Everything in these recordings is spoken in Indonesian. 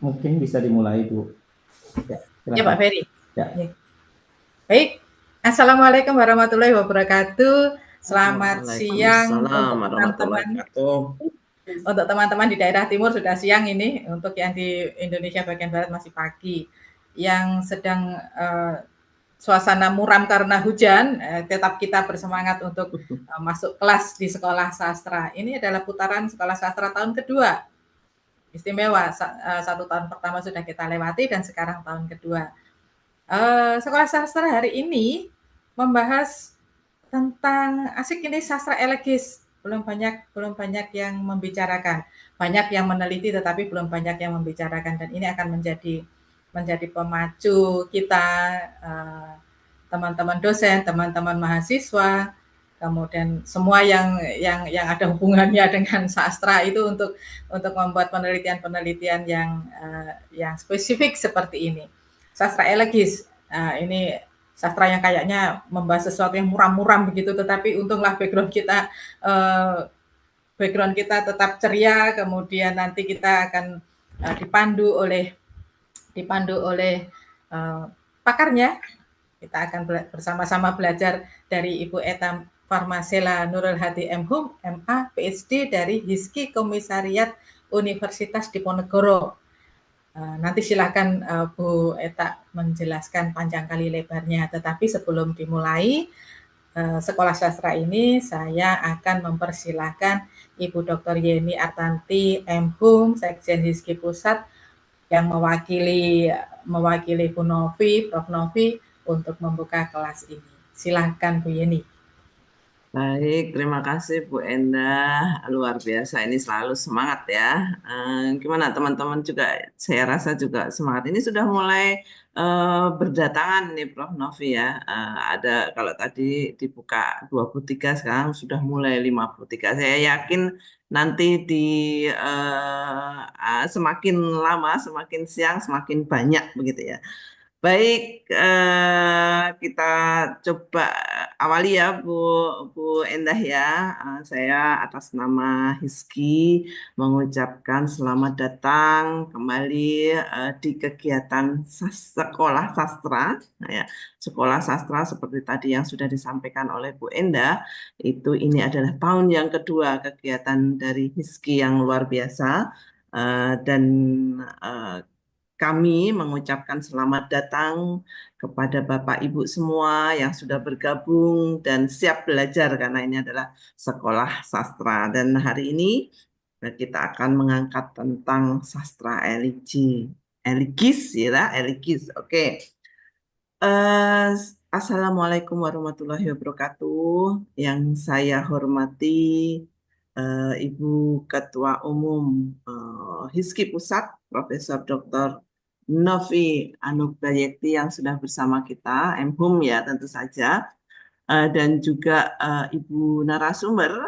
Mungkin bisa dimulai, Bu. Ya, Ya silakan. Pak Ferry. Ya. Ya. Baik, Assalamualaikum warahmatullahi wabarakatuh. Selamat siang Waalaikumsalam untuk warahmatullahi teman-teman wabarakatuh. di daerah timur sudah siang ini, untuk yang di Indonesia bagian barat masih pagi. Yang sedang suasana muram karena hujan, tetap kita bersemangat untuk masuk kelas di sekolah sastra. Ini adalah putaran sekolah sastra tahun kedua. Istimewa, satu tahun pertama sudah kita lewati dan sekarang tahun kedua. Sekolah sastra hari ini membahas tentang asik ini sastra elegis. Belum banyak yang membicarakan. Banyak yang meneliti tetapi belum banyak yang membicarakan, dan ini akan menjadi pemacu kita, teman-teman dosen, teman-teman mahasiswa, kemudian semua yang ada hubungannya dengan sastra itu untuk membuat penelitian-penelitian yang spesifik seperti ini. Sastra elegis, ini sastra yang kayaknya membahas sesuatu yang muram-muram begitu, tetapi untunglah background kita tetap ceria, kemudian nanti kita akan dipandu oleh pakarnya. Kita akan bersama-sama belajar dari Ibu Eta Farmasela Nurul Hadi MHum, MA, PhD dari HISKI Komisariat Universitas Diponegoro. Nanti silakan Bu Eta menjelaskan panjang kali lebarnya. Tetapi sebelum dimulai sekolah sastra ini, saya akan mempersilahkan Ibu Dr. Yeni Artanti MHum, Sekjen HISKI Pusat, yang mewakili Bu Novi, Prof. Novi, untuk membuka kelas ini. Silakan Bu Yeni. Baik, terima kasih Bu Endah. Luar biasa, ini selalu semangat ya. Gimana teman-teman juga, saya rasa juga semangat. Ini sudah mulai berdatangan nih Prof. Novi ya. Ada kalau tadi dibuka 23, sekarang sudah mulai 53. Saya yakin nanti semakin lama, semakin siang, semakin banyak begitu ya. Baik, kita coba awali ya Bu Endah ya. Saya atas nama HISKI mengucapkan selamat datang kembali di kegiatan sekolah sastra. Nah, ya, sekolah sastra seperti tadi yang sudah disampaikan oleh Bu Endah, itu ini adalah tahun yang kedua kegiatan dari HISKI yang luar biasa. Dan kami mengucapkan selamat datang kepada Bapak Ibu semua yang sudah bergabung dan siap belajar karena ini adalah sekolah sastra. Dan hari ini kita akan mengangkat tentang sastra eligis ya, eligis. Oke. Eh, Assalamualaikum warahmatullahi wabarakatuh. Yang saya hormati Ibu Ketua Umum HISKI Pusat, Profesor Dr. Novi Anugrayekti yang sudah bersama kita, MHum ya tentu saja, dan juga Ibu narasumber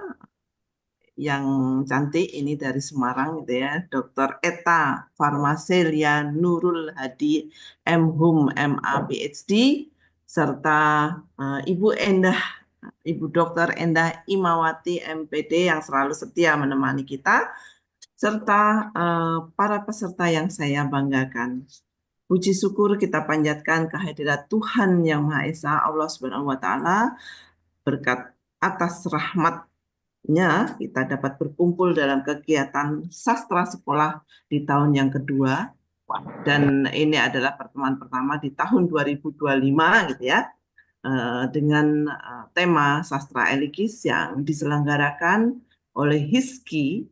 yang cantik ini dari Semarang gitu ya, Dr. Eta Farmaselia Nurul Hadi MHum MA PhD, serta Ibu Endah, Ibu Dr. Endah Imawati MPD yang selalu setia menemani kita, serta para peserta yang saya banggakan. Puji syukur kita panjatkan kehadirat Tuhan Yang Maha Esa, Allah Subhanahu wa Ta'ala, berkat atas rahmatnya kita dapat berkumpul dalam kegiatan sastra sekolah di tahun yang kedua, dan ini adalah pertemuan pertama di tahun 2025 gitu ya, dengan tema sastra eligis yang diselenggarakan oleh HISKI,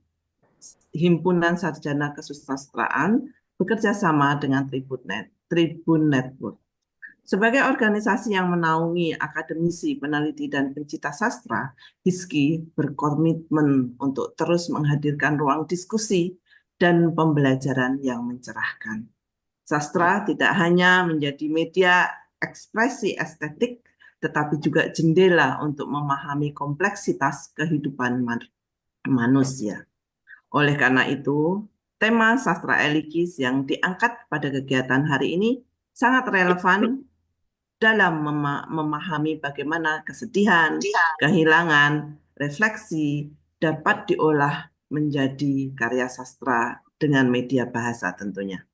Himpunan Sarjana Kesusastraan, bekerja sama dengan Tribun Network. Sebagai organisasi yang menaungi akademisi, peneliti, dan pencinta sastra, HISKI berkomitmen untuk terus menghadirkan ruang diskusi dan pembelajaran yang mencerahkan. Sastra tidak hanya menjadi media ekspresi estetik, tetapi juga jendela untuk memahami kompleksitas kehidupan manusia. Oleh karena itu, tema sastra eligis yang diangkat pada kegiatan hari ini sangat relevan dalam memahami bagaimana kesedihan, kehilangan, refleksi dapat diolah menjadi karya sastra dengan media bahasa tentunya.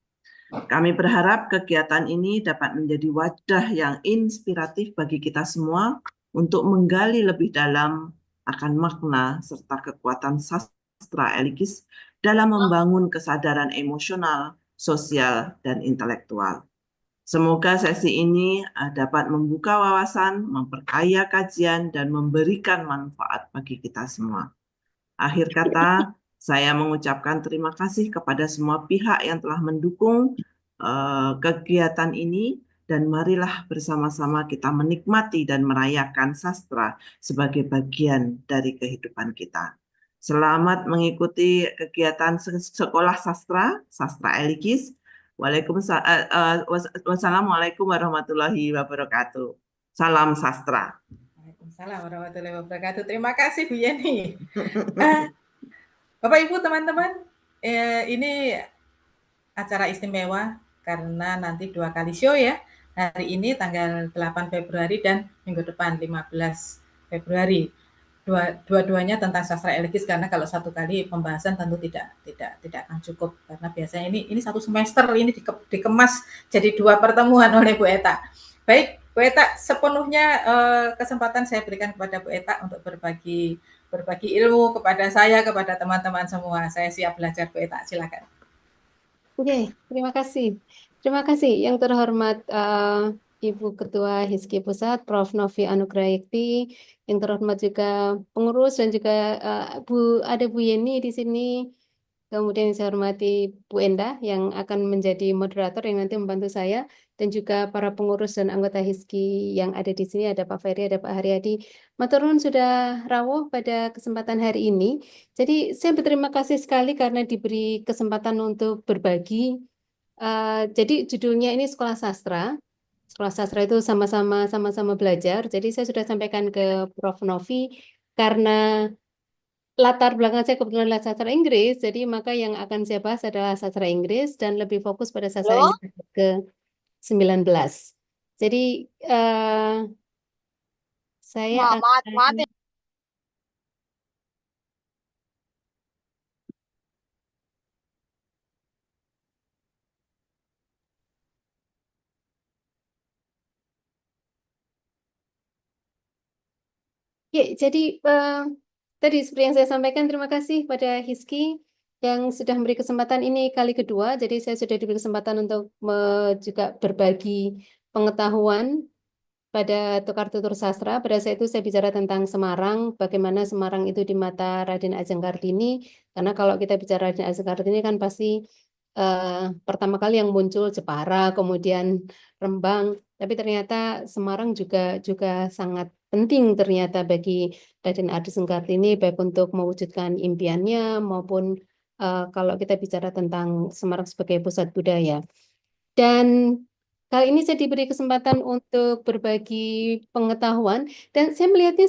Kami berharap kegiatan ini dapat menjadi wadah yang inspiratif bagi kita semua untuk menggali lebih dalam akan makna serta kekuatan sastra Eligis dalam membangun kesadaran emosional, sosial, dan intelektual. Semoga sesi ini dapat membuka wawasan, memperkaya kajian, dan memberikan manfaat bagi kita semua. Akhir kata, saya mengucapkan terima kasih kepada semua pihak yang telah mendukung kegiatan ini, dan marilah bersama-sama kita menikmati dan merayakan sastra sebagai bagian dari kehidupan kita. Selamat mengikuti kegiatan sekolah sastra, Sastra Eligis. Wassalamualaikum warahmatullahi wabarakatuh. Salam sastra. Waalaikumsalam warahmatullahi wabarakatuh. Terima kasih Bu Yeni. Bapak Ibu teman-teman, ini acara istimewa karena nanti 2 kali show ya. Hari ini tanggal 8 Februari dan minggu depan 15 Februari. Dua-duanya tentang sastra Eligis, karena kalau satu kali pembahasan tentu tidak akan cukup, karena biasanya ini satu semester ini dikemas jadi 2 pertemuan oleh Bu Eta. Baik, Bu Eta, sepenuhnya kesempatan saya berikan kepada Bu Eta untuk berbagi ilmu kepada saya, kepada teman-teman semua. Saya siap belajar, Bu Eta, silakan. Oke, terima kasih. Terima kasih yang terhormat Ibu Ketua HISKI Pusat, Prof. Novi Anugrahikti, yang terhormat juga pengurus dan juga ada Bu Yeni di sini. Kemudian yang saya hormati Bu Endah yang akan menjadi moderator yang nanti membantu saya, dan juga para pengurus dan anggota HISKI yang ada di sini, ada Pak Ferry, ada Pak Haryadi. Matur nuwun sudah rawuh pada kesempatan hari ini. Jadi saya berterima kasih sekali karena diberi kesempatan untuk berbagi. Jadi judulnya ini Sekolah Sastra. Sekolah Sastra itu sama-sama belajar. Jadi saya sudah sampaikan ke Prof. Novi karena latar belakang saya kebetulan adalah sastra Inggris, jadi maka yang akan saya bahas adalah sastra Inggris dan lebih fokus pada sastra Inggris ke-19. Jadi saya akan... Ya, jadi tadi seperti yang saya sampaikan, terima kasih pada HISKI yang sudah memberi kesempatan ini kali kedua. Jadi saya sudah diberi kesempatan untuk juga berbagi pengetahuan pada tukar tutur sastra. Pada saat itu saya bicara tentang Semarang, bagaimana Semarang itu di mata Raden Ajeng Kartini. Karena kalau kita bicara Raden Ajeng Kartini kan pasti pertama kali yang muncul Jepara, kemudian Rembang. Tapi ternyata Semarang juga sangat penting ternyata bagi Raden Ajeng Kartini, baik untuk mewujudkan impiannya maupun kalau kita bicara tentang Semarang sebagai pusat budaya. Dan kali ini saya diberi kesempatan untuk berbagi pengetahuan dan saya melihatnya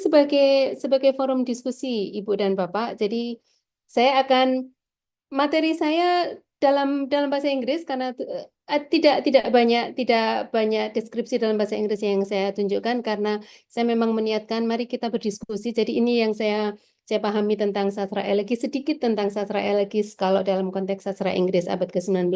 sebagai forum diskusi Ibu dan Bapak. Jadi saya akan materi saya dalam bahasa Inggris karena tidak banyak deskripsi dalam bahasa Inggris yang saya tunjukkan karena saya memang meniatkan mari kita berdiskusi. Jadi ini yang saya pahami tentang sastra Eligis, sedikit tentang sastra Eligis kalau dalam konteks sastra Inggris abad ke-19.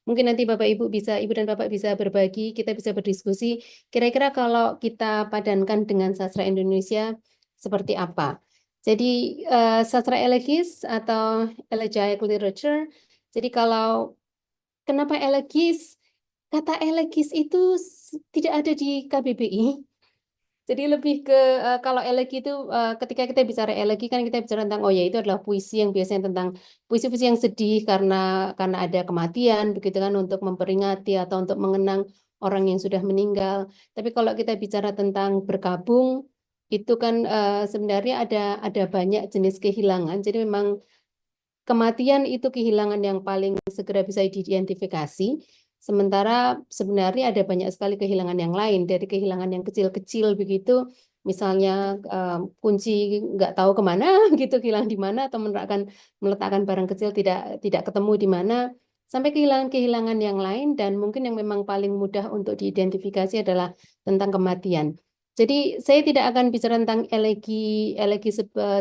Mungkin nanti Ibu dan Bapak bisa berbagi, kita bisa berdiskusi. Kira-kira kalau kita padankan dengan sastra Indonesia seperti apa? Jadi sastra Eligis atau elegiac literature. Jadi kalau kenapa Eligis? Kata Eligis itu tidak ada di KBBI. Jadi lebih ke kalau elegi itu ketika kita bicara elegi kan kita bicara tentang oh ya itu adalah puisi yang biasanya tentang puisi-puisi yang sedih karena ada kematian begitu kan, untuk memperingati atau untuk mengenang orang yang sudah meninggal. Tapi kalau kita bicara tentang berkabung itu kan sebenarnya ada banyak jenis kehilangan. Jadi memang kematian itu kehilangan yang paling segera bisa diidentifikasi. Sementara sebenarnya ada banyak sekali kehilangan yang lain, dari kehilangan yang kecil-kecil begitu, misalnya kunci nggak tahu kemana gitu, hilang di mana, atau meletakkan barang kecil tidak ketemu di mana, sampai kehilangan-kehilangan yang lain, dan mungkin yang memang paling mudah untuk diidentifikasi adalah tentang kematian. Jadi saya tidak akan bicara tentang elegi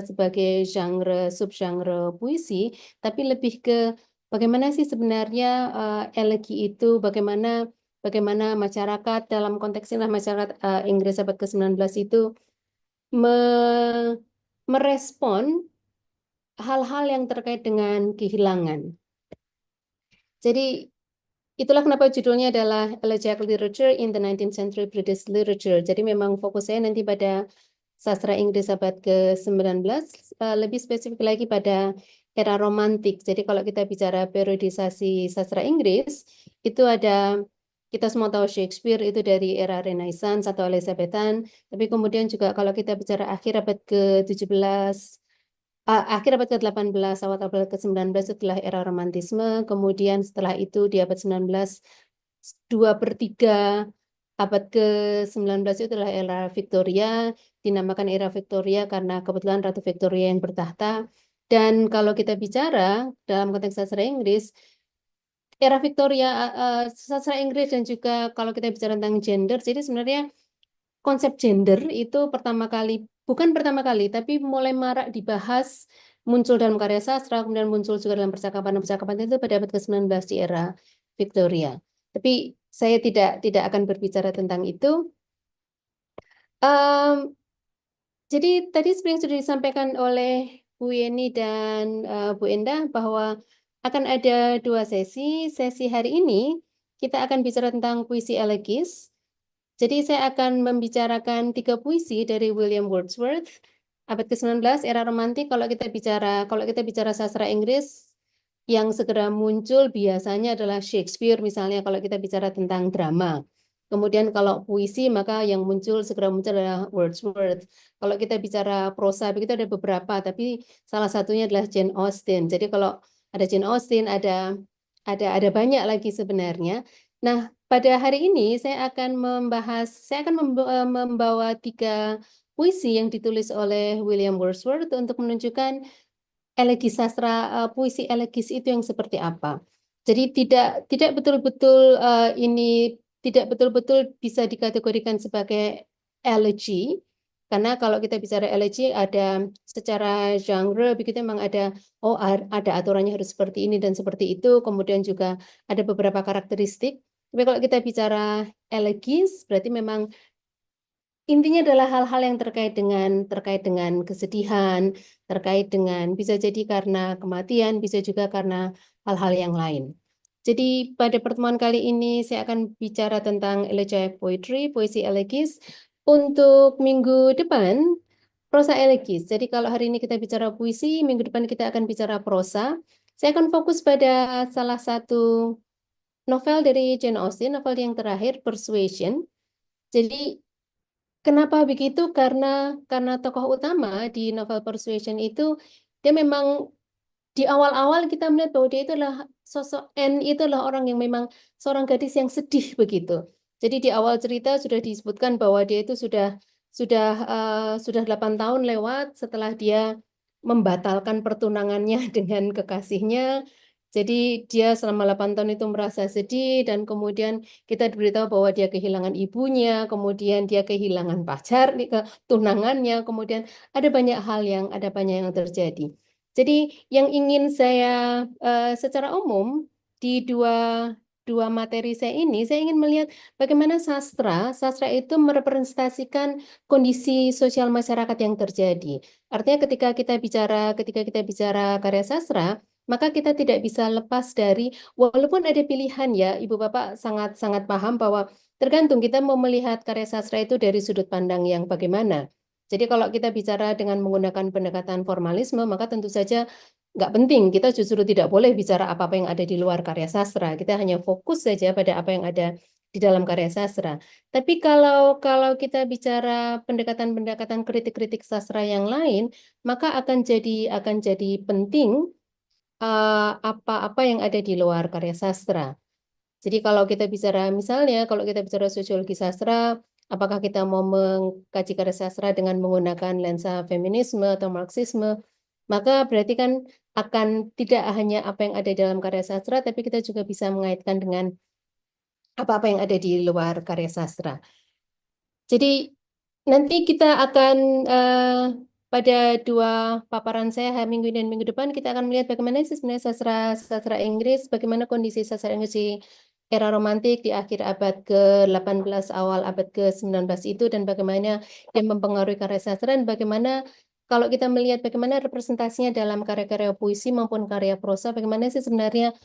sebagai genre subgenre puisi, tapi lebih ke bagaimana sih sebenarnya elegi itu, bagaimana masyarakat dalam konteks ini masyarakat Inggris abad ke-19 itu merespon hal-hal yang terkait dengan kehilangan. Jadi itulah kenapa judulnya adalah Elegiac Literature in the 19th Century British Literature. Jadi memang fokus saya nanti pada sastra Inggris abad ke-19, lebih spesifik lagi pada era romantik. Jadi kalau kita bicara periodisasi sastra Inggris, itu ada, kita semua tahu Shakespeare itu dari era Renaissance atau Elizabethan, tapi kemudian juga kalau kita bicara akhir abad ke-17, akhir abad ke-18, awal abad ke-19 setelah era romantisme, kemudian setelah itu di abad 19, 2/3 abad ke-19 itu adalah era Victoria, dinamakan era Victoria karena kebetulan Ratu Victoria yang bertahta. Dan kalau kita bicara dalam konteks sastra Inggris, era Victoria, sastra Inggris dan juga kalau kita bicara tentang gender, jadi sebenarnya konsep gender itu bukan pertama kali, tapi mulai marak dibahas, muncul dalam karya sastra, kemudian muncul juga dalam percakapan itu pada abad ke-19 di era Victoria. Tapi saya tidak akan berbicara tentang itu. Jadi tadi seperti yang sudah disampaikan oleh Bu Yeni dan Bu Endah bahwa akan ada 2 sesi. Sesi hari ini kita akan bicara tentang puisi elegis. Jadi saya akan membicarakan 3 puisi dari William Wordsworth, abad ke-19, era romantik. Kalau kita bicara sastra Inggris, yang segera muncul biasanya adalah Shakespeare, misalnya kalau kita bicara tentang drama. Kemudian kalau puisi, maka yang segera muncul adalah Wordsworth. Kalau kita bicara prosa, begitu ada beberapa, tapi salah satunya adalah Jane Austen. Jadi kalau ada Jane Austen, ada banyak lagi sebenarnya. Nah, pada hari ini saya akan membawa 3 puisi yang ditulis oleh William Wordsworth untuk menunjukkan elegis sastra, puisi elegis itu yang seperti apa. Jadi tidak betul-betul bisa dikategorikan sebagai elegy, karena kalau kita bicara elegy ada secara genre begitu memang ada aturannya harus seperti ini dan seperti itu, kemudian juga ada beberapa karakteristik. Tapi kalau kita bicara elegis berarti memang intinya adalah hal-hal yang terkait dengan kesedihan, terkait dengan bisa jadi karena kematian, bisa juga karena hal-hal yang lain. Jadi pada pertemuan kali ini saya akan bicara tentang elegiac poetry, puisi elegis. Untuk minggu depan, prosa elegis. Jadi kalau hari ini kita bicara puisi, minggu depan kita akan bicara prosa. Saya akan fokus pada salah satu novel dari Jane Austen, novel yang terakhir, Persuasion. Jadi kenapa begitu? Karena tokoh utama di novel Persuasion itu dia memang di awal-awal kita melihat bahwa dia itu adalah sosok Anne, itu adalah orang yang memang seorang gadis yang sedih begitu. Jadi di awal cerita sudah disebutkan bahwa dia itu sudah 8 tahun lewat setelah dia membatalkan pertunangannya dengan kekasihnya. Jadi dia selama 8 tahun itu merasa sedih dan kemudian kita diberitahu bahwa dia kehilangan ibunya, kemudian dia kehilangan pacar, tunangannya, kemudian ada banyak hal yang terjadi. Jadi yang ingin saya secara umum di dua materi saya ini, saya ingin melihat bagaimana sastra itu merepresentasikan kondisi sosial masyarakat yang terjadi. Artinya ketika kita bicara karya sastra, maka kita tidak bisa lepas dari, walaupun ada pilihan ya, Ibu Bapak sangat paham bahwa tergantung kita mau melihat karya sastra itu dari sudut pandang yang bagaimana. Jadi kalau kita bicara dengan menggunakan pendekatan formalisme, maka tentu saja nggak penting, kita justru tidak boleh bicara apa-apa yang ada di luar karya sastra. Kita hanya fokus saja pada apa yang ada di dalam karya sastra. Tapi kalau kita bicara pendekatan kritik-kritik sastra yang lain, maka akan jadi penting apa-apa yang ada di luar karya sastra. Jadi kalau kita bicara misalnya, kalau kita bicara sosiologi sastra, apakah kita mau mengkaji karya sastra dengan menggunakan lensa feminisme atau marxisme, maka berarti kan akan tidak hanya apa yang ada di dalam karya sastra, tapi kita juga bisa mengaitkan dengan apa-apa yang ada di luar karya sastra. Jadi nanti kita akan pada dua paparan saya minggu ini dan minggu depan kita akan melihat bagaimana sih sebenarnya sastra Inggris, bagaimana kondisi sastra Inggris di era romantik di akhir abad ke-18 awal abad ke-19 itu, dan bagaimana yang mempengaruhi karya sastra, dan bagaimana kalau kita melihat bagaimana representasinya dalam karya-karya puisi maupun karya prosa, bagaimana sih sebenarnya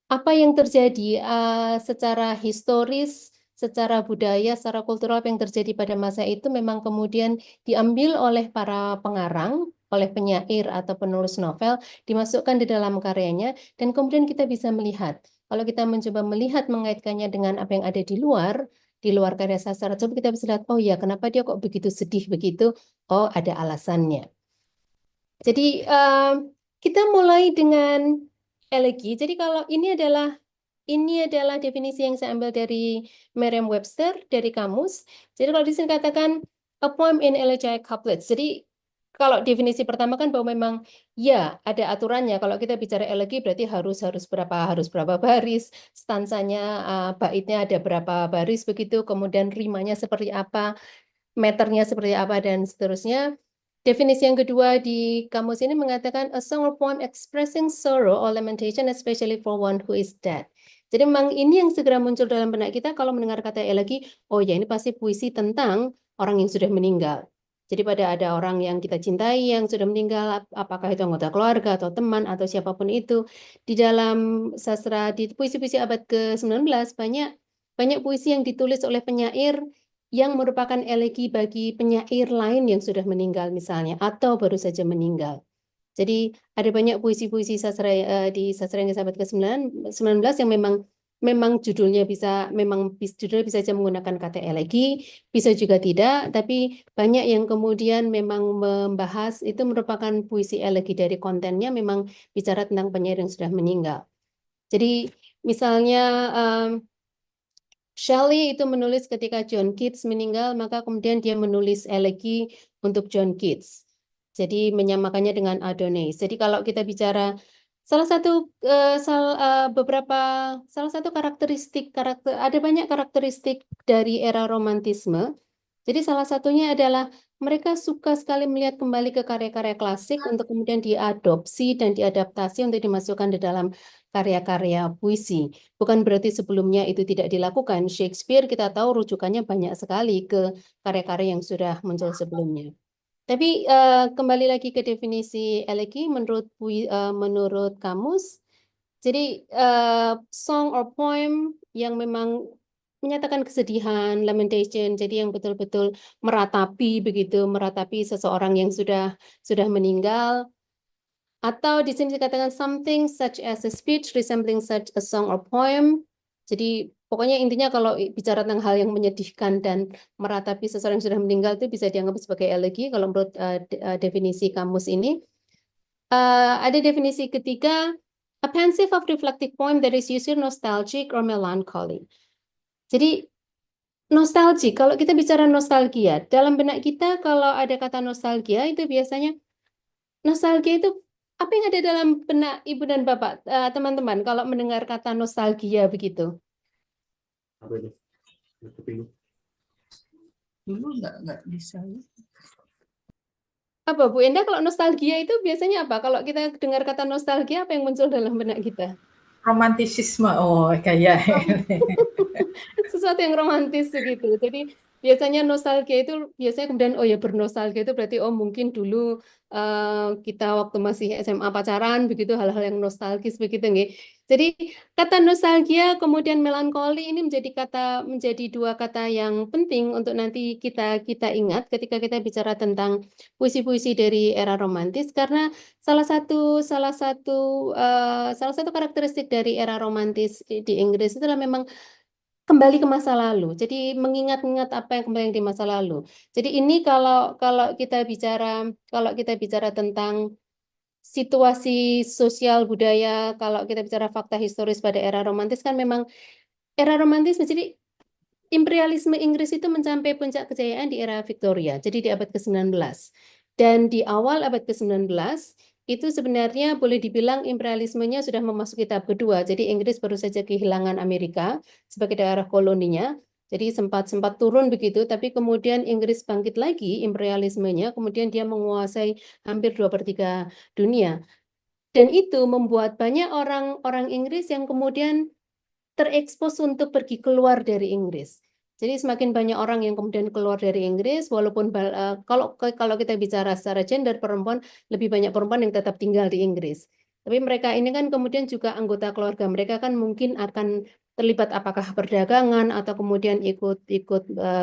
apa yang terjadi secara historis, secara budaya, secara kultural, apa yang terjadi pada masa itu memang kemudian diambil oleh para pengarang, oleh penyair atau penulis novel, dimasukkan di dalam karyanya, dan kemudian kita bisa melihat. Kalau kita mencoba melihat mengaitkannya dengan apa yang ada di luar karya sastra, coba kita bisa lihat, oh ya, kenapa dia kok begitu sedih begitu? Oh, ada alasannya. Jadi kita mulai dengan elegi. Jadi kalau ini adalah definisi yang saya ambil dari Merriam-Webster, dari kamus. Jadi kalau di sini katakan a poem in elegiac couplets. Jadi kalau definisi pertama kan bahwa memang ya ada aturannya. Kalau kita bicara elegi berarti harus berapa baris, stansanya baitnya ada berapa baris begitu, kemudian rimanya seperti apa, meternya seperti apa, dan seterusnya. Definisi yang kedua di kamus ini mengatakan a song or poem expressing sorrow or lamentation especially for one who is dead. Jadi memang ini yang segera muncul dalam benak kita kalau mendengar kata elegi, oh ya ini pasti puisi tentang orang yang sudah meninggal. Jadi pada ada orang yang kita cintai yang sudah meninggal, apakah itu anggota keluarga atau teman atau siapapun itu. Di dalam sastra, di puisi-puisi abad ke-19 banyak puisi yang ditulis oleh penyair yang merupakan elegi bagi penyair lain yang sudah meninggal misalnya, atau baru saja meninggal. Jadi ada banyak puisi-puisi sastra di sastra Inggris abad ke-19 yang memang judulnya bisa saja menggunakan kata elegi, bisa juga tidak, tapi banyak yang kemudian memang membahas itu merupakan puisi elegi dari kontennya memang bicara tentang penyair yang sudah meninggal. Jadi misalnya Shelley itu menulis ketika John Keats meninggal, maka kemudian dia menulis elegi untuk John Keats. Jadi menyamakannya dengan Adonais. Jadi kalau kita bicara salah satu karakteristik ada banyak karakteristik dari era romantisme. Jadi salah satunya adalah mereka suka sekali melihat kembali ke karya-karya klasik untuk kemudian diadopsi dan diadaptasi untuk dimasukkan di dalam karya-karya puisi. Bukan berarti sebelumnya itu tidak dilakukan. Shakespeare kita tahu rujukannya banyak sekali ke karya-karya yang sudah muncul sebelumnya. Tapi kembali lagi ke definisi elegi menurut kamus. Jadi song or poem yang memang menyatakan kesedihan, lamentation, jadi yang betul-betul meratapi seseorang yang sudah meninggal. Atau di sini dikatakan something such as a speech resembling such a song or poem. Jadi pokoknya intinya kalau bicara tentang hal yang menyedihkan dan meratapi seseorang yang sudah meninggal itu bisa dianggap sebagai elegi kalau menurut definisi kamus ini. Ada definisi ketiga, a pensive of reflective poem that is usually nostalgic or melancholy. Jadi nostalgic, kalau kita bicara nostalgia, dalam benak kita kalau ada kata nostalgia itu biasanya nostalgia itu apa yang ada dalam benak Ibu dan Bapak, teman-teman, kalau mendengar kata nostalgia begitu? Dulu nggak bisa. Apa Bu Enda, kalau nostalgia itu biasanya apa? Kalau kita dengar kata nostalgia, apa yang muncul dalam benak kita? Romantisisme, oh kayak Sesuatu yang romantis begitu. Jadi biasanya nostalgia itu kemudian oh ya bernostalgia itu berarti oh mungkin dulu kita waktu masih SMA pacaran begitu, hal-hal yang nostalgis begitu nggih. Jadi kata nostalgia kemudian melankoli ini menjadi dua kata yang penting untuk nanti kita ingat ketika kita bicara tentang puisi-puisi dari era romantis, karena salah satu karakteristik dari era romantis di Inggris itu adalah memang kembali ke masa lalu. Jadi mengingat-ingat apa yang kembali di masa lalu. Jadi ini kalau kita bicara tentang situasi sosial budaya, kalau kita bicara fakta historis pada era romantis kan memang era romantis menjadi imperialisme Inggris itu mencapai puncak kejayaan di era Victoria, jadi di abad ke-19. Dan di awal abad ke-19 itu sebenarnya boleh dibilang imperialismenya sudah memasuki tahap kedua. Jadi Inggris baru saja kehilangan Amerika sebagai daerah koloninya. Jadi sempat turun begitu, tapi kemudian Inggris bangkit lagi imperialismenya, kemudian dia menguasai hampir 2/3 dunia. Dan itu membuat banyak orang Inggris yang kemudian terekspos untuk pergi keluar dari Inggris. Jadi semakin banyak orang yang kemudian keluar dari Inggris, walaupun kalau kita bicara secara gender perempuan, lebih banyak perempuan yang tetap tinggal di Inggris. Tapi mereka ini kan kemudian juga anggota keluarga mereka kan mungkin akan terlibat apakah perdagangan atau kemudian ikut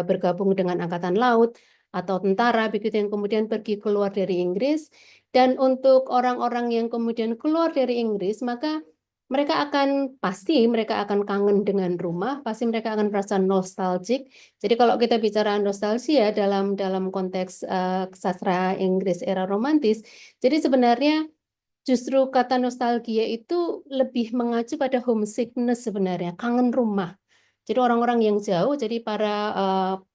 bergabung dengan angkatan laut atau tentara begitu yang kemudian pergi keluar dari Inggris. Dan untuk orang-orang yang kemudian keluar dari Inggris, maka mereka akan kangen dengan rumah, pasti mereka akan merasa nostalgic. Jadi kalau kita bicara nostalgia dalam konteks sastra Inggris era romantis, jadi sebenarnya justru kata nostalgia itu lebih mengacu pada homesickness sebenarnya, kangen rumah. Jadi orang-orang yang jauh, jadi para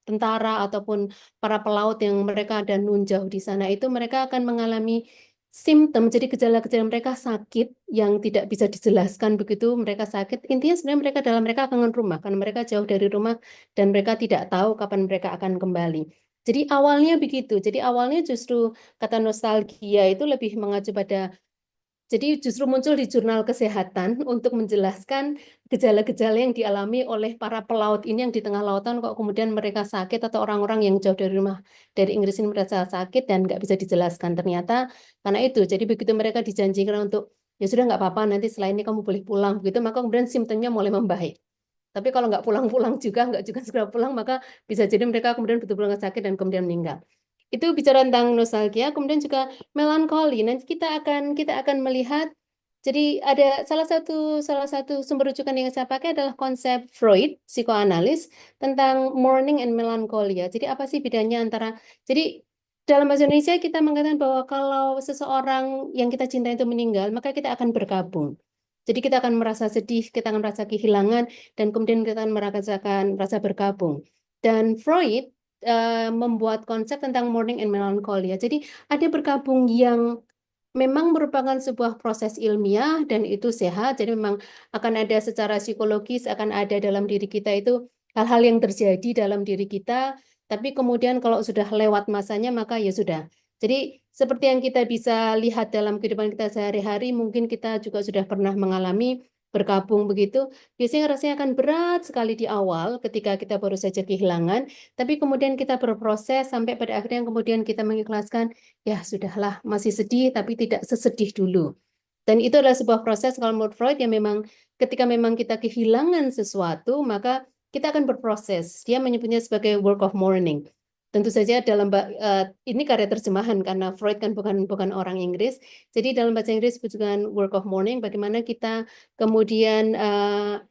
tentara ataupun para pelaut yang mereka ada nun jauh di sana itu mereka akan mengalami simptom, jadi gejala-gejala mereka sakit yang tidak bisa dijelaskan begitu, mereka sakit. Intinya sebenarnya mereka kangen rumah, karena mereka jauh dari rumah dan mereka tidak tahu kapan mereka akan kembali. Jadi awalnya begitu, jadi awalnya justru kata nostalgia itu lebih mengacu pada jadi justru muncul di jurnal kesehatan untuk menjelaskan gejala-gejala yang dialami oleh para pelaut ini yang di tengah lautan kok kemudian mereka sakit atau orang-orang yang jauh dari rumah dari Inggris ini merasa sakit dan nggak bisa dijelaskan ternyata karena itu. Jadi begitu mereka dijanjikan untuk ya sudah nggak apa-apa nanti setelah ini kamu boleh pulang begitu maka kemudian simptomnya mulai membaik. Tapi kalau nggak pulang-pulang juga, nggak juga segera pulang, maka bisa jadi mereka kemudian betul-betul sakit dan kemudian meninggal. Itu bicara tentang nostalgia, kemudian juga melankoli. Nanti kita akan melihat. Jadi ada salah satu sumber rujukan yang saya pakai adalah konsep Freud, psikoanalis tentang mourning and melancholia. Jadi apa sih bedanya antara? Jadi dalam bahasa Indonesia kita mengatakan bahwa kalau seseorang yang kita cintai itu meninggal, maka kita akan berkabung. Jadi kita akan merasa sedih, kita akan merasa kehilangan, dan kemudian kita akan merasakan rasa berkabung. Dan Freud membuat konsep tentang mourning and melancholia. Jadi ada berkabung yang memang merupakan sebuah proses ilmiah dan itu sehat. Jadi memang akan ada secara psikologis, akan ada dalam diri kita itu hal-hal yang terjadi dalam diri kita. Tapi kemudian kalau sudah lewat masanya maka ya sudah. Jadi seperti yang kita bisa lihat dalam kehidupan kita sehari-hari, mungkin kita juga sudah pernah mengalami berkabung begitu. Biasanya rasanya akan berat sekali di awal ketika kita baru saja kehilangan, tapi kemudian kita berproses sampai pada akhirnya kemudian kita mengikhlaskan, ya sudahlah masih sedih tapi tidak sesedih dulu. Dan itu adalah sebuah proses kalau menurut Freud yang memang ketika memang kita kehilangan sesuatu, maka kita akan berproses. Dia menyebutnya sebagai work of mourning. Tentu saja dalam ini karya terjemahan karena Freud kan bukan orang Inggris. Jadi dalam bahasa Inggris disebutkan work of mourning, bagaimana kita kemudian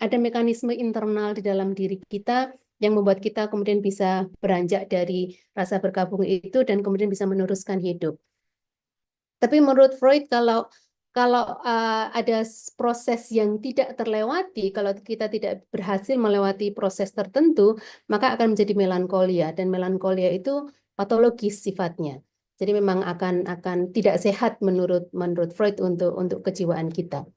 ada mekanisme internal di dalam diri kita yang membuat kita kemudian bisa beranjak dari rasa berkabung itu dan kemudian bisa meneruskan hidup. Tapi menurut Freud kalau ada proses yang tidak terlewati, kalau kita tidak berhasil melewati proses tertentu, maka akan menjadi melankolia dan melankolia itu patologis sifatnya. Jadi memang akan tidak sehat menurut Freud untuk kejiwaan kita.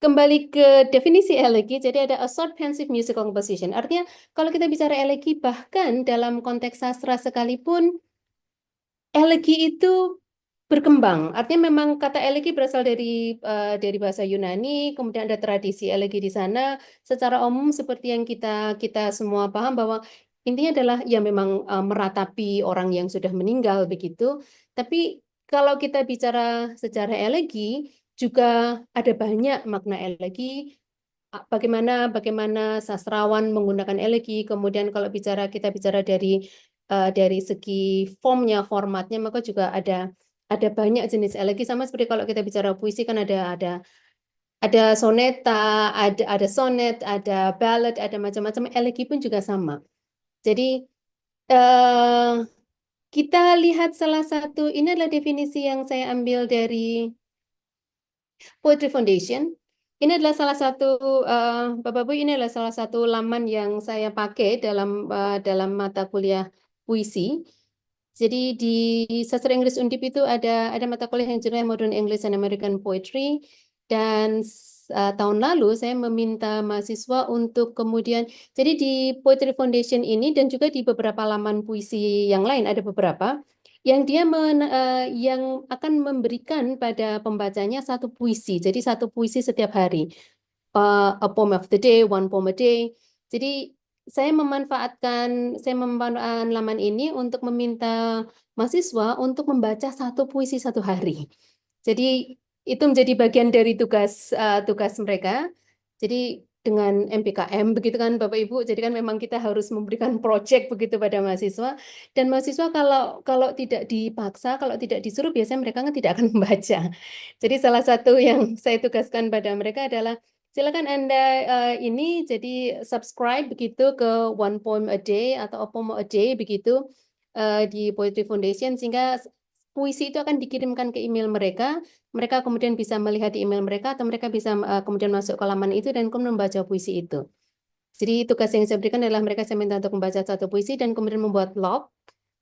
Kembali ke definisi elegi, jadi ada a short pensive musical composition. Artinya kalau kita bicara elegi, bahkan dalam konteks sastra sekalipun, elegi itu berkembang. Artinya memang kata elegi berasal dari bahasa Yunani, kemudian ada tradisi elegi di sana. Secara umum seperti yang kita semua paham bahwa intinya adalah ya memang meratapi orang yang sudah meninggal begitu. Tapi kalau kita bicara sejarah elegi juga ada banyak makna elegi. Bagaimana sastrawan menggunakan elegi. Kemudian kalau kita bicara dari segi formatnya, maka juga ada banyak jenis elegi, sama seperti kalau kita bicara puisi kan ada soneta, ada sonet, ada ballad, ada macam-macam. Elegi pun juga sama. Jadi kita lihat salah satu, ini adalah definisi yang saya ambil dari Poetry Foundation. Ini adalah salah satu Bapak-Ibu, ini adalah salah satu laman yang saya pakai dalam mata kuliah puisi. Jadi di sastra Inggris Undip itu ada mata kuliah yang judulnya Modern English and American Poetry, dan tahun lalu saya meminta mahasiswa untuk kemudian, jadi di Poetry Foundation ini dan juga di beberapa laman puisi yang lain ada beberapa yang dia yang akan memberikan pada pembacanya satu puisi. Jadi satu puisi setiap hari. A poem of the day, one poem a day. Jadi saya memanfaatkan laman ini untuk meminta mahasiswa untuk membaca satu puisi satu hari. Jadi itu menjadi bagian dari tugas mereka. Jadi dengan MPKM begitu kan Bapak Ibu, jadi kan memang kita harus memberikan project begitu pada mahasiswa, dan mahasiswa kalau tidak dipaksa, kalau tidak disuruh, biasanya mereka kan tidak akan membaca. Jadi salah satu yang saya tugaskan pada mereka adalah silakan Anda ini jadi subscribe begitu ke One Poem a Day atau A Poem a Day begitu di Poetry Foundation, sehingga puisi itu akan dikirimkan ke email mereka. Mereka kemudian bisa melihat di email mereka, atau mereka bisa kemudian masuk ke laman itu dan kemudian membaca puisi itu. Jadi tugas yang saya berikan adalah mereka saya minta untuk membaca satu puisi dan kemudian membuat log.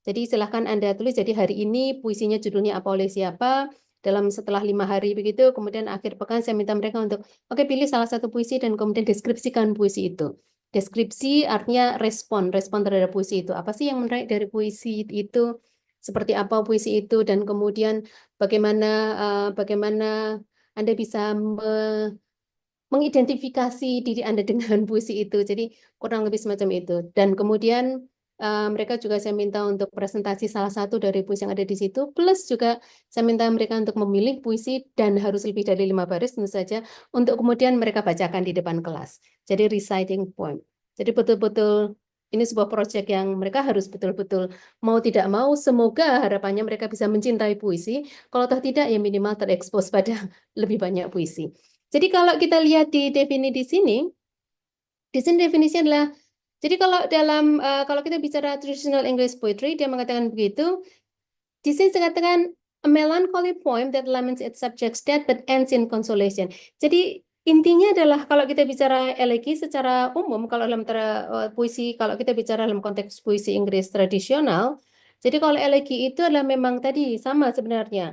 Jadi silahkan Anda tulis, jadi hari ini puisinya judulnya apa oleh siapa, setelah 5 hari begitu, kemudian akhir pekan saya minta mereka untuk, oke, pilih salah satu puisi dan kemudian deskripsikan puisi itu. Deskripsi artinya respon terhadap puisi itu. Apa sih yang menarik dari puisi itu? Seperti apa puisi itu, dan kemudian bagaimana Anda bisa mengidentifikasi diri Anda dengan puisi itu. Jadi kurang lebih semacam itu. Dan kemudian mereka juga saya minta untuk presentasi salah satu dari puisi yang ada di situ, plus juga saya minta mereka untuk memilih puisi dan harus lebih dari 5 baris tentu saja, untuk kemudian mereka bacakan di depan kelas. Jadi reciting poem. Jadi betul-betul ini sebuah proyek yang mereka harus betul-betul mau tidak mau, semoga harapannya mereka bisa mencintai puisi, kalau toh tidak ya minimal terekspos pada lebih banyak puisi. Jadi kalau kita lihat di definisi di sini definisinya adalah, jadi kalau kita bicara traditional English poetry, dia mengatakan begitu. Di sini dikatakan a melancholy poem that laments its subject's death but ends in consolation. Jadi intinya adalah kalau kita bicara elegi secara umum, kalau dalam puisi, kalau kita bicara dalam konteks puisi Inggris tradisional, jadi kalau elegi itu adalah memang tadi sama sebenarnya,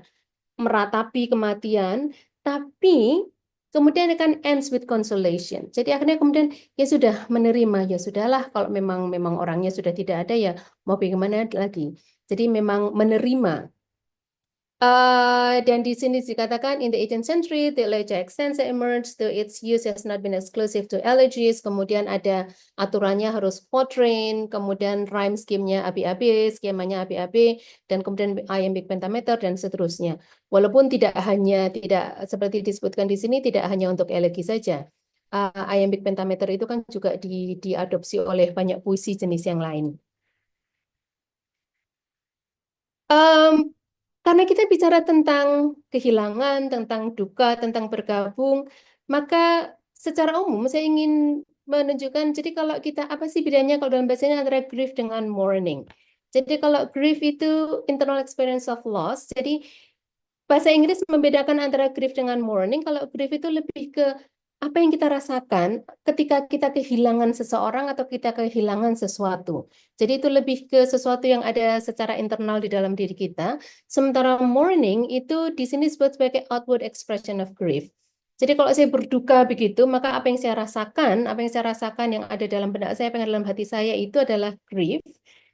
meratapi kematian, tapi kemudian akan ends with consolation. Jadi akhirnya kemudian ya sudah menerima, ya sudahlah kalau memang orangnya sudah tidak ada, ya mau bagaimana lagi. Jadi memang menerima. Dan di sini dikatakan in the 18th century the elegiac stanza emerged, though its use has not been exclusive to elegies. Kemudian ada aturannya harus quatrain, kemudian rhyme scheme-nya ABAB, skemanya ABAB, dan kemudian iambic pentameter dan seterusnya. Walaupun tidak seperti disebutkan di sini, tidak hanya untuk elegi saja. Iambic pentameter itu kan juga diadopsi oleh banyak puisi jenis yang lain. Karena kita bicara tentang kehilangan, tentang duka, tentang bergabung, maka secara umum saya ingin menunjukkan, jadi kalau kita, apa sih bedanya kalau dalam bahasanya antara grief dengan mourning. Jadi kalau grief itu internal experience of loss, jadi bahasa Inggris membedakan antara grief dengan mourning. Kalau grief itu lebih ke apa yang kita rasakan ketika kita kehilangan seseorang atau kita kehilangan sesuatu. Jadi itu lebih ke sesuatu yang ada secara internal di dalam diri kita. Sementara mourning itu di sini disebut sebagai outward expression of grief. Jadi kalau saya berduka begitu, maka apa yang saya rasakan yang ada dalam benak saya, apa yang ada dalam hati saya itu adalah grief.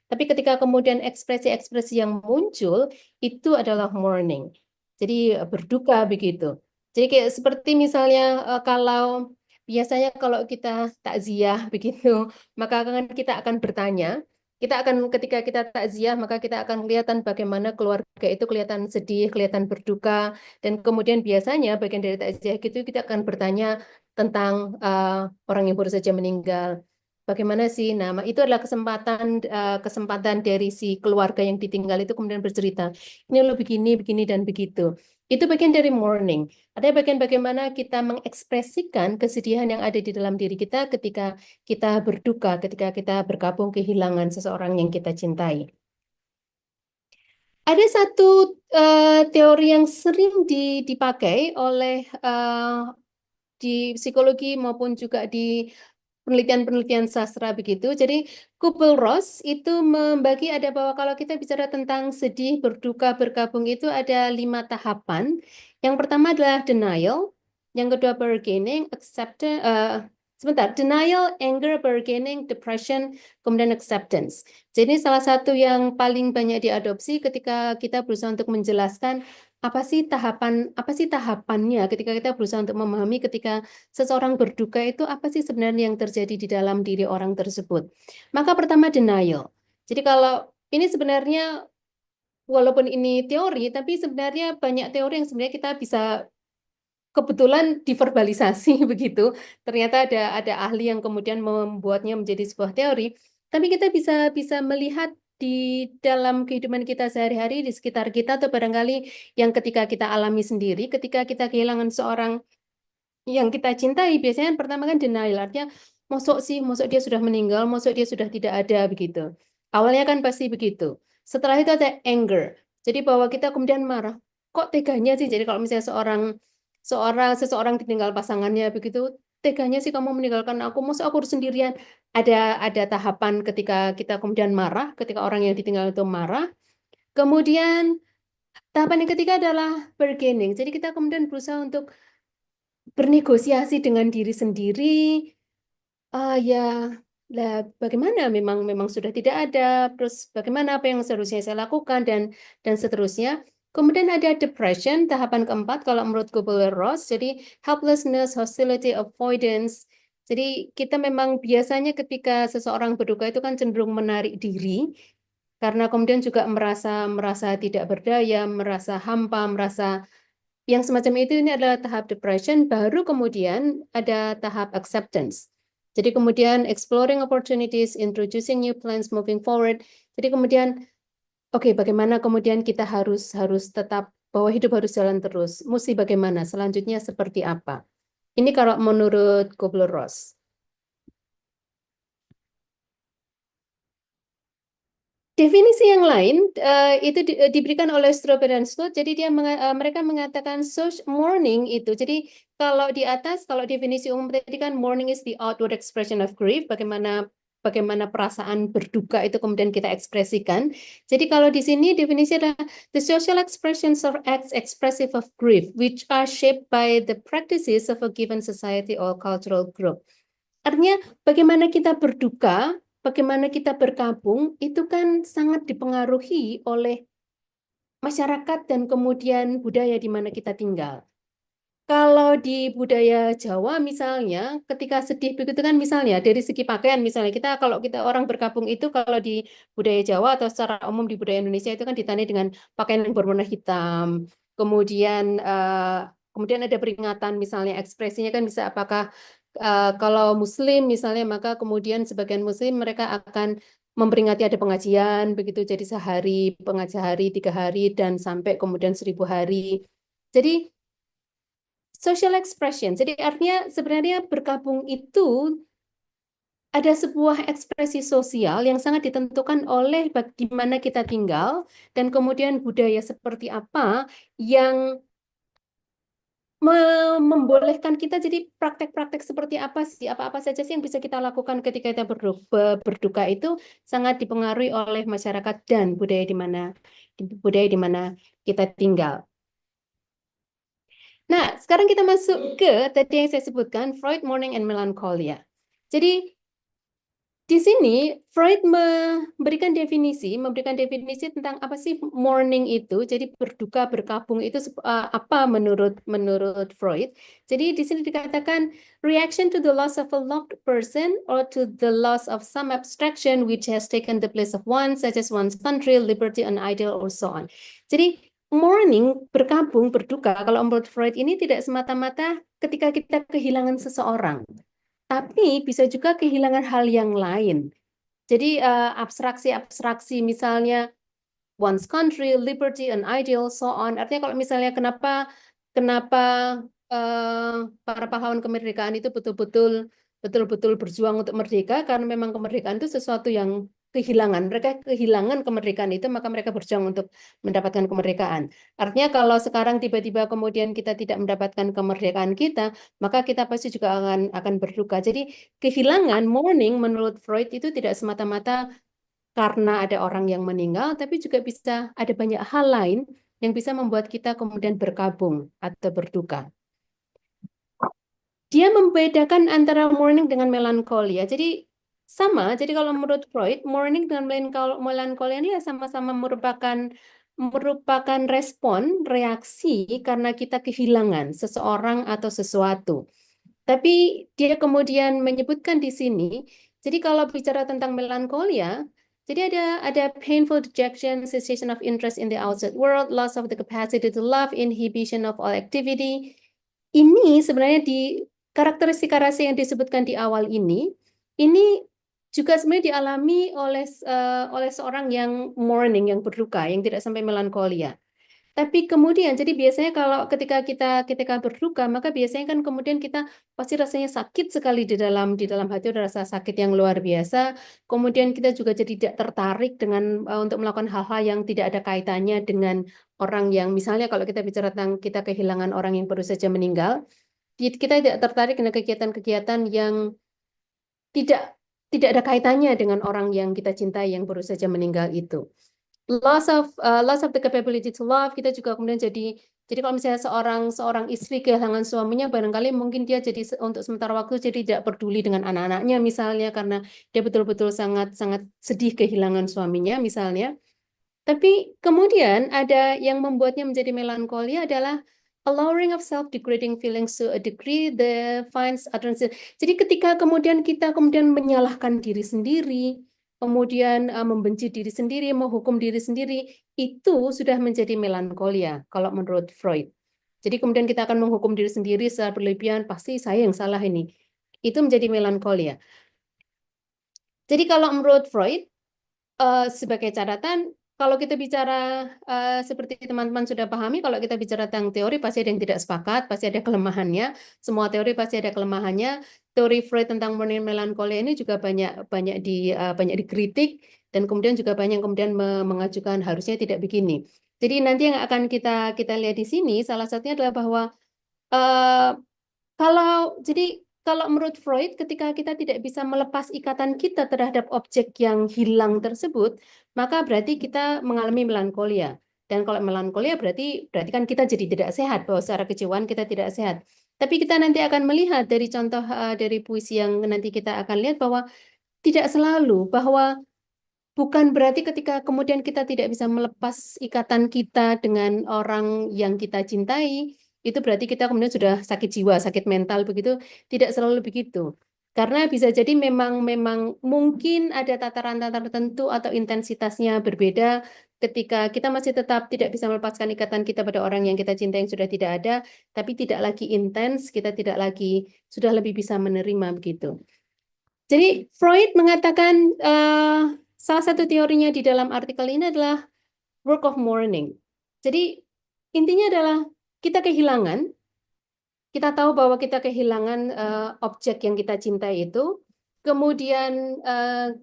Tapi ketika kemudian ekspresi-ekspresi yang muncul, itu adalah mourning. Jadi berduka begitu. Jadi kayak seperti misalnya kalau biasanya kalau kita takziah begitu, maka kita akan bertanya, ketika kita takziah maka kita akan kelihatan bagaimana keluarga itu kelihatan sedih, kelihatan berduka, dan kemudian biasanya bagian dari takziah itu kita akan bertanya tentang orang yang baru saja meninggal. Bagaimana sih? Nah, itu adalah kesempatan dari si keluarga yang ditinggal itu kemudian bercerita. Ini lo begini, dan begitu. Itu bagian dari mourning. Ada bagian bagaimana kita mengekspresikan kesedihan yang ada di dalam diri kita ketika kita berduka, ketika kita bergabung kehilangan seseorang yang kita cintai. Ada satu teori yang sering dipakai oleh di psikologi maupun juga di penelitian-penelitian sastra begitu. Jadi Kubler-Ross itu membagi ada bahwa kalau kita bicara tentang sedih, berduka, bergabung itu ada 5 tahapan. Yang pertama adalah denial. Yang kedua bargaining, denial, anger, bargaining, depression, kemudian acceptance. Jadi salah satu yang paling banyak diadopsi ketika kita berusaha untuk menjelaskan apa sih tahapannya ketika kita berusaha untuk memahami ketika seseorang berduka itu apa sih sebenarnya yang terjadi di dalam diri orang tersebut. Maka pertama denial. Jadi kalau ini sebenarnya walaupun ini teori, tapi sebenarnya banyak teori yang sebenarnya kita bisa kebetulan diverbalisasi begitu. Ternyata ada ahli yang kemudian membuatnya menjadi sebuah teori. Tapi kita bisa melihat di dalam kehidupan kita sehari-hari di sekitar kita atau barangkali yang ketika kita alami sendiri, ketika kita kehilangan seorang yang kita cintai, biasanya yang pertama kan denial, artinya mosok dia sudah meninggal, mosok dia sudah tidak ada begitu. Awalnya kan pasti begitu. Setelah itu ada anger. Jadi bahwa kita kemudian marah. Kok teganya sih? Jadi kalau misalnya seseorang ditinggal pasangannya begitu, teganya sih kamu meninggalkan aku, masa aku harus sendirian. Ada tahapan ketika kita kemudian marah, ketika orang yang ditinggal itu marah. Kemudian tahapan yang ketiga adalah bargaining. Jadi kita kemudian berusaha untuk bernegosiasi dengan diri sendiri. Ya, lah bagaimana memang sudah tidak ada, terus bagaimana apa yang seharusnya saya lakukan dan seterusnya. Kemudian ada depression, tahapan keempat kalau menurut Kubler-Ross, jadi helplessness, hostility, avoidance. Jadi kita memang biasanya ketika seseorang berduka itu kan cenderung menarik diri, karena kemudian juga merasa tidak berdaya, merasa hampa, merasa yang semacam itu. Ini adalah tahap depression, baru kemudian ada tahap acceptance. Jadi kemudian exploring opportunities, introducing new plans, moving forward. Jadi kemudian, oke, bagaimana kemudian kita harus tetap bahwa hidup harus jalan terus. Mesti bagaimana? Selanjutnya seperti apa? Ini kalau menurut Kubler-Ross. Definisi yang lain itu diberikan oleh Strober dan Slot. Jadi mereka mengatakan mourning itu. Jadi kalau di atas, kalau definisi umum tadi kan mourning is the outward expression of grief. Bagaimana perasaan berduka itu kemudian kita ekspresikan. Jadi kalau di sini definisi adalah the social expressions of acts expressive of grief, which are shaped by the practices of a given society or cultural group. Artinya bagaimana kita berduka, bagaimana kita berkabung, itu kan sangat dipengaruhi oleh masyarakat dan kemudian budaya di mana kita tinggal. Kalau di budaya Jawa misalnya, ketika sedih begitu kan misalnya dari segi pakaian misalnya kalau kita orang berkabung itu kalau di budaya Jawa atau secara umum di budaya Indonesia itu kan ditandai dengan pakaian yang berwarna hitam. Kemudian ada peringatan misalnya ekspresinya kan bisa apakah kalau Muslim misalnya maka kemudian sebagian Muslim mereka akan memperingati ada pengajian begitu jadi sehari, pengajian 3 hari dan sampai kemudian 1000 hari. Jadi social expression. Jadi artinya sebenarnya berkabung itu ada sebuah ekspresi sosial yang sangat ditentukan oleh di mana kita tinggal dan kemudian budaya seperti apa yang membolehkan kita, jadi praktek-praktek seperti apa sih, apa-apa saja sih yang bisa kita lakukan ketika kita berduka itu sangat dipengaruhi oleh masyarakat dan budaya di mana kita tinggal. Nah, sekarang kita masuk ke tadi yang saya sebutkan, Freud, mourning and melancholia. Jadi di sini Freud memberikan definisi tentang apa sih mourning itu. Jadi berduka, berkabung itu apa menurut Freud. Jadi di sini dikatakan reaction to the loss of a loved person or to the loss of some abstraction which has taken the place of one, such as one's country, liberty, an ideal, or so on. Jadi mourning, berkabung, berduka, kalau menurut Freud ini tidak semata-mata ketika kita kehilangan seseorang. Tapi bisa juga kehilangan hal yang lain. Jadi abstraksi-abstraksi misalnya one's country, liberty, an ideal, so on. Artinya kalau misalnya kenapa para pahlawan kemerdekaan itu betul-betul berjuang untuk merdeka karena memang kemerdekaan itu sesuatu yang kehilangan. Mereka kehilangan kemerdekaan itu, maka mereka berjuang untuk mendapatkan kemerdekaan. Artinya kalau sekarang tiba-tiba kemudian kita tidak mendapatkan kemerdekaan kita, maka kita pasti juga akan berduka. Jadi kehilangan, mourning menurut Freud itu tidak semata-mata karena ada orang yang meninggal, tapi juga bisa ada banyak hal lain yang bisa membuat kita kemudian berkabung atau berduka. dia membedakan antara mourning dengan melankolia. Jadi sama, jadi kalau menurut Freud, mourning dengan melankolia ini sama-sama merupakan respon, reaksi karena kita kehilangan seseorang atau sesuatu. Tapi dia kemudian menyebutkan di sini, jadi kalau bicara tentang melankolia, jadi ada painful dejection, cessation of interest in the outside world, loss of the capacity to love, inhibition of all activity. Ini sebenarnya di karakteristik rasa yang disebutkan di awal ini juga sebenarnya dialami oleh seorang yang mourning, yang berduka, yang tidak sampai melankolia. Tapi kemudian, jadi biasanya kalau ketika berduka, maka biasanya kan kemudian kita pasti rasanya sakit sekali di dalam hati, ada rasa sakit yang luar biasa. Kemudian kita juga jadi tidak tertarik dengan untuk melakukan hal-hal yang tidak ada kaitannya dengan orang yang, misalnya kalau kita bicara tentang kita kehilangan orang yang baru saja meninggal, kita tidak tertarik dengan kegiatan-kegiatan yang tidak ada kaitannya dengan orang yang kita cintai yang baru saja meninggal itu. Loss of the capability to love, kita juga kemudian jadi kalau misalnya seorang istri kehilangan suaminya, barangkali mungkin dia jadi untuk sementara waktu jadi tidak peduli dengan anak-anaknya misalnya, karena dia betul-betul sangat sedih kehilangan suaminya misalnya. Tapi kemudian ada yang membuatnya menjadi melankolia adalah a lowering of self-degrading feelings to a degree that finds utterance. Jadi ketika kemudian kita menyalahkan diri sendiri, kemudian membenci diri sendiri, menghukum diri sendiri, itu sudah menjadi melankolia kalau menurut Freud. Jadi kemudian kita akan menghukum diri sendiri secara berlebihan, pasti saya yang salah ini. Itu menjadi melankolia. Jadi kalau menurut Freud, sebagai catatan, kalau kita bicara seperti teman-teman sudah pahami, kalau kita bicara tentang teori pasti ada yang tidak sepakat, pasti ada kelemahannya. Semua teori pasti ada kelemahannya. Teori Freud tentang mourning melankolia ini juga banyak dikritik, dan kemudian juga banyak kemudian mengajukan harusnya tidak begini. Jadi nanti yang akan kita lihat di sini salah satunya adalah bahwa kalau menurut Freud, ketika kita tidak bisa melepas ikatan kita terhadap objek yang hilang tersebut, maka berarti kita mengalami melankolia. Dan kalau melankolia berarti kan kita jadi tidak sehat, bahwa secara kejiwaan kita tidak sehat. Tapi kita nanti akan melihat dari contoh dari puisi yang nanti kita akan lihat bahwa tidak selalu, bahwa bukan berarti ketika kemudian kita tidak bisa melepas ikatan kita dengan orang yang kita cintai, itu berarti kita kemudian sudah sakit jiwa, sakit mental begitu. Tidak selalu begitu. Karena bisa jadi memang mungkin ada tataran-tataran tertentu atau intensitasnya berbeda ketika kita masih tetap tidak bisa melepaskan ikatan kita pada orang yang kita cintai yang sudah tidak ada, tapi tidak lagi intens, kita tidak lagi, sudah lebih bisa menerima begitu. Jadi Freud mengatakan salah satu teorinya di dalam artikel ini adalah work of mourning. Jadi intinya adalah kita kehilangan, kita tahu bahwa kita kehilangan objek yang kita cintai itu, kemudian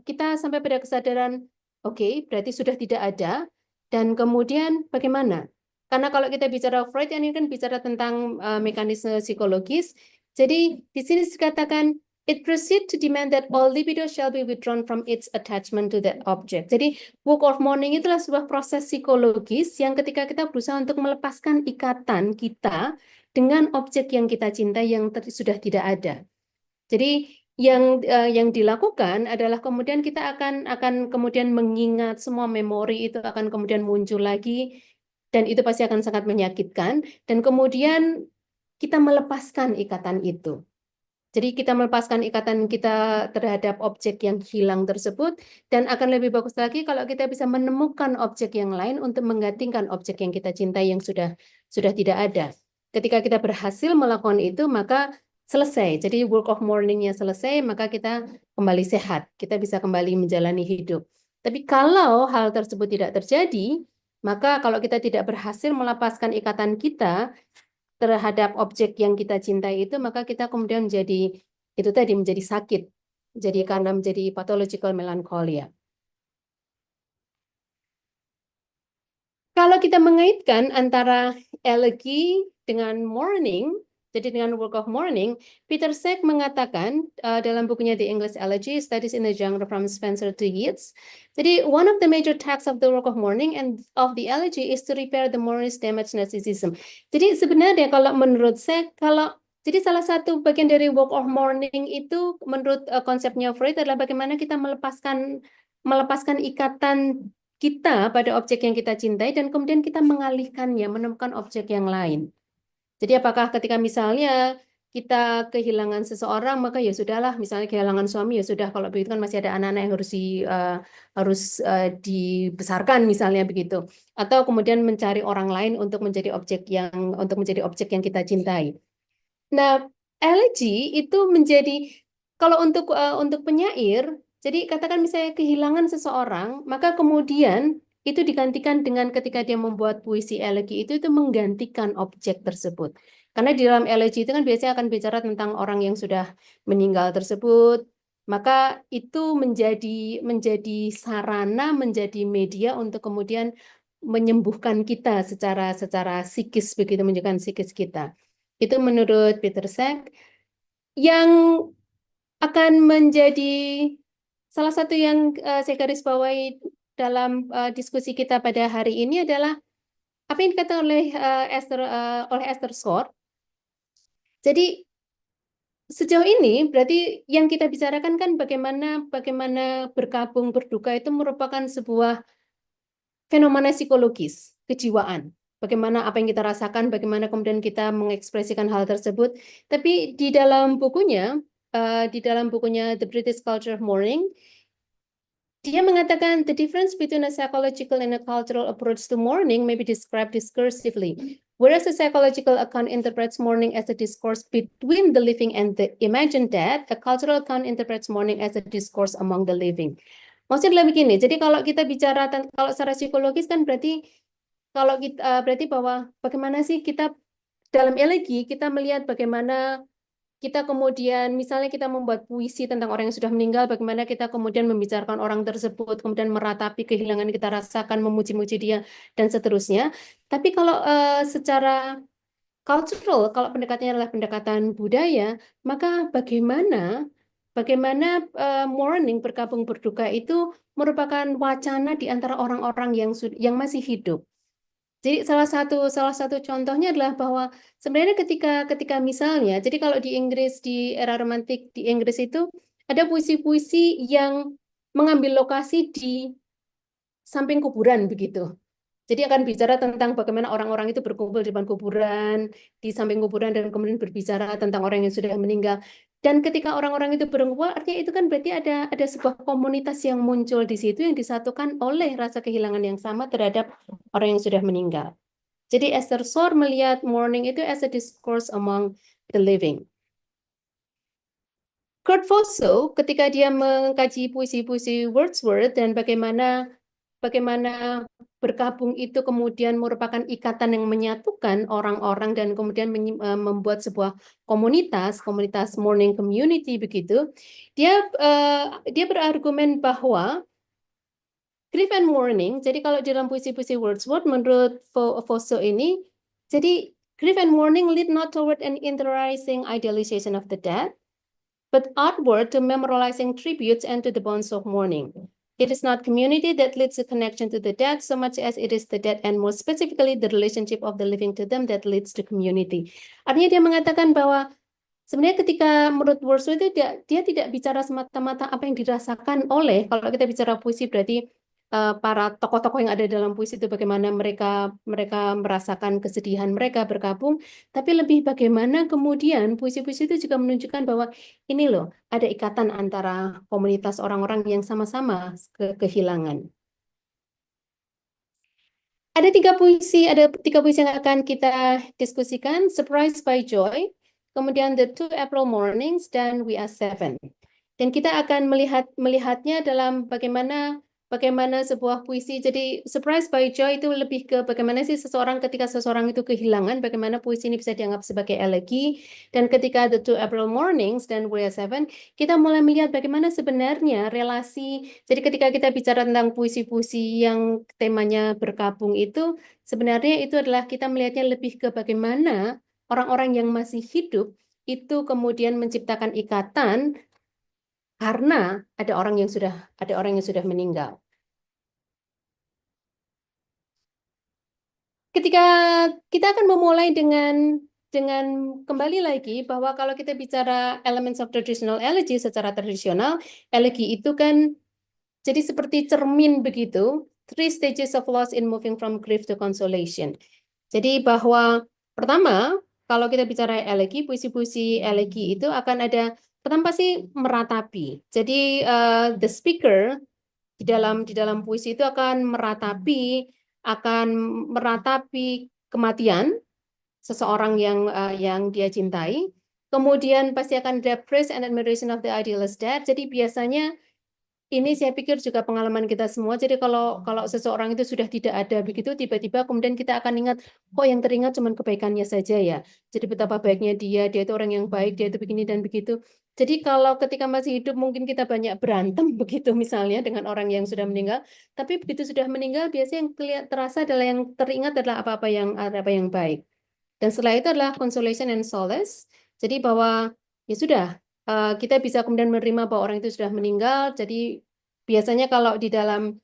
kita sampai pada kesadaran, oke, berarti sudah tidak ada, dan kemudian bagaimana? Karena kalau kita bicara Freud, ini kan bicara tentang mekanisme psikologis, jadi di sini dikatakan, it proceeds to demand that all libido shall be withdrawn from its attachment to that object. Jadi work of mourning itulah sebuah proses psikologis yang ketika kita berusaha untuk melepaskan ikatan kita dengan objek yang kita cintai yang sudah tidak ada. Jadi yang dilakukan adalah kemudian kita akan kemudian mengingat semua memori itu akan kemudian muncul lagi, dan itu pasti akan sangat menyakitkan, dan kemudian kita melepaskan ikatan itu. Jadi kita melepaskan ikatan kita terhadap objek yang hilang tersebut, dan akan lebih bagus lagi kalau kita bisa menemukan objek yang lain untuk menggantikan objek yang kita cintai yang sudah tidak ada. Ketika kita berhasil melakukan itu, maka selesai. Jadi work of mourning-nya selesai, maka kita kembali sehat. Kita bisa kembali menjalani hidup. Tapi kalau hal tersebut tidak terjadi, maka kalau kita tidak berhasil melepaskan ikatan kita terhadap objek yang kita cintai itu, maka kita kemudian menjadi sakit. Jadi karena menjadi pathological melancholia. Kalau kita mengaitkan antara elegy dengan mourning, jadi dengan work of mourning, Peter Sack mengatakan dalam bukunya The English Elegy, Studies in the Genre from Spenser to Yeats, jadi one of the major tasks of the work of mourning and of the elegy is to repair the mourning's damaged narcissism. Jadi sebenarnya kalau menurut Sack, kalau Jadi salah satu bagian dari work of mourning itu menurut konsepnya Freud adalah bagaimana kita melepaskan ikatan kita pada objek yang kita cintai dan kemudian kita mengalihkannya, menemukan objek yang lain. Jadi apakah ketika misalnya kita kehilangan seseorang, maka ya sudahlah, misalnya kehilangan suami ya sudah, kalau begitu kan masih ada anak-anak yang dibesarkan misalnya begitu. Atau kemudian mencari orang lain untuk menjadi objek yang kita cintai. Nah, elegy itu menjadi kalau untuk penyair, jadi katakan misalnya kehilangan seseorang, maka kemudian itu digantikan dengan ketika dia membuat puisi elegi itu menggantikan objek tersebut. Karena di dalam elegi itu kan biasanya akan bicara tentang orang yang sudah meninggal tersebut, maka itu menjadi sarana, menjadi media untuk kemudian menyembuhkan kita secara psikis begitu, menunjukkan psikis kita. Itu menurut Peter Sack. Yang akan menjadi salah satu yang saya garis bawahi dalam diskusi kita pada hari ini adalah apa yang dikatakan oleh Esther Short. Jadi sejauh ini berarti yang kita bicarakan kan bagaimana berkabung berduka itu merupakan sebuah fenomena psikologis, kejiwaan. Bagaimana apa yang kita rasakan, bagaimana kemudian kita mengekspresikan hal tersebut. Tapi di dalam bukunya The British Culture of Mourning, dia mengatakan the difference between a psychological and a cultural approach to mourning may be described discursively. Whereas a psychological account interprets mourning as a discourse between the living and the imagined dead, a cultural account interprets mourning as a discourse among the living. Maksudnya begini, jadi kalau kita bicara kalau secara psikologis kan berarti berarti bahwa bagaimana sih kita dalam elegi kita melihat bagaimana kita kemudian misalnya kita membuat puisi tentang orang yang sudah meninggal, bagaimana kita kemudian membicarakan orang tersebut, kemudian meratapi kehilangan yang kita rasakan, memuji-muji dia dan seterusnya. Tapi kalau secara cultural, kalau pendekatannya adalah pendekatan budaya, maka bagaimana mourning berkabung berduka itu merupakan wacana di antara orang-orang yang masih hidup. Jadi salah satu contohnya adalah bahwa sebenarnya ketika misalnya, jadi kalau di Inggris di era romantik di Inggris itu ada puisi-puisi yang mengambil lokasi di samping kuburan begitu. Jadi akan bicara tentang bagaimana orang-orang itu berkumpul di depan kuburan, di samping kuburan, dan kemudian berbicara tentang orang yang sudah meninggal. Dan ketika orang-orang itu berkumpul, artinya itu kan berarti ada sebuah komunitas yang muncul di situ yang disatukan oleh rasa kehilangan yang sama terhadap orang yang sudah meninggal. Jadi Esther Short melihat mourning itu as a discourse among the living. Kurt Fosso ketika dia mengkaji puisi-puisi Wordsworth dan bagaimana berkabung itu kemudian merupakan ikatan yang menyatukan orang-orang dan kemudian membuat sebuah komunitas mourning community begitu. Dia berargumen bahwa grief and mourning, jadi kalau dalam puisi-puisi Wordsworth menurut Fosso ini, jadi grief and mourning lead not toward an interiorizing idealization of the dead, but outward to memorializing tributes and to the bonds of mourning. It is not community that leads to connection to the dead so much as it is the dead and more specifically the relationship of the living to them that leads to community. Artinya dia mengatakan bahwa sebenarnya ketika menurut Wordsworth itu dia tidak bicara semata-mata apa yang dirasakan oleh, kalau kita bicara puisi berarti para tokoh-tokoh yang ada dalam puisi itu bagaimana mereka merasakan kesedihan mereka berkabung, tapi lebih bagaimana kemudian puisi-puisi itu juga menunjukkan bahwa ini loh ada ikatan antara komunitas orang-orang yang sama-sama kehilangan. Ada tiga puisi yang akan kita diskusikan: Surprised by Joy, kemudian The 2 April Mornings, dan We Are Seven. Dan kita akan melihatnya dalam bagaimana sebuah puisi. Jadi Surprised by Joy itu lebih ke bagaimana sih ketika seseorang itu kehilangan, bagaimana puisi ini bisa dianggap sebagai elegi. Dan ketika The 2 April Mornings dan We Are Seven, kita mulai melihat bagaimana sebenarnya relasi. Jadi ketika kita bicara tentang puisi-puisi yang temanya berkabung itu, sebenarnya itu adalah kita melihatnya lebih ke bagaimana orang-orang yang masih hidup itu kemudian menciptakan ikatan karena ada orang yang sudah meninggal. Ketika kita akan memulai dengan dengan kembali lagi bahwa kalau kita bicara elements of traditional elegy secara tradisional, elegy itu kan jadi seperti cermin begitu, 3 stages of loss in moving from grief to consolation. Jadi bahwa pertama, kalau kita bicara elegy, puisi-puisi elegy itu akan ada pertama pasti meratapi. Jadi the speaker di dalam puisi itu akan meratapi kematian seseorang yang dia cintai. Kemudian pasti akan ada praise and admiration of the idealist dead. Jadi biasanya ini saya pikir juga pengalaman kita semua. Jadi kalau seseorang itu sudah tidak ada begitu, tiba-tiba kemudian kita akan ingat, kok yang teringat cuma kebaikannya saja ya. Jadi betapa baiknya dia itu orang yang baik, dia itu begini dan begitu. Jadi kalau ketika masih hidup mungkin kita banyak berantem begitu misalnya dengan orang yang sudah meninggal. Tapi begitu sudah meninggal biasanya yang terasa adalah yang teringat adalah apa yang baik. Dan setelah itu adalah consolation and solace. Jadi bahwa ya sudah, kita bisa kemudian menerima bahwa orang itu sudah meninggal. Jadi biasanya kalau di dalam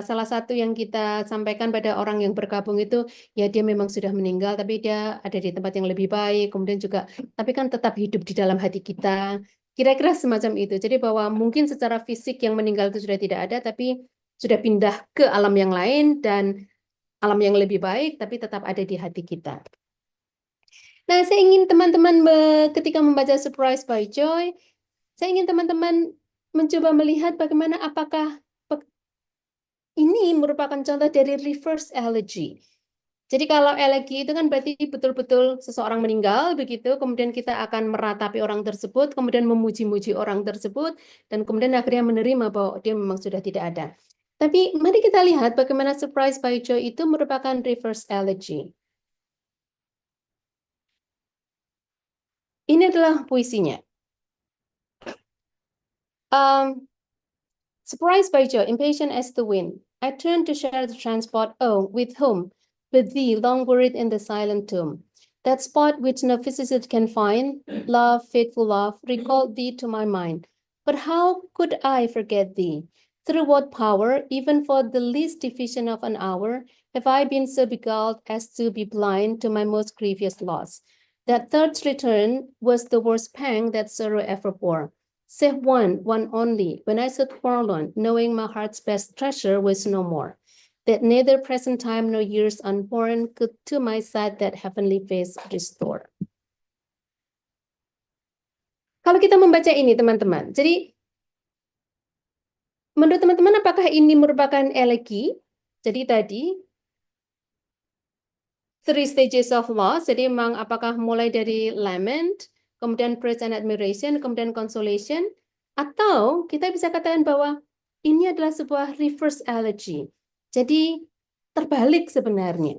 salah satu yang kita sampaikan pada orang yang bergabung itu, ya dia memang sudah meninggal, tapi dia ada di tempat yang lebih baik. Kemudian juga, tapi kan tetap hidup di dalam hati kita. Kira-kira semacam itu. Jadi bahwa mungkin secara fisik yang meninggal itu sudah tidak ada, tapi sudah pindah ke alam yang lain dan alam yang lebih baik, tapi tetap ada di hati kita. Nah, saya ingin teman-teman ketika membaca Surprised by Joy, saya ingin teman-teman mencoba melihat bagaimana apakah ini merupakan contoh dari reverse elegy. Jadi kalau elegy itu kan berarti betul-betul seseorang meninggal, begitu, kemudian kita akan meratapi orang tersebut, kemudian memuji-muji orang tersebut, dan kemudian akhirnya menerima bahwa dia memang sudah tidak ada. Tapi mari kita lihat bagaimana Surprised by Joy itu merupakan reverse elegy. Ini adalah puisinya. Surprised by joy, impatient as the wind, I turn to share the transport. Oh, with whom? With thee, long buried in the silent tomb. That spot which no physicist can find, love, faithful love, recalled thee to my mind. But how could I forget thee? Through what power, even for the least division of an hour, have I been so beguiled as to be blind to my most grievous loss? That third's return was the worst pang that sorrow ever bore. Save one only, when I stood forlorn, knowing my heart's best treasure was no more. That neither present time nor years unborn could to my sight that heavenly face restore. Kalau kita membaca ini, teman-teman, jadi menurut teman-teman, apakah ini merupakan elegy? Jadi tadi, 3 stages of loss, jadi memang apakah mulai dari lament, kemudian praise and admiration, kemudian consolation, atau kita bisa katakan bahwa ini adalah sebuah reverse elegy. Jadi terbalik sebenarnya.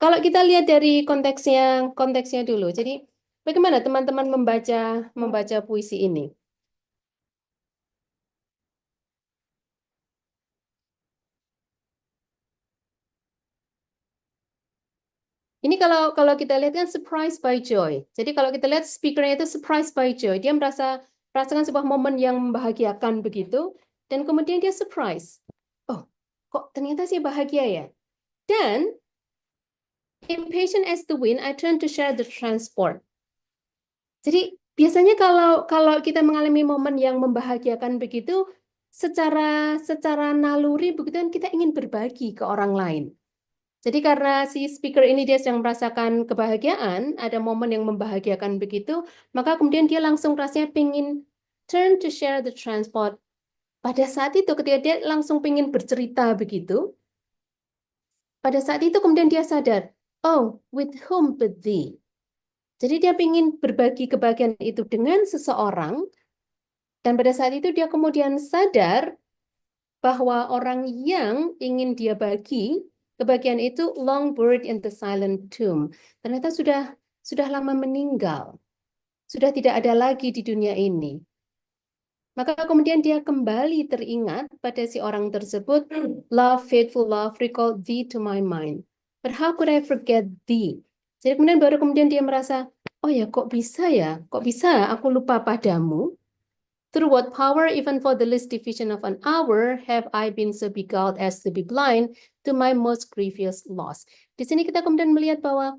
Kalau kita lihat dari konteksnya dulu, jadi bagaimana teman-teman membaca puisi ini? Ini kalau kita lihat kan surprised by joy. Jadi kalau kita lihat speakernya itu surprised by joy, dia merasakan sebuah momen yang membahagiakan begitu, dan kemudian dia surprise. Oh, kok ternyata sih bahagia ya? Dan impatient as the wind, I turn to share the transport. Jadi biasanya kalau kita mengalami momen yang membahagiakan begitu, secara naluri begitu kan kita ingin berbagi ke orang lain. Jadi karena si speaker ini dia sedang merasakan kebahagiaan, ada momen yang membahagiakan begitu, maka kemudian dia langsung rasanya pengen turn to share the transport. Pada saat itu ketika dia langsung pengen bercerita begitu, pada saat itu kemudian dia sadar, oh, with whom but thee. Jadi dia pengen berbagi kebahagiaan itu dengan seseorang, dan pada saat itu dia kemudian sadar bahwa orang yang ingin dia bagi kebahagiaan itu long buried in the silent tomb. Ternyata sudah lama meninggal. Sudah tidak ada lagi di dunia ini. Maka kemudian dia kembali teringat pada si orang tersebut, love, faithful love, recall thee to my mind. But how could I forget thee? Jadi kemudian dia merasa, oh ya kok bisa aku lupa padamu? Through what power, even for the least division of an hour, have I been so beguiled as to be blind to my most grievous loss. Di sini kita kemudian melihat bahwa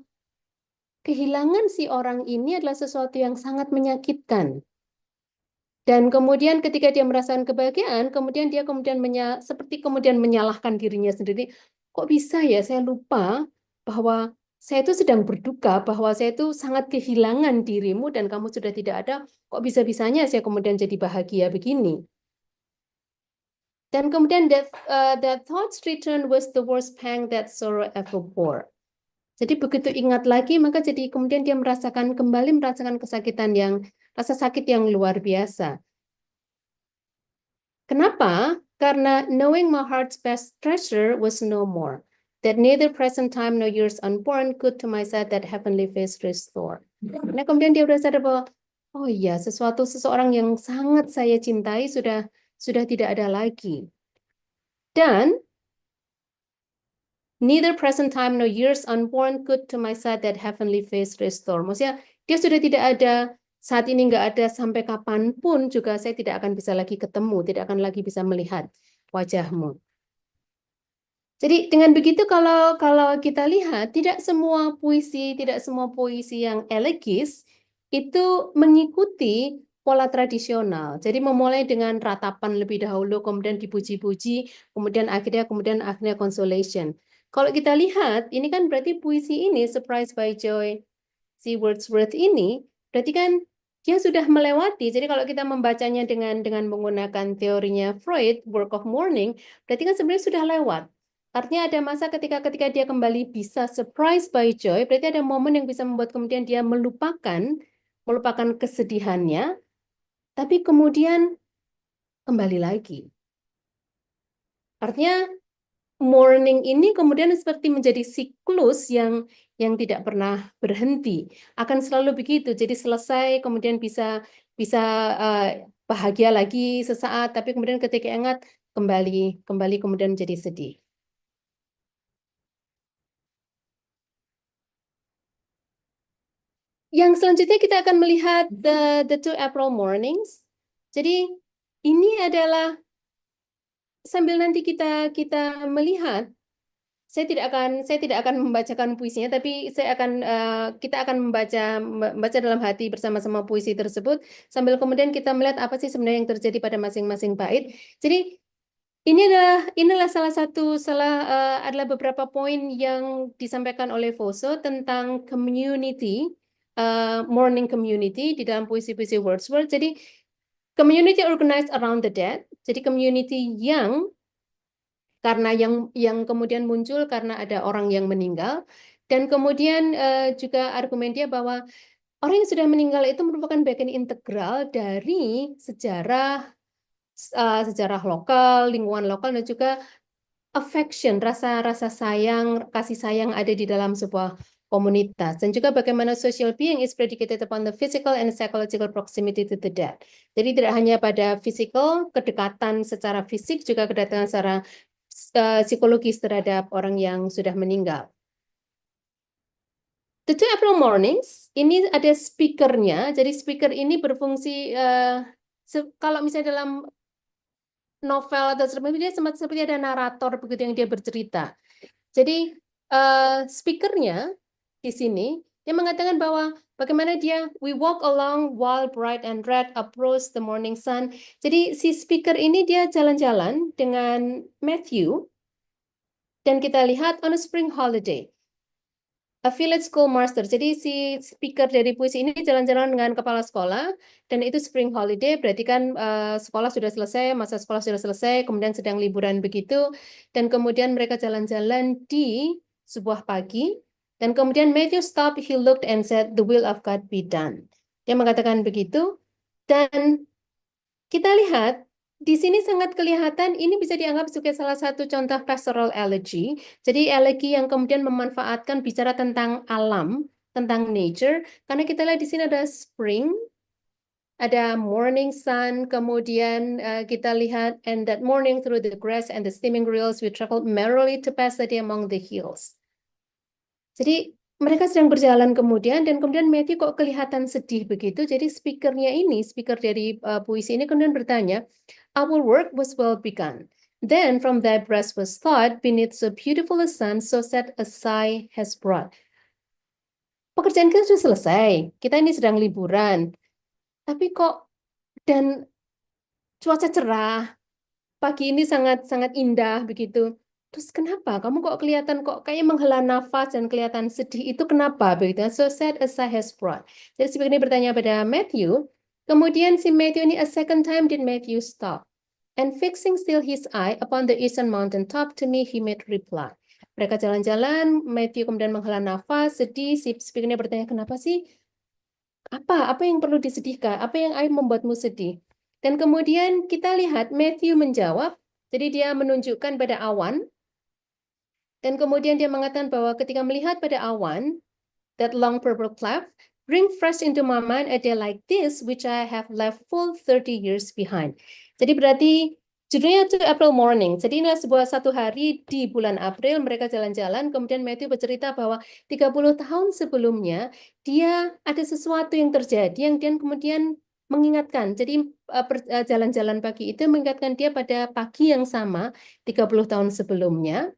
kehilangan si orang ini adalah sesuatu yang sangat menyakitkan. Dan kemudian ketika dia merasakan kebahagiaan, kemudian dia seperti kemudian menyalahkan dirinya sendiri. Kok bisa ya saya lupa bahwa saya itu sedang berduka, bahwa saya itu sangat kehilangan dirimu dan kamu sudah tidak ada. Kok bisa-bisanya saya kemudian jadi bahagia begini? Dan kemudian that thoughts return was the worst pang that sorrow ever bore. Jadi begitu ingat lagi, maka jadi kemudian dia kembali merasakan rasa sakit yang luar biasa. Kenapa? Karena knowing my heart's best treasure was no more, that neither present time nor years unborn could to my side that heavenly face restore. Nah, kemudian dia sadar bahwa, oh iya, seseorang yang sangat saya cintai sudah tidak ada lagi. Dan neither present time nor years unborn could to my side that heavenly face restore. Maksudnya dia sudah tidak ada, saat ini nggak ada, sampai kapanpun juga saya tidak akan bisa lagi ketemu, tidak akan lagi bisa melihat wajahmu. Jadi dengan begitu kalau kita lihat, tidak semua puisi yang elegis itu mengikuti pola tradisional. Jadi memulai dengan ratapan lebih dahulu, kemudian dipuji-puji, kemudian akhirnya consolation. Kalau kita lihat, ini kan berarti puisi ini, Surprised by Joy, si Wordsworth ini, berarti kan dia sudah melewati. Jadi kalau kita membacanya dengan menggunakan teorinya Freud, work of mourning, berarti kan sebenarnya sudah lewat. Artinya ada masa ketika dia kembali bisa surprised by joy, berarti ada momen yang bisa membuat kemudian dia melupakan kesedihannya, tapi kemudian kembali lagi. Artinya mourning ini kemudian seperti menjadi siklus yang tidak pernah berhenti, akan selalu begitu. Jadi selesai kemudian bisa bahagia lagi sesaat, tapi kemudian ketika ingat kembali kemudian jadi sedih. Yang selanjutnya kita akan melihat the two April mornings. Jadi ini adalah sambil nanti kita melihat, saya tidak akan membacakan puisinya, tapi kita akan membaca dalam hati bersama-sama puisi tersebut, sambil kemudian kita melihat apa sih sebenarnya yang terjadi pada masing-masing bait. Jadi inilah adalah beberapa poin yang disampaikan oleh Foso tentang community, mourning community di dalam puisi-puisi Wordsworth. Jadi community organized around the dead. Jadi community yang kemudian muncul karena ada orang yang meninggal, dan kemudian juga argumen dia bahwa orang yang sudah meninggal itu merupakan bagian integral dari sejarah lokal, lingkungan lokal, dan juga affection, rasa sayang, kasih sayang ada di dalam sebuah komunitas, dan juga bagaimana social being is predicated upon the physical and psychological proximity to the dead. Jadi tidak hanya pada physical, kedekatan secara fisik, juga kedekatan secara psikologis terhadap orang yang sudah meninggal. The two April mornings, ini ada speakernya. Jadi speaker ini berfungsi, kalau misalnya dalam novel atau seperti dia seperti ada narator begitu yang dia bercerita. Jadi speakernya di sini dia mengatakan bahwa bagaimana we walk along while bright and red approach the morning sun. Jadi si speaker ini dia jalan-jalan dengan Matthew, dan kita lihat on a spring holiday, a village schoolmaster. Jadi si speaker dari puisi ini jalan-jalan dengan kepala sekolah, dan itu spring holiday, berarti kan sekolah sudah selesai, masa sekolah sudah selesai, kemudian sedang liburan begitu, dan kemudian mereka jalan-jalan di sebuah pagi, dan kemudian Matthew stopped, he looked and said, "The will of God be done." Dia mengatakan begitu, dan kita lihat di sini sangat kelihatan ini bisa dianggap sebagai salah satu contoh pastoral elegy. Jadi elegi yang kemudian memanfaatkan bicara tentang alam, tentang nature, karena kita lihat di sini ada spring, ada morning sun, kemudian kita lihat, and that morning through the grass and the steaming rills we traveled merrily to pass the day among the hills. Jadi mereka sedang berjalan kemudian, dan kemudian Matthew kok kelihatan sedih begitu. Jadi speaker dari puisi ini kemudian bertanya, "Our work was well begun. Then from thy breast was thought, beneath so beautiful a sun, so sad a sigh has brought." pekerjaan kita sudah selesai, kita ini sedang liburan, tapi kok dan cuaca cerah, pagi ini sangat indah begitu. Terus kenapa? Kamu kok kelihatan kok kayak menghela nafas dan kelihatan sedih itu kenapa begitu? So sad as I has brought. Jadi speaker ini bertanya pada Matthew. Kemudian si Matthew ini a second time did Matthew stop. And fixing still his eye upon the eastern mountain top, to me he made reply. Mereka jalan-jalan, Matthew kemudian menghela nafas, sedih. Si speaker ini bertanya, kenapa sih? Apa yang perlu disedihkan? Apa yang membuatmu sedih? Dan kemudian kita lihat Matthew menjawab, jadi dia menunjukkan pada awan, dan kemudian dia mengatakan bahwa ketika melihat pada awan, that long purple cloud, bring fresh into my mind a day like this, which I have left full 30 years behind. Jadi berarti judulnya itu April Morning. Jadi ini sebuah satu hari di bulan April, mereka jalan-jalan, kemudian Matthew bercerita bahwa 30 tahun sebelumnya, dia ada sesuatu yang terjadi yang dia kemudian mengingatkan. Jadi jalan-jalan pagi itu mengingatkan dia pada pagi yang sama 30 tahun sebelumnya.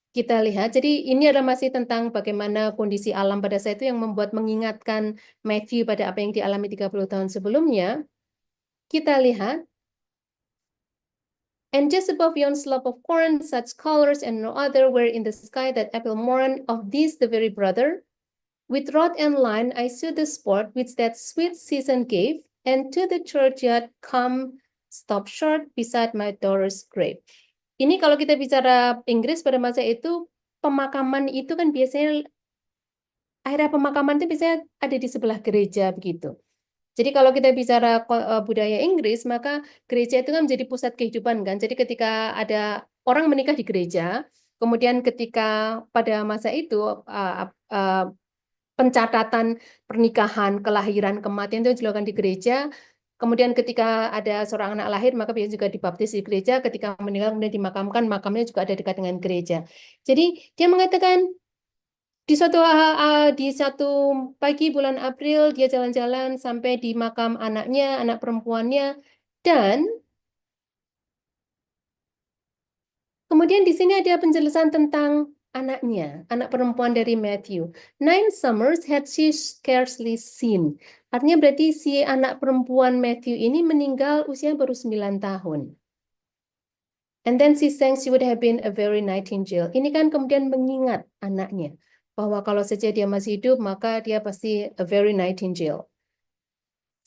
Kita lihat, jadi ini adalah masih tentang bagaimana kondisi alam pada saat itu yang membuat mengingatkan Matthew pada apa yang dialami 30 tahun sebelumnya. Kita lihat, and just above yon slope of corn, such colors and no other were in the sky that April morn of this the very brother. With rod and line I saw the sport which that sweet season gave, and to the churchyard come stop short beside my daughter's grave. Ini kalau kita bicara Inggris pada masa itu, pemakaman itu kan biasanya, area pemakaman itu biasanya ada di sebelah gereja begitu. Jadi kalau kita bicara budaya Inggris, maka gereja itu kan menjadi pusat kehidupan kan. Jadi ketika ada orang menikah di gereja, kemudian ketika pada masa itu pencatatan pernikahan, kelahiran, kematian itu dilakukan di gereja. Kemudian ketika ada seorang anak lahir, maka biasanya juga dibaptis di gereja. Ketika meninggal kemudian dimakamkan, makamnya juga ada dekat dengan gereja. Jadi dia mengatakan di satu pagi bulan April dia jalan-jalan sampai di makam anaknya, anak perempuannya, dan kemudian di sini ada penjelasan tentang anaknya, anak perempuan dari Matthew. 9 summers had she scarcely seen. Artinya berarti si anak perempuan Matthew ini meninggal usia baru 9 tahun. And then she sang she would have been a very nightingale. Ini kan kemudian mengingat anaknya bahwa kalau saja dia masih hidup maka dia pasti a very nightingale.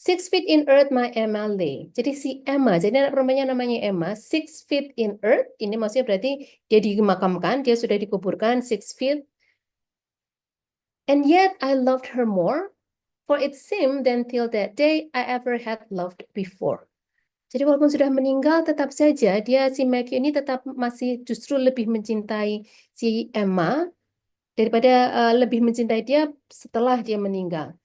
6 feet in earth my Emma lay. Jadi si Emma, jadi anak perempuannya namanya Emma, 6 feet in earth, ini maksudnya berarti dia dimakamkan, dia sudah dikuburkan 6 feet. And yet I loved her more, for it seemed then till that day I ever had loved before. Jadi walaupun sudah meninggal, tetap saja dia si Matthew ini tetap masih justru lebih mencintai si Emma daripada lebih mencintai dia setelah dia meninggal.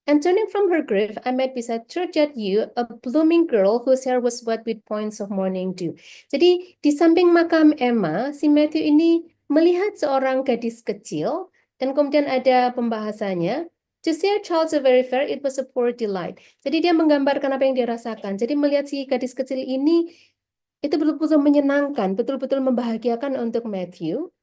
And turning from her grave, I met beside churchyard yew a blooming girl whose hair was wet with points of morning dew. Jadi di samping makam Emma, si Matthew ini melihat seorang gadis kecil dan kemudian ada pembahasannya. To see a child so very fair, it was a poor delight. Jadi dia menggambarkan apa yang dia rasakan. Jadi melihat si gadis kecil ini itu betul-betul menyenangkan, betul-betul membahagiakan untuk Matthew.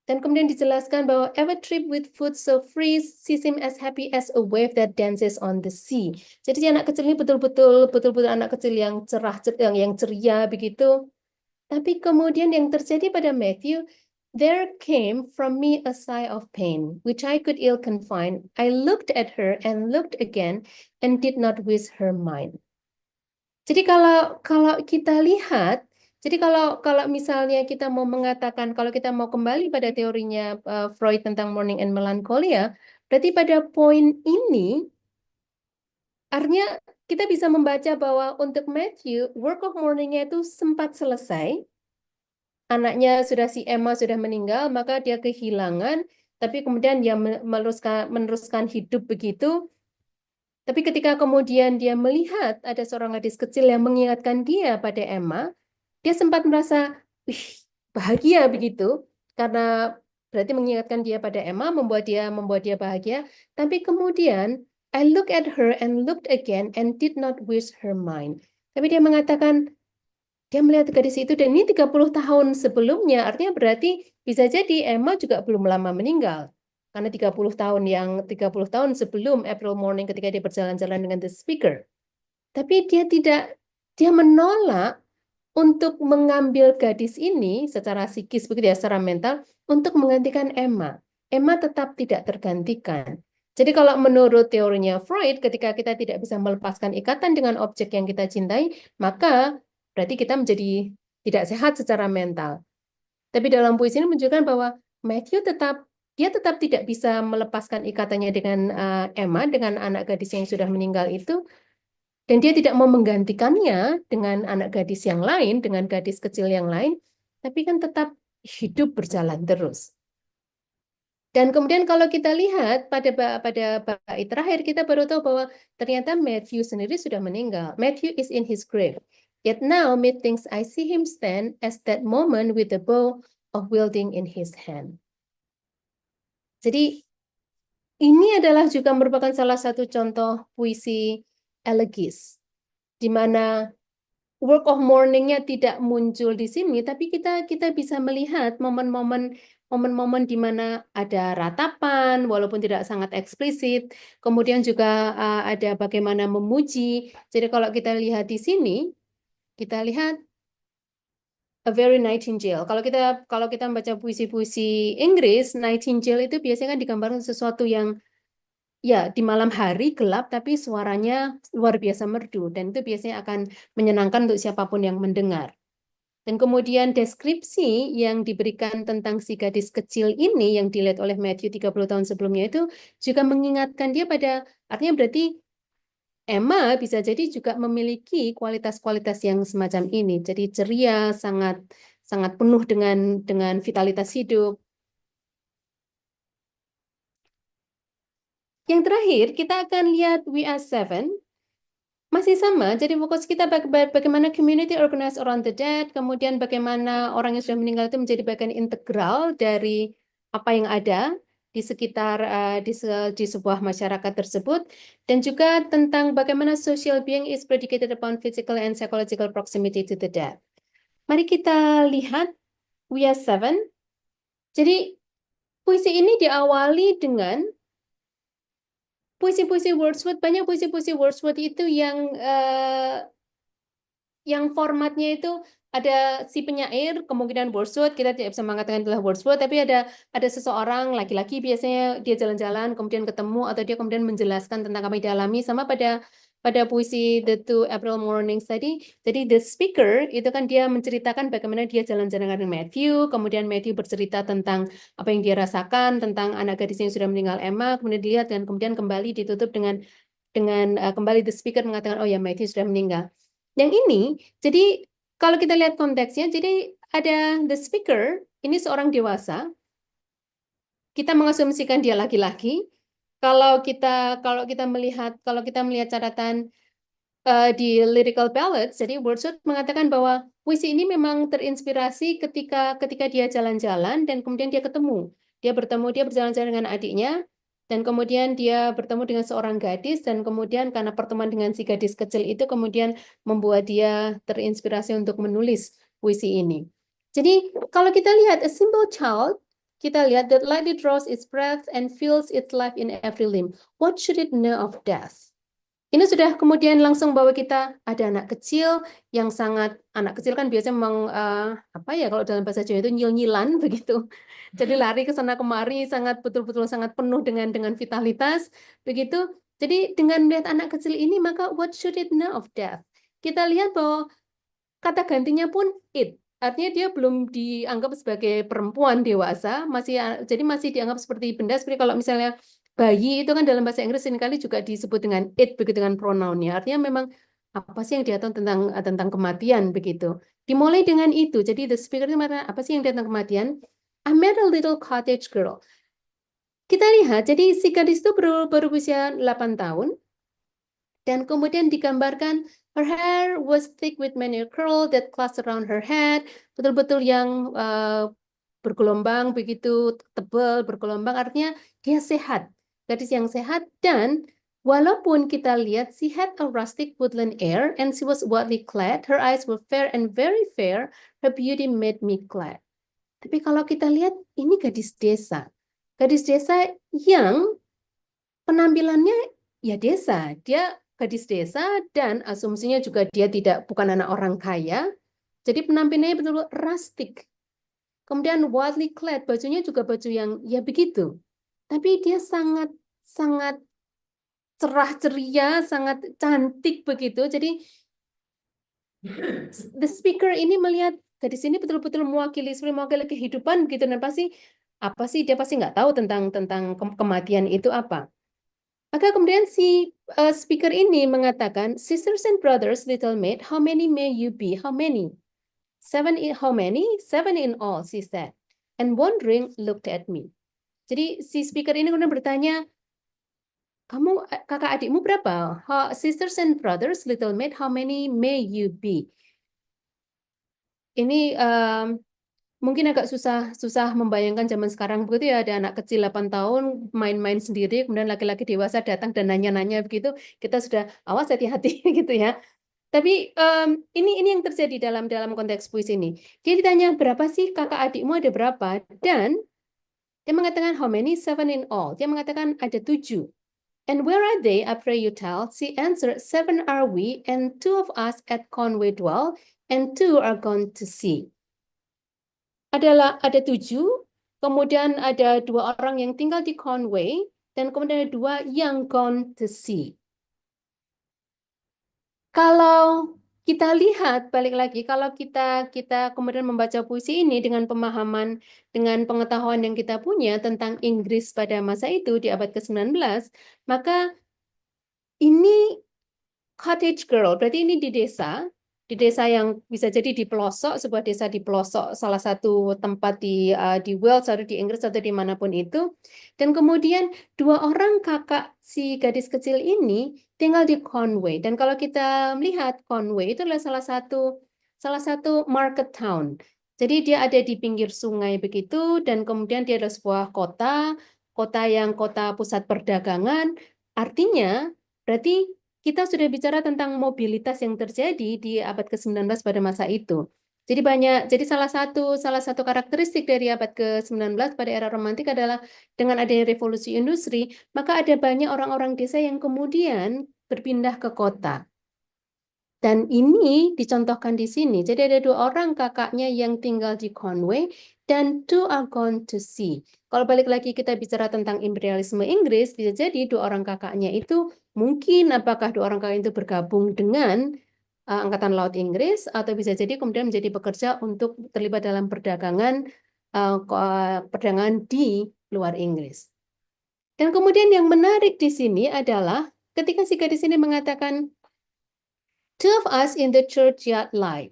Dan kemudian dijelaskan bahwa every trip with food so free, she seemed as happy as a wave that dances on the sea. Jadi si anak kecil ini betul-betul anak kecil yang cerah, yang ceria begitu. Tapi kemudian yang terjadi pada Matthew, there came from me a sigh of pain, which I could ill confine. I looked at her and looked again, and did not wish her mine. Jadi kalau kita lihat, jadi kalau misalnya kita mau mengatakan, kalau kita mau kembali pada teorinya Freud tentang mourning and melancholia, berarti pada poin ini, artinya kita bisa membaca bahwa untuk Matthew, work of mourning-nya itu sempat selesai, anaknya si Emma sudah meninggal, maka dia kehilangan, tapi kemudian dia meneruskan hidup begitu. Tapi ketika kemudian dia melihat ada seorang gadis kecil yang mengingatkan dia pada Emma, dia sempat merasa bahagia begitu, karena berarti mengingatkan dia pada Emma, membuat dia bahagia. Tapi kemudian I look at her and looked again and did not wish her mine. Tapi dia mengatakan dia melihat gadis itu dan ini 30 tahun sebelumnya, artinya berarti bisa jadi Emma juga belum lama meninggal. karena 30 tahun sebelum April Morning ketika dia berjalan-jalan dengan The Speaker. Tapi dia menolak untuk mengambil gadis ini secara psikis begitu ya, secara mental untuk menggantikan Emma. Emma tetap tidak tergantikan. Jadi kalau menurut teorinya Freud, ketika kita tidak bisa melepaskan ikatan dengan objek yang kita cintai, maka berarti kita menjadi tidak sehat secara mental. Tapi dalam puisi ini menunjukkan bahwa Matthew tetap tidak bisa melepaskan ikatannya dengan Emma, dengan anak gadis yang sudah meninggal itu, dan dia tidak mau menggantikannya dengan anak gadis yang lain, dengan gadis kecil yang lain, tapi kan tetap hidup berjalan terus. Dan kemudian kalau kita lihat pada bait terakhir, kita baru tahu bahwa ternyata Matthew sendiri sudah meninggal. Matthew is in his grave. Yet now methinks I see him stand as that moment with the bow of wielding in his hand. Jadi ini adalah juga merupakan salah satu contoh puisi elegis, di mana work of mourning-nya tidak muncul di sini, tapi kita bisa melihat momen-momen di mana ada ratapan, walaupun tidak sangat eksplisit, kemudian juga ada bagaimana memuji. Jadi kalau kita lihat di sini, kita lihat A Very Nightingale. Kalau kita membaca puisi-puisi Inggris, Nightingale itu biasanya kan digambarkan sesuatu yang ya di malam hari gelap tapi suaranya luar biasa merdu, dan itu biasanya akan menyenangkan untuk siapapun yang mendengar. Dan kemudian deskripsi yang diberikan tentang si gadis kecil ini yang dilihat oleh Matthew 30 tahun sebelumnya itu juga mengingatkan dia pada, artinya berarti Emma bisa jadi juga memiliki kualitas-kualitas yang semacam ini. Jadi ceria, sangat penuh dengan vitalitas hidup. Yang terakhir, kita akan lihat We Are Seven. Masih sama, jadi fokus kita bagaimana community organized around the dead, kemudian bagaimana orang yang sudah meninggal itu menjadi bagian integral dari apa yang ada di sekitar di sebuah masyarakat tersebut, dan juga tentang bagaimana social being is predicated upon physical and psychological proximity to the dead. Mari kita lihat We Are Seven. Jadi puisi ini diawali dengan puisi-puisi Wordsworth. Banyak puisi-puisi Wordsworth itu yang formatnya itu ada si penyair, kemungkinan Wordsworth, kita tidak bisa mengatakan itulah Wordsworth, tapi ada seseorang laki-laki, biasanya dia jalan-jalan kemudian ketemu, atau dia kemudian menjelaskan tentang apa yang dialami. Sama pada puisi The Two April Mornings tadi, jadi the speaker itu kan dia menceritakan bagaimana dia jalan-jalan dengan Matthew, kemudian Matthew bercerita tentang apa yang dia rasakan, tentang anak gadis yang sudah meninggal Emma, kemudian dilihat dan kemudian kembali ditutup dengan kembali the speaker mengatakan, oh ya, Matthew sudah meninggal. Yang ini, jadi kalau kita lihat konteksnya, jadi ada the speaker, ini seorang dewasa, kita mengasumsikan dia laki-laki. Kalau kita melihat catatan di Lyrical Ballads, jadi Wordsworth mengatakan bahwa puisi ini memang terinspirasi ketika dia jalan-jalan dan kemudian dia berjalan-jalan dengan adiknya, dan kemudian dia bertemu dengan seorang gadis, dan kemudian karena pertemuan dengan si gadis kecil itu kemudian membuat dia terinspirasi untuk menulis puisi ini. Jadi kalau kita lihat A Simple Child, kita lihat that lightly draws its breath and feels its life in every limb. What should it know of death? Ini sudah kemudian langsung bawa kita ada anak kecil anak kecil kan biasanya memang kalau dalam bahasa Jawa itu nyil-nyilan begitu. Jadi lari ke sana kemari, betul-betul sangat penuh dengan vitalitas begitu. Jadi dengan melihat anak kecil ini, maka what should it know of death? Kita lihat bahwa kata gantinya pun it. Artinya dia belum dianggap sebagai perempuan dewasa, jadi masih dianggap seperti benda, seperti kalau misalnya bayi itu kan dalam bahasa Inggris seringkali juga disebut dengan it begitu, dengan pronounnya. Artinya memang apa sih yang dia tahu tentang kematian begitu. Dimulai dengan itu. Jadi the speaker itu mengatakan apa sih yang dia tahu tentang kematian? I met a little cottage girl. Kita lihat, jadi si gadis itu baru usia 8 tahun. Dan kemudian digambarkan her hair was thick with many a curl that clustered around her head. Betul-betul yang bergelombang begitu, tebal, bergelombang, artinya dia sehat. Gadis yang sehat, dan walaupun kita lihat she had a rustic woodland air and she was widely clad, her eyes were fair and very fair, her beauty made me glad. Tapi kalau kita lihat, ini gadis desa. gadis desa yang penampilannya ya desa. Dia gadis desa dan asumsinya juga dia bukan anak orang kaya. Jadi penampilannya betul-betul rustic. Kemudian wildly clad, bajunya juga baju yang ya begitu. Tapi dia sangat cerah ceria, sangat cantik begitu. Jadi the speaker ini melihat gadis ini betul-betul mewakili kehidupan begitu, dan dia pasti nggak tahu tentang kematian itu apa. Maka kemudian si speaker ini mengatakan, sisters and brothers, little maid, how many may you be? How many? How many? 7 in all, she said. And wondering looked at me. Jadi si speaker ini kemudian bertanya, kamu kakak adikmu berapa? Sisters and brothers, little maid, how many may you be? Ini mungkin agak susah membayangkan zaman sekarang begitu ya, ada anak kecil 8 tahun main-main sendiri, kemudian laki-laki dewasa datang dan nanya-nanya begitu, kita sudah awas hati-hati gitu ya. Tapi ini yang terjadi dalam konteks puisi ini. Dia ditanya, berapa sih kakak adikmu, ada berapa? Dan dia mengatakan how many? 7 in all. Dia mengatakan ada 7. And where are they? I pray you tell. She answered, 7 are we, and 2 of us at Conway dwell, and 2 are gone to sea. Ada 7, kemudian ada 2 orang yang tinggal di Conway, dan kemudian ada 2 yang gone to sea. Kalau kita lihat balik lagi, kalau kita kemudian membaca puisi ini dengan pemahaman, dengan pengetahuan yang kita punya tentang Inggris pada masa itu di abad ke-19, maka ini cottage girl, berarti ini di desa yang bisa jadi di pelosok, sebuah desa di pelosok salah satu tempat di Wales atau di Inggris atau dimanapun itu. Dan kemudian 2 orang kakak si gadis kecil ini tinggal di Conway. Dan kalau kita melihat Conway itu adalah salah satu market town. Jadi dia ada di pinggir sungai begitu, dan kemudian dia adalah sebuah kota pusat perdagangan. Artinya berarti kita sudah bicara tentang mobilitas yang terjadi di abad ke-19 pada masa itu. Jadi salah satu karakteristik dari abad ke-19 pada era romantik adalah dengan adanya revolusi industri, maka ada banyak orang-orang desa yang kemudian berpindah ke kota. Dan ini dicontohkan di sini. Jadi ada 2 orang kakaknya yang tinggal di Conway dan 2 are gone to sea. Kalau balik lagi kita bicara tentang imperialisme Inggris, bisa jadi 2 orang kakaknya itu mungkin apakah 2 orang kakak itu bergabung dengan Angkatan Laut Inggris, atau bisa jadi kemudian menjadi pekerja untuk terlibat dalam perdagangan di luar Inggris. Dan kemudian yang menarik di sini adalah ketika si gadis ini mengatakan, 2 of us in the churchyard lie,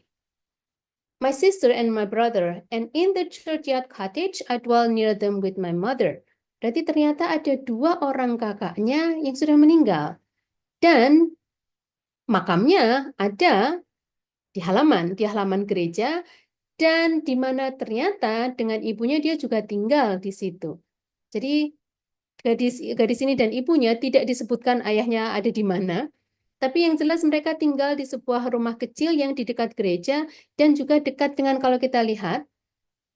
my sister and my brother, and in the churchyard cottage I dwell near them with my mother. Berarti ternyata ada 2 orang kakaknya yang sudah meninggal. Dan makamnya ada di halaman gereja, dan di mana ternyata dengan ibunya dia juga tinggal di situ. Jadi gadis ini dan ibunya tidak disebutkan ayahnya ada di mana, tapi yang jelas mereka tinggal di sebuah rumah kecil yang di dekat gereja, dan juga dekat dengan, kalau kita lihat,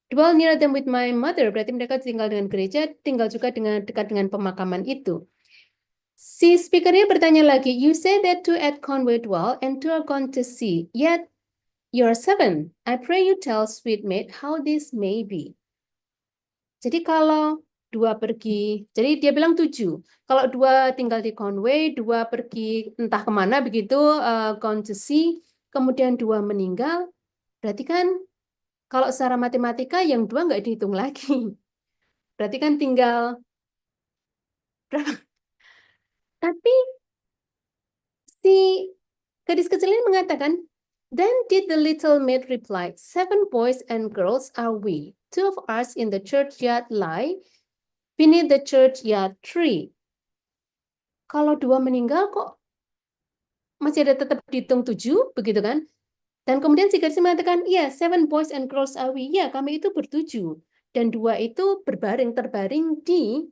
dwell near them with my mother, berarti mereka tinggal dengan gereja, tinggal juga dekat dengan pemakaman itu. Si speakernya bertanya lagi, you say that 2 at Conway dwell and 2 are gone to sea, yet you are 7. I pray you tell, sweet maid, how this may be. Jadi kalau 2 pergi, jadi dia bilang 7. Kalau 2 tinggal di Conway, 2 pergi entah kemana begitu, gone to sea, kemudian 2 meninggal, berarti kan kalau secara matematika yang 2 nggak dihitung lagi. Berarti kan tinggal berapa? Tapi si gadis kecil ini mengatakan, then did the little maid reply, 7 boys and girls are we, 2 of us in the churchyard lie beneath the churchyard tree. Kalau 2 meninggal kok masih ada tetap dihitung 7, begitu kan? Dan kemudian si gadis mengatakan, yeah, 7 boys and girls are we. Ya, kami itu ber-7. Dan 2 itu terbaring di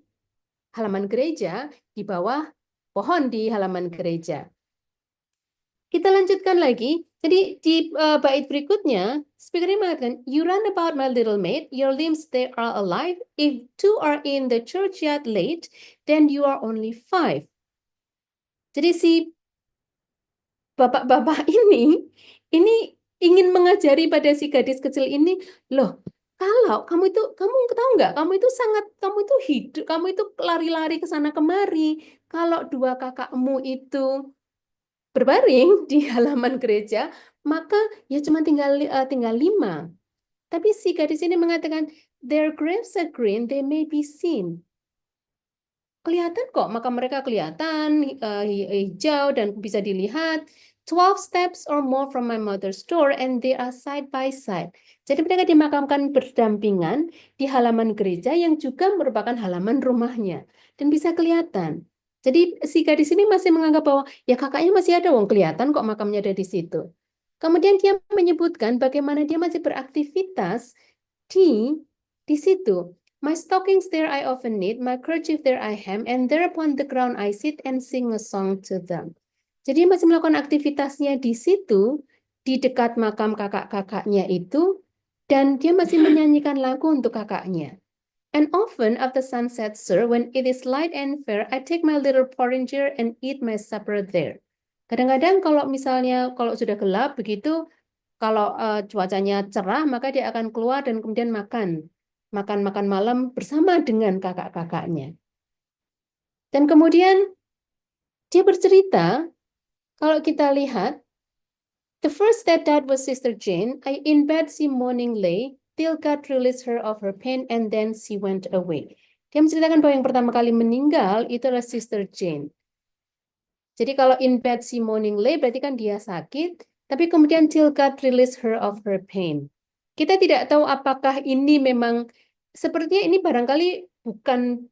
halaman gereja, di bawah pohon di halaman gereja. Kita lanjutkan lagi. Jadi di bait berikutnya, speakernya mengatakan, "You run about, my little maid, your limbs they are alive. If two are in the churchyard late, then you are only five." Jadi si bapak-bapak ini ingin mengajari pada si gadis kecil ini, loh, kalau kamu tahu nggak, kamu itu hidup, kamu itu lari-lari ke sana kemari. Kalau dua kakakmu itu berbaring di halaman gereja, maka ya cuma tinggal 5. Tapi si gadis ini mengatakan, their graves are green, they may be seen. Kelihatan kok, maka mereka kelihatan hijau dan bisa dilihat. 12 steps or more from my mother's door and they are side by side. Jadi mereka dimakamkan berdampingan di halaman gereja yang juga merupakan halaman rumahnya dan bisa kelihatan. Jadi si gadis ini masih menganggap bahwa ya kakaknya masih ada, wong kelihatan kok makamnya ada di situ. Kemudian dia menyebutkan bagaimana dia masih beraktivitas di situ. My stockings there I often knit, my kerchief there I hem, and there upon the ground I sit and sing a song to them. Jadi masih melakukan aktivitasnya di situ, di dekat makam kakak-kakaknya itu, dan dia masih menyanyikan lagu untuk kakaknya. And often after sunset, sir, when it is light and fair, I take my little porringer and eat my supper there. Kadang-kadang kalau kalau sudah gelap begitu, kalau cuacanya cerah, maka dia akan keluar dan kemudian makan malam bersama dengan kakak-kakaknya. Dan kemudian dia bercerita, kalau kita lihat, the first that died was Sister Jane. I in bed she mourning lay, till God released her of her pain, and then she went away. Dia menceritakan bahwa yang pertama kali meninggal itu adalah Sister Jane. Jadi kalau in bed she mourning lay, berarti kan dia sakit, tapi kemudian till God released her of her pain. Kita tidak tahu apakah ini memang, sepertinya ini barangkali bukan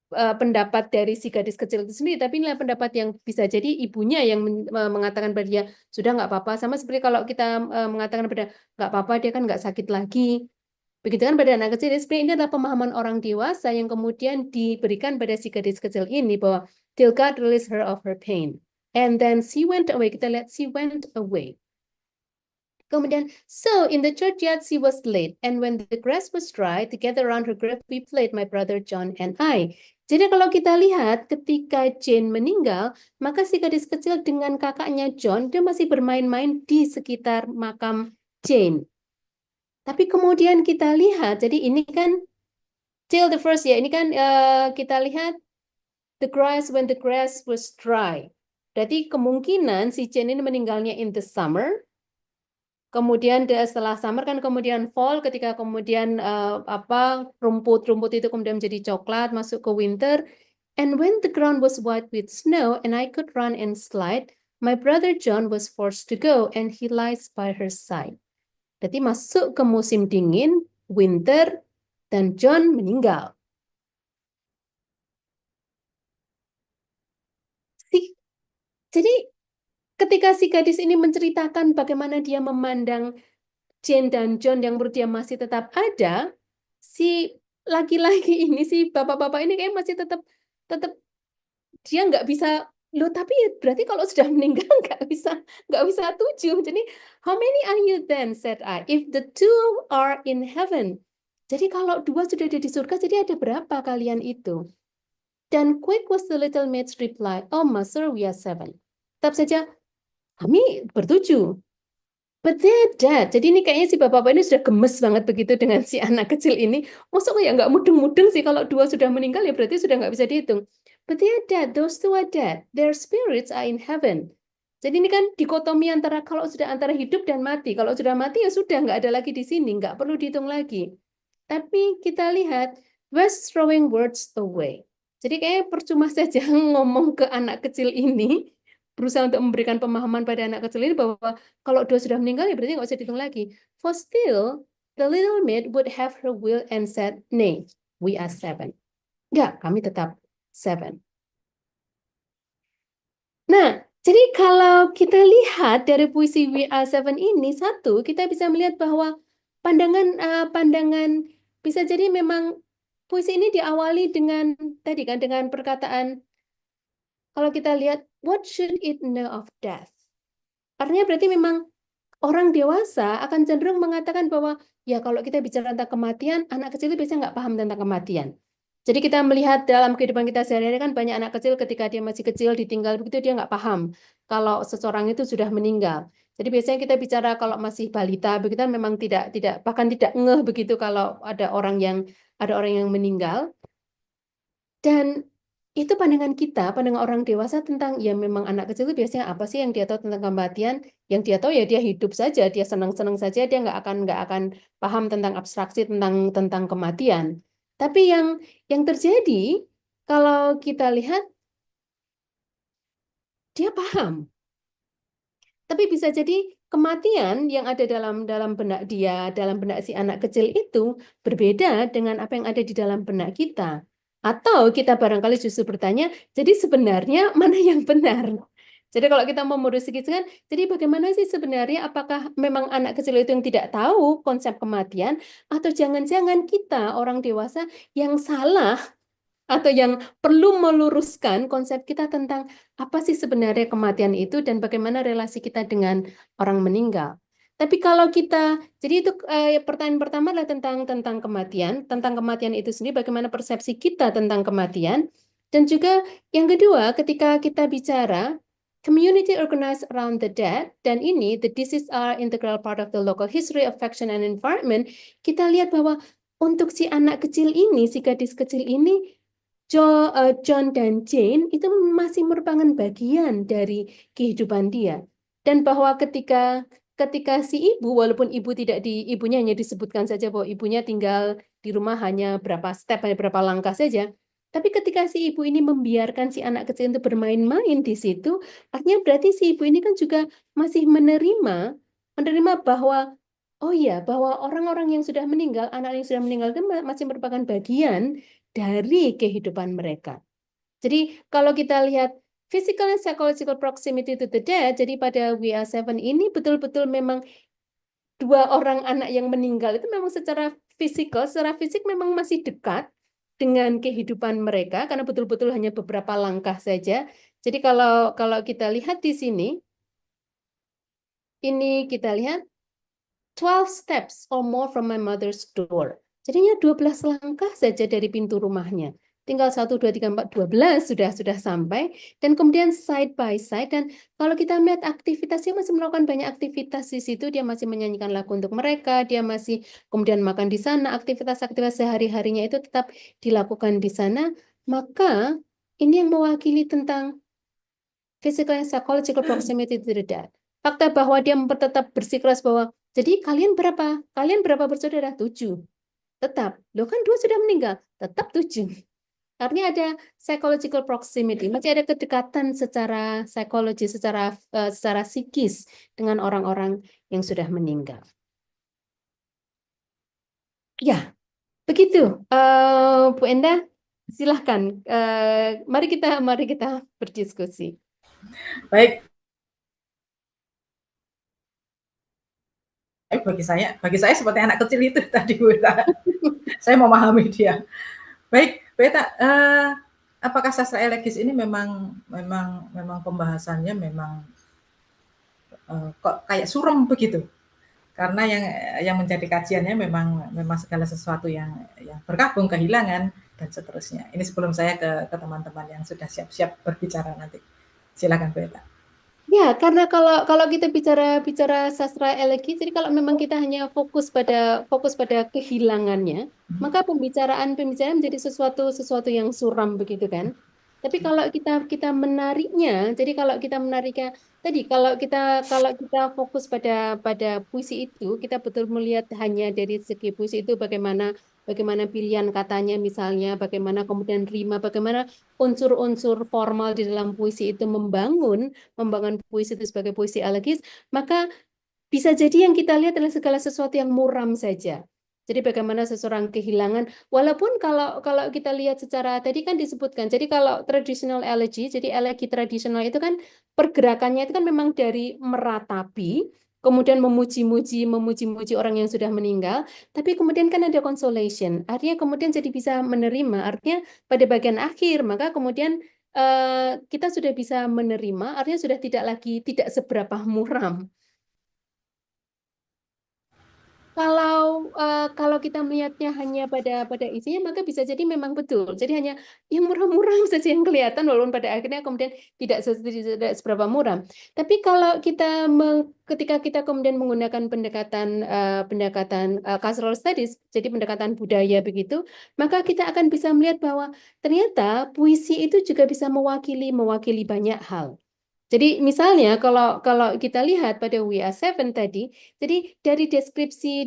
pendapat dari si gadis kecil itu sendiri, tapi inilah pendapat yang bisa jadi ibunya yang mengatakan pada dia, sudah nggak apa-apa, sama seperti kalau kita mengatakan pada nggak apa-apa, dia kan nggak sakit lagi. Begitu kan pada anak kecil, sebenarnya ini adalah pemahaman orang dewasa yang kemudian diberikan pada si gadis kecil ini, bahwa till God release her of her pain. And then she went away, kita lihat she went away. Kemudian, so in the churchyard she was late, and when the grass was dry, together around her grave we played, my brother John and I. Jadi kalau kita lihat ketika Jane meninggal, maka si gadis kecil dengan kakaknya John, dia masih bermain-main di sekitar makam Jane. Tapi kemudian kita lihat, jadi ini kan till the first ya, ini kan kita lihat the grass when the grass was dry. Berarti kemungkinan si Jane ini meninggalnya in the summer. Kemudian setelah summer kan kemudian fall, ketika kemudian rumput-rumput itu kemudian menjadi coklat, masuk ke winter. And when the ground was white with snow and I could run and slide, my brother John was forced to go and he lies by her side. Jadi masuk ke musim dingin, winter, dan John meninggal. Jadi ketika si gadis ini menceritakan bagaimana dia memandang Jane dan John yang menurut dia masih tetap ada, si laki-laki ini, si bapak-bapak ini kayak masih tetap dia nggak bisa, loh tapi ya berarti kalau sudah meninggal nggak bisa 7. Jadi how many are you then, said I, if the 2 are in heaven. Jadi kalau 2 sudah ada di surga, jadi ada berapa kalian itu? Dan quick was the little maid's reply, oh master, we are 7. Tetap saja kami ber-7. But they're dead. Jadi ini kayaknya si bapak-bapak ini sudah gemes banget begitu dengan si anak kecil ini. Maksudnya ya nggak mudeng-mudeng sih, kalau 2 sudah meninggal ya berarti sudah nggak bisa dihitung. But they're dead. Those 2 are dead. Their spirits are in heaven. Jadi ini kan dikotomi antara kalau sudah antara hidup dan mati. Kalau sudah mati ya sudah nggak ada lagi di sini, nggak perlu dihitung lagi. Tapi kita lihat was throwing words away. Jadi kayaknya percuma saja ngomong ke anak kecil ini, berusaha untuk memberikan pemahaman pada anak kecil ini bahwa kalau 2 sudah meninggal ya berarti nggak usah dihitung lagi. For still, the little maid would have her will and said, nay, we are 7. Enggak, kami tetap 7. Nah, jadi kalau kita lihat dari puisi We Are 7 ini, satu, kita bisa melihat bahwa pandangan bisa jadi memang puisi ini diawali dengan tadi kan dengan perkataan, kalau kita lihat, what should it know of death? Artinya berarti memang orang dewasa akan cenderung mengatakan bahwa ya kalau kita bicara tentang kematian, anak kecil itu biasanya nggak paham tentang kematian. Jadi kita melihat dalam kehidupan kita sehari-hari kan banyak anak kecil ketika dia masih kecil ditinggal begitu dia nggak paham kalau seseorang itu sudah meninggal. Jadi biasanya kita bicara kalau masih balita begitu memang tidak bahkan tidak ngeh begitu kalau ada orang yang meninggal. Dan itu pandangan kita, pandangan orang dewasa tentang ya memang anak kecil itu biasanya apa sih yang dia tahu tentang kematian? Yang dia tahu ya dia hidup saja, dia senang-senang saja, dia nggak akan paham tentang abstraksi tentang kematian. Tapi yang terjadi kalau kita lihat dia paham. Tapi bisa jadi kematian yang ada dalam benak dia, dalam benak si anak kecil itu berbeda dengan apa yang ada di dalam benak kita. Atau kita barangkali justru bertanya, jadi sebenarnya mana yang benar? Jadi kalau kita mau kan, jadi bagaimana sih sebenarnya apakah memang anak kecil itu yang tidak tahu konsep kematian atau jangan-jangan kita orang dewasa yang salah atau yang perlu meluruskan konsep kita tentang apa sih sebenarnya kematian itu dan bagaimana relasi kita dengan orang meninggal. Tapi kalau kita, jadi itu pertanyaan pertama adalah tentang kematian itu sendiri, bagaimana persepsi kita tentang kematian. Dan juga yang kedua, ketika kita bicara community organized around the dead, dan ini the deceased are integral part of the local history, affection, and environment, kita lihat bahwa untuk si anak kecil ini, si gadis kecil ini, John dan Jane itu masih merupakan bagian dari kehidupan dia. Dan bahwa ketika si ibu, walaupun ibunya hanya disebutkan saja bahwa ibunya tinggal di rumah hanya berapa step, hanya berapa langkah saja, tapi ketika si ibu ini membiarkan si anak kecil untuk bermain-main di situ, artinya berarti si ibu ini kan juga masih menerima bahwa oh iya, bahwa orang-orang yang sudah meninggal, anak yang sudah meninggal itu masih merupakan bagian dari kehidupan mereka. Jadi kalau kita lihat physical and psychological proximity to the dead, jadi pada WA7 ini betul-betul memang dua orang anak yang meninggal itu memang secara fisik memang masih dekat dengan kehidupan mereka karena betul-betul hanya beberapa langkah saja. Jadi kalau kita lihat di sini, ini kita lihat 12 steps or more from my mother's door. Jadinya 12 langkah saja dari pintu rumahnya. Tinggal 1, 2, 3, 4, 12 sudah sampai. Dan kemudian side by side. Dan kalau kita melihat aktivitasnya masih melakukan banyak aktivitas di situ. Dia masih menyanyikan lagu untuk mereka. Dia masih kemudian makan di sana. Aktivitas-aktivitas sehari-harinya itu tetap dilakukan di sana. Maka ini yang mewakili tentang physical and psychological proximity to the dead. Fakta bahwa dia tetap bersikeras bahwa jadi kalian berapa? Kalian berapa bersaudara? 7. Tetap. Loh kan 2 sudah meninggal. Tetap 7. Artinya ada psychological proximity. Masih ada kedekatan secara psikologi, secara psikis dengan orang-orang yang sudah meninggal. Ya, begitu. Bu Enda, silahkan. Mari kita berdiskusi. Baik. Bagi saya seperti anak kecil itu tadi Bu Eta. Saya memahami dia. Baik, Bu Eta, apakah sastra elegis ini memang pembahasannya memang kok kayak suram begitu? Karena yang menjadi kajiannya memang segala sesuatu yang berkabung, kehilangan dan seterusnya. Ini sebelum saya ke teman-teman yang sudah siap-siap berbicara nanti. Silakan Bu Eta. Ya, karena kalau kita bicara sastra elegi, jadi kalau memang kita hanya fokus pada kehilangannya, maka pembicaraan menjadi sesuatu yang suram begitu kan. Tapi kalau kita menariknya, jadi kalau kita menariknya tadi kalau kita fokus pada puisi itu, kita betul melihat hanya dari segi puisi itu bagaimana pilihan katanya misalnya, bagaimana kemudian rima, bagaimana unsur-unsur formal di dalam puisi itu membangun puisi itu sebagai puisi elegis, maka bisa jadi yang kita lihat adalah segala sesuatu yang muram saja. Jadi bagaimana seseorang kehilangan, walaupun kalau kita lihat secara, tadi kan disebutkan, jadi kalau traditional elegy, jadi elegi tradisional itu kan pergerakannya itu kan memang dari meratapi, kemudian memuji-muji orang yang sudah meninggal, tapi kemudian kan ada consolation, artinya kemudian jadi bisa menerima, artinya pada bagian akhir, maka kemudian kita sudah bisa menerima, artinya sudah tidak seberapa muram. Kalau kita melihatnya hanya pada isinya, maka bisa jadi memang betul. Jadi hanya yang muram-muram saja yang kelihatan, walaupun pada akhirnya kemudian tidak seberapa muram. Tapi kalau ketika kita kemudian menggunakan pendekatan cultural studies, jadi pendekatan budaya begitu, maka kita akan bisa melihat bahwa ternyata puisi itu juga bisa mewakili banyak hal. Jadi misalnya kalau kita lihat pada We Are Seven tadi, jadi dari deskripsi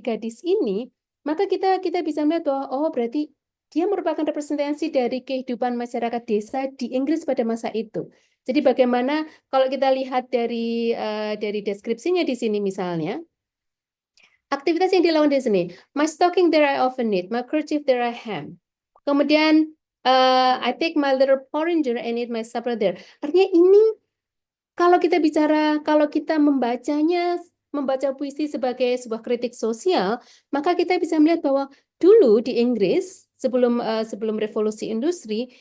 gadis ini, maka kita bisa melihat bahwa oh berarti dia merupakan representasi dari kehidupan masyarakat desa di Inggris pada masa itu. Jadi bagaimana kalau kita lihat dari deskripsinya di sini misalnya, aktivitas yang dilakukan di sini, my stocking there I often knit, my kerchief there I hem. Kemudian I take my little porringer and eat my supper there. Artinya ini kalau kita membaca puisi sebagai sebuah kritik sosial, maka kita bisa melihat bahwa dulu di Inggris sebelum revolusi industri,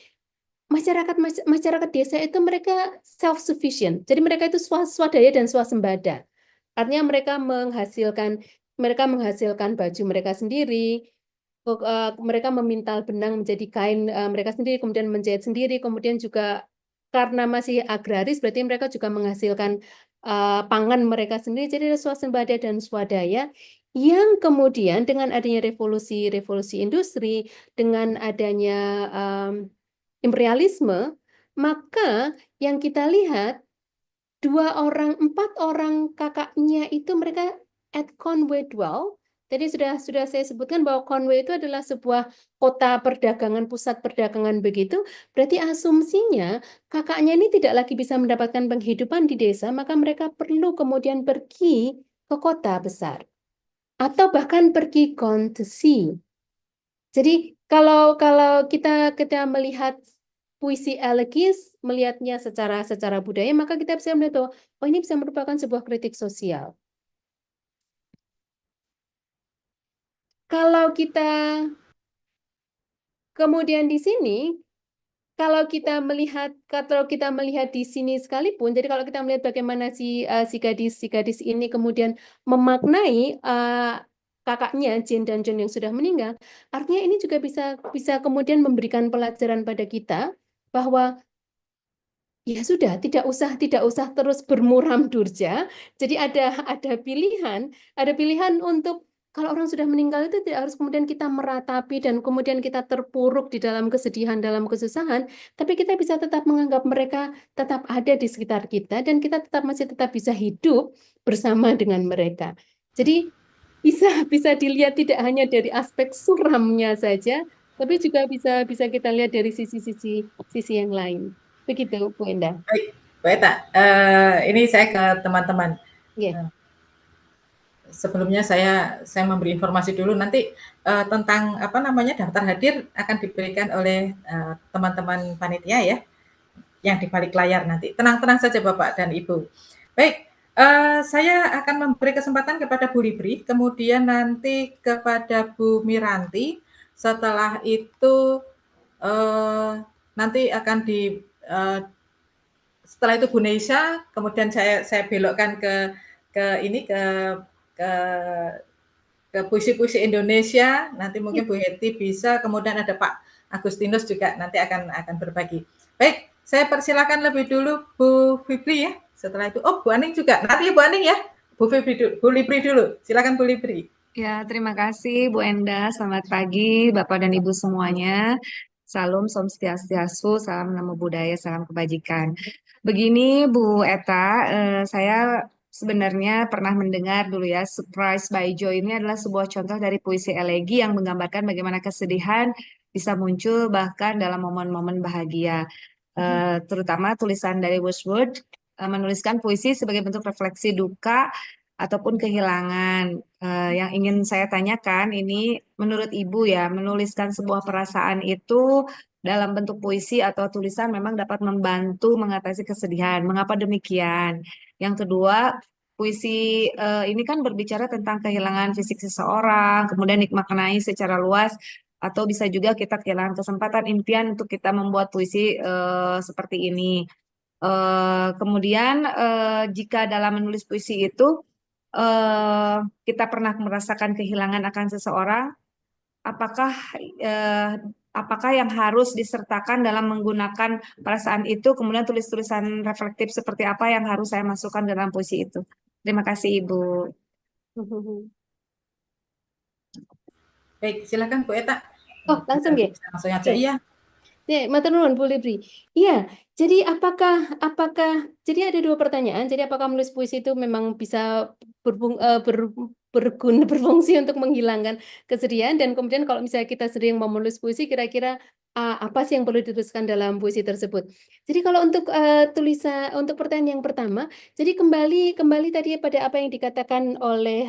masyarakat desa itu mereka self-sufficient. Jadi mereka itu swadaya dan swasembada. Artinya mereka menghasilkan baju mereka sendiri, mereka memintal benang menjadi kain mereka sendiri, kemudian menjahit sendiri, kemudian juga karena masih agraris, berarti mereka juga menghasilkan pangan mereka sendiri. Jadi ada swasembada dan swadaya yang kemudian dengan adanya revolusi industri, dengan adanya imperialisme, maka yang kita lihat 4 orang kakaknya itu mereka at Conway dwell. Jadi sudah saya sebutkan bahwa Conway itu adalah sebuah kota perdagangan, pusat perdagangan begitu. Berarti asumsinya kakaknya ini tidak lagi bisa mendapatkan penghidupan di desa, maka mereka perlu kemudian pergi ke kota besar. Atau bahkan pergi gone to sea. Jadi kalau kita melihat puisi elegis, melihatnya secara budaya, maka kita bisa melihat bahwa oh ini bisa merupakan sebuah kritik sosial. Kalau kita kemudian di sini, kalau kita melihat di sini sekalipun, jadi kalau kita melihat bagaimana si gadis ini kemudian memaknai kakaknya Jane dan John yang sudah meninggal, artinya ini juga bisa kemudian memberikan pelajaran pada kita bahwa ya sudah, tidak usah terus bermuram durja. Jadi ada pilihan untuk kalau orang sudah meninggal itu tidak harus kemudian kita meratapi dan kemudian kita terpuruk di dalam kesedihan, dalam kesusahan, tapi kita bisa tetap menganggap mereka tetap ada di sekitar kita dan kita masih tetap bisa hidup bersama dengan mereka. Jadi bisa dilihat tidak hanya dari aspek suramnya saja, tapi juga bisa kita lihat dari sisi yang lain. Begitu, Bu Endah. Baik, Bu Eta, ini saya ke teman-teman. Yeah. Sebelumnya saya memberi informasi dulu, nanti tentang daftar hadir akan diberikan oleh teman-teman panitia ya, yang di balik layar nanti. Tenang-tenang saja Bapak dan Ibu. Baik, saya akan memberi kesempatan kepada Bu Libri, kemudian nanti kepada Bu Miranti. Setelah itu nanti akan setelah itu Bu Neisha, kemudian saya belokkan ke puisi-puisi Indonesia. Nanti mungkin Bu Heti bisa, kemudian ada Pak Agustinus juga nanti akan berbagi. Baik, saya persilakan lebih dulu Bu Fibri ya. Setelah itu, Bu Aning juga. Nanti Bu Aning ya. Bu Libri dulu. Silakan Bu Libri. Ya, terima kasih Bu Endah. Selamat pagi Bapak dan Ibu semuanya. Salam Swastiastu, salam namo budaya, salam kebajikan. Begini Bu Eta, saya sebenarnya pernah mendengar dulu ya, Surprise by Joy ini adalah sebuah contoh dari puisi elegi yang menggambarkan bagaimana kesedihan bisa muncul bahkan dalam momen-momen bahagia. Terutama tulisan dari Wordsworth menuliskan puisi sebagai bentuk refleksi duka ataupun kehilangan. Yang ingin saya tanyakan ini menurut Ibu ya, menuliskan sebuah perasaan itu dalam bentuk puisi atau tulisan memang dapat membantu mengatasi kesedihan. Mengapa demikian? Yang kedua, puisi ini kan berbicara tentang kehilangan fisik seseorang, kemudian dimaknai secara luas atau bisa juga kita kehilangan kesempatan impian untuk kita membuat puisi seperti ini. Kemudian jika dalam menulis puisi itu eh, kita pernah merasakan kehilangan akan seseorang, apakah eh, apakah yang harus disertakan dalam menggunakan perasaan itu, kemudian tulis-tulisan reflektif seperti apa yang harus saya masukkan dalam puisi itu. Terima kasih Ibu. Baik, silakan Bu Eta. Oh, langsung ya? Langsung aja, Oke. iya. Ya, matur nuwun Bu Libri. Iya, jadi jadi ada dua pertanyaan. Jadi apakah menulis puisi itu memang bisa berfungsi untuk menghilangkan kesedihan, dan kemudian kalau misalnya kita sering mau menulis puisi, kira-kira apa sih yang perlu dituliskan dalam puisi tersebut? Jadi kalau untuk untuk pertanyaan yang pertama, jadi kembali tadi pada apa yang dikatakan oleh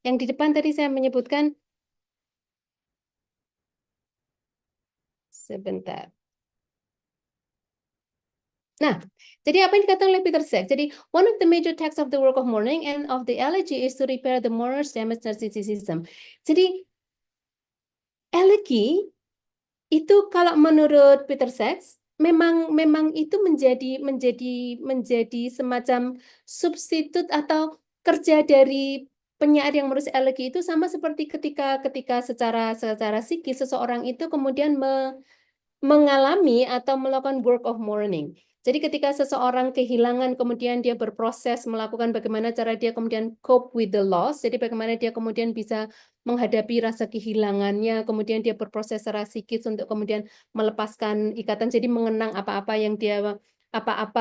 yang di depan tadi saya menyebutkan. Sebentar. Nah, jadi apa yang dikatakan oleh Peter Sachs? Jadi, one of the major texts of the work of mourning and of the elegy is to repair the mourner's damaged narcissism. Jadi, elegy itu kalau menurut Peter Sachs memang itu menjadi semacam substitut atau kerja dari penyair yang menulis elegy itu, sama seperti ketika secara psikis seseorang itu kemudian mengalami atau melakukan work of mourning. Jadi ketika seseorang kehilangan, kemudian dia berproses melakukan bagaimana cara dia kemudian cope with the loss, jadi bagaimana dia kemudian bisa menghadapi rasa kehilangannya, kemudian dia berproses secara psikis untuk kemudian melepaskan ikatan, jadi mengenang apa-apa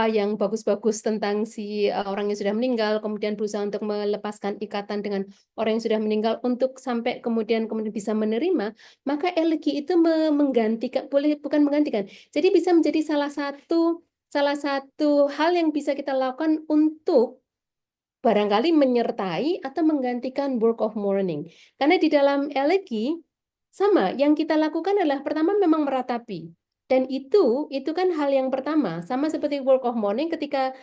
yang bagus-bagus tentang si orang yang sudah meninggal, kemudian berusaha untuk melepaskan ikatan dengan orang yang sudah meninggal untuk sampai kemudian bisa menerima. Maka elegy itu menggantikan, bukan menggantikan, jadi bisa menjadi salah satu hal yang bisa kita lakukan untuk barangkali menyertai atau menggantikan work of mourning. Karena di dalam elegy sama, yang kita lakukan adalah pertama memang meratapi. Dan itu kan hal yang pertama, sama seperti work of mourning, ketika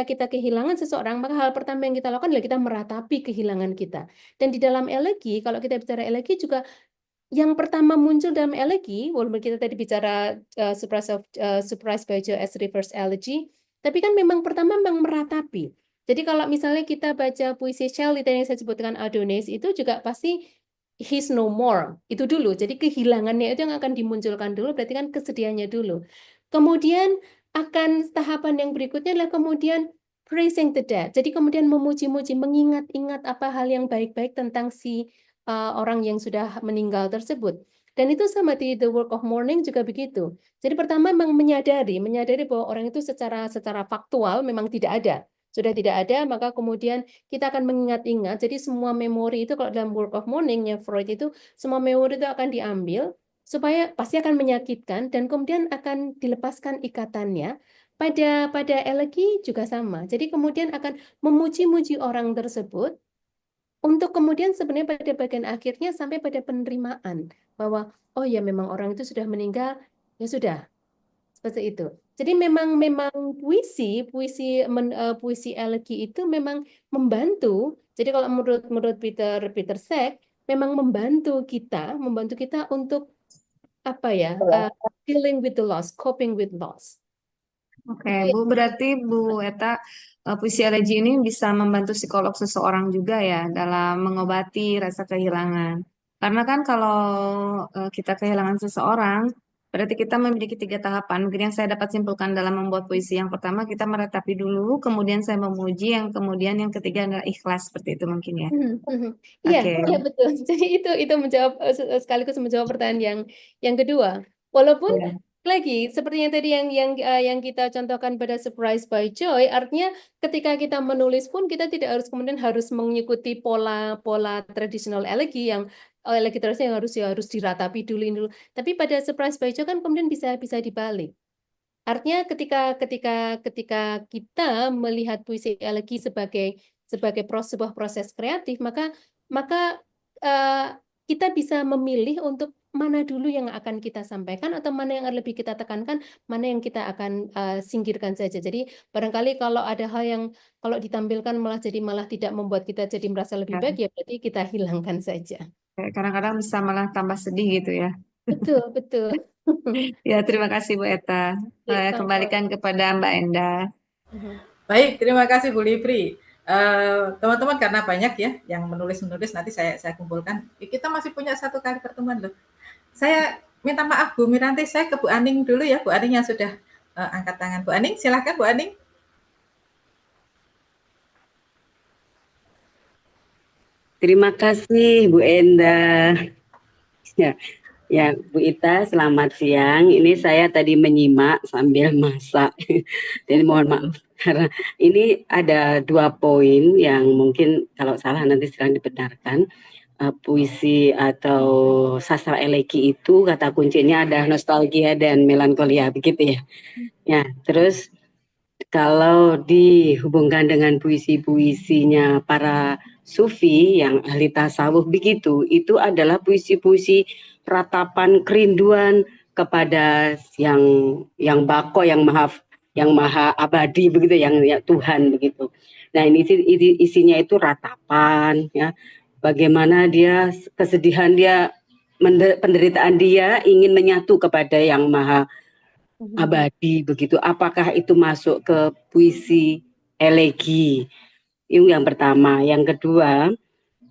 kita kehilangan seseorang, maka hal pertama yang kita lakukan adalah kita meratapi kehilangan kita. Dan di dalam elegy, kalau kita bicara elegy juga, yang pertama muncul dalam elegy, walaupun kita tadi bicara Surprise by Joy as reverse elegy, tapi kan memang pertama memang meratapi. Jadi kalau misalnya kita baca puisi Shelley yang saya sebutkan Adonis, itu juga pasti he's no more, itu dulu. Jadi kehilangannya itu yang akan dimunculkan dulu, berarti kan kesedihannya dulu. Kemudian akan tahapan yang berikutnya adalah kemudian praising the dead. Jadi kemudian memuji-muji, mengingat-ingat apa hal yang baik-baik tentang si orang yang sudah meninggal tersebut. Dan itu sama di The Work of Mourning juga begitu. Jadi pertama memang menyadari bahwa orang itu secara faktual memang tidak ada. Sudah tidak ada, maka kemudian kita akan mengingat-ingat. Jadi semua memori itu kalau dalam Work of Mourning-nya Freud itu, semua memori itu akan diambil supaya pasti akan menyakitkan dan kemudian akan dilepaskan ikatannya. Pada elegy juga sama. Jadi kemudian akan memuji-muji orang tersebut untuk kemudian sebenarnya pada bagian akhirnya sampai pada penerimaan bahwa oh ya memang orang itu sudah meninggal, ya sudah. Seperti itu. Jadi memang puisi elegy itu memang membantu. Jadi kalau menurut Peter Sachs memang membantu kita untuk apa ya, dealing with the loss, coping with loss. Oke, Bu, berarti Bu Eta, puisi elegy ini bisa membantu psikolog seseorang juga ya dalam mengobati rasa kehilangan. Karena kan kalau kita kehilangan seseorang, berarti kita memiliki 3 tahapan. Mungkin yang saya dapat simpulkan dalam membuat puisi, yang pertama kita meratapi dulu, kemudian saya memuji, yang kemudian yang ketiga adalah ikhlas, seperti itu mungkin ya. Iya, Oke. iya betul. Jadi itu menjawab sekaligus menjawab pertanyaan yang kedua. Walaupun Ya. lagi seperti yang tadi yang kita contohkan pada Surprise by Joy, artinya ketika kita menulis pun kita tidak harus kemudian mengikuti pola tradisional elegy yang elegy terusnya yang harus diratapi dulu. Tapi pada Surprise by Joy kan kemudian bisa dibalik. Artinya ketika kita melihat puisi elegy sebagai sebuah proses kreatif, maka kita bisa memilih untuk mana dulu yang akan kita sampaikan atau mana yang lebih kita tekankan, mana yang kita akan singkirkan saja. Jadi barangkali kalau ada hal yang kalau ditampilkan malah tidak membuat kita jadi merasa lebih baik, ya berarti kita hilangkan saja. Kayak kadang-kadang bisa malah tambah sedih gitu ya. Betul, betul. Ya, terima kasih Bu Eta. Iya, Kembalikan kepada Mbak Endah. Baik, terima kasih Bu Livri. Teman-teman, karena banyak ya yang menulis-menulis, nanti saya kumpulkan. Kita masih punya 1 kali pertemuan loh. Saya minta maaf Bu Miranti, saya ke Bu Aning dulu ya, Bu Aning yang sudah angkat tangan. Bu Aning, silakan Bu Aning. Terima kasih Bu Endah. Ya, Bu Ita, selamat siang. Ini saya tadi menyimak sambil masak. Jadi mohon maaf karena ini ada 2 poin yang mungkin kalau salah nanti sedang dibenarkan. Puisi atau sastra elegi itu kata kuncinya ada nostalgia dan melankolia, begitu ya. Ya, terus kalau dihubungkan dengan puisi-puisinya para sufi yang ahli tasawuf begitu, itu adalah puisi-puisi ratapan kerinduan kepada yang bako, yang maha abadi begitu, yang ya, Tuhan begitu. Nah, ini isinya itu ratapan ya. Bagaimana dia kesedihan dia, penderitaan dia ingin menyatu kepada yang maha abadi begitu. Apakah itu masuk ke puisi elegi? Itu yang pertama. Yang kedua,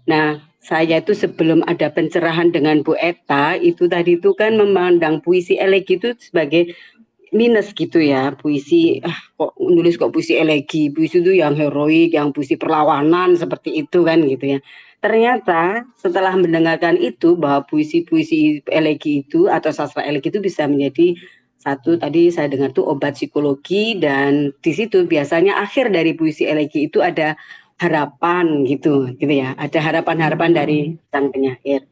nah saya itu sebelum ada pencerahan dengan Bu Eta itu tadi itu kan memandang puisi elegi itu sebagai minus gitu ya. Puisi kok nulis kok puisi elegi, puisi itu yang heroik, yang puisi perlawanan seperti itu kan gitu ya. Ternyata setelah mendengarkan itu bahwa puisi-puisi elegi itu atau sastra elegi itu bisa menjadi satu, tadi saya dengar tuh obat psikologi, dan di situ biasanya akhir dari puisi elegi itu ada harapan gitu ya, ada harapan-harapan dari sang penyair.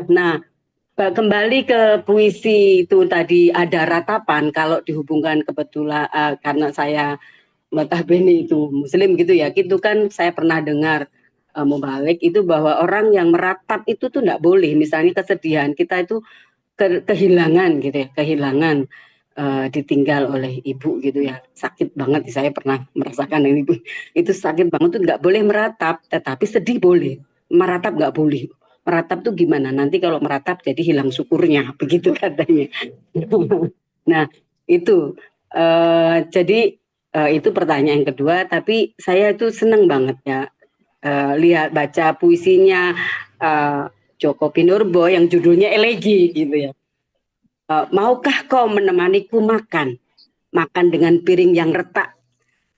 Nah, kembali ke puisi itu tadi ada ratapan. Kalau dihubungkan kebetulan karena saya notabene itu Muslim gitu ya, itu kan saya pernah dengar mubalik itu bahwa orang yang meratap itu tuh enggak boleh. Misalnya kesedihan kita itu kehilangan gitu ya, kehilangan ditinggal oleh ibu gitu ya, sakit banget. Saya pernah merasakan ini, itu sakit banget tuh nggak boleh meratap, tetapi sedih boleh, meratap nggak boleh. Meratap tuh gimana? Nanti kalau meratap jadi hilang syukurnya, begitu katanya. Nah itu jadi itu pertanyaan kedua. Tapi saya itu seneng banget ya lihat baca puisinya Joko Pinurbo yang judulnya elegi gitu ya. Maukah kau menemaniku makan dengan piring yang retak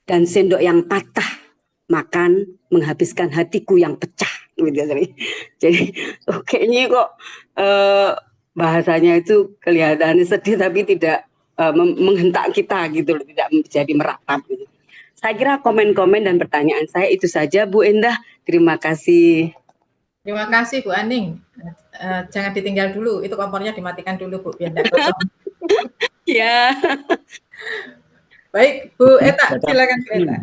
dan sendok yang patah, makan menghabiskan hatiku yang pecah. Jadi kayaknya kok bahasanya itu kelihatannya sedih tapi tidak menghentak kita gitu, tidak menjadi meratap gitu. Saya kira komen-komen dan pertanyaan saya itu saja, Bu Endah. Terima kasih. Terima kasih Bu Aning. Jangan ditinggal dulu, itu kompornya dimatikan dulu Bu, biar tidak kosong. Ya. Baik, Bu Eta, silakan Bu Eta.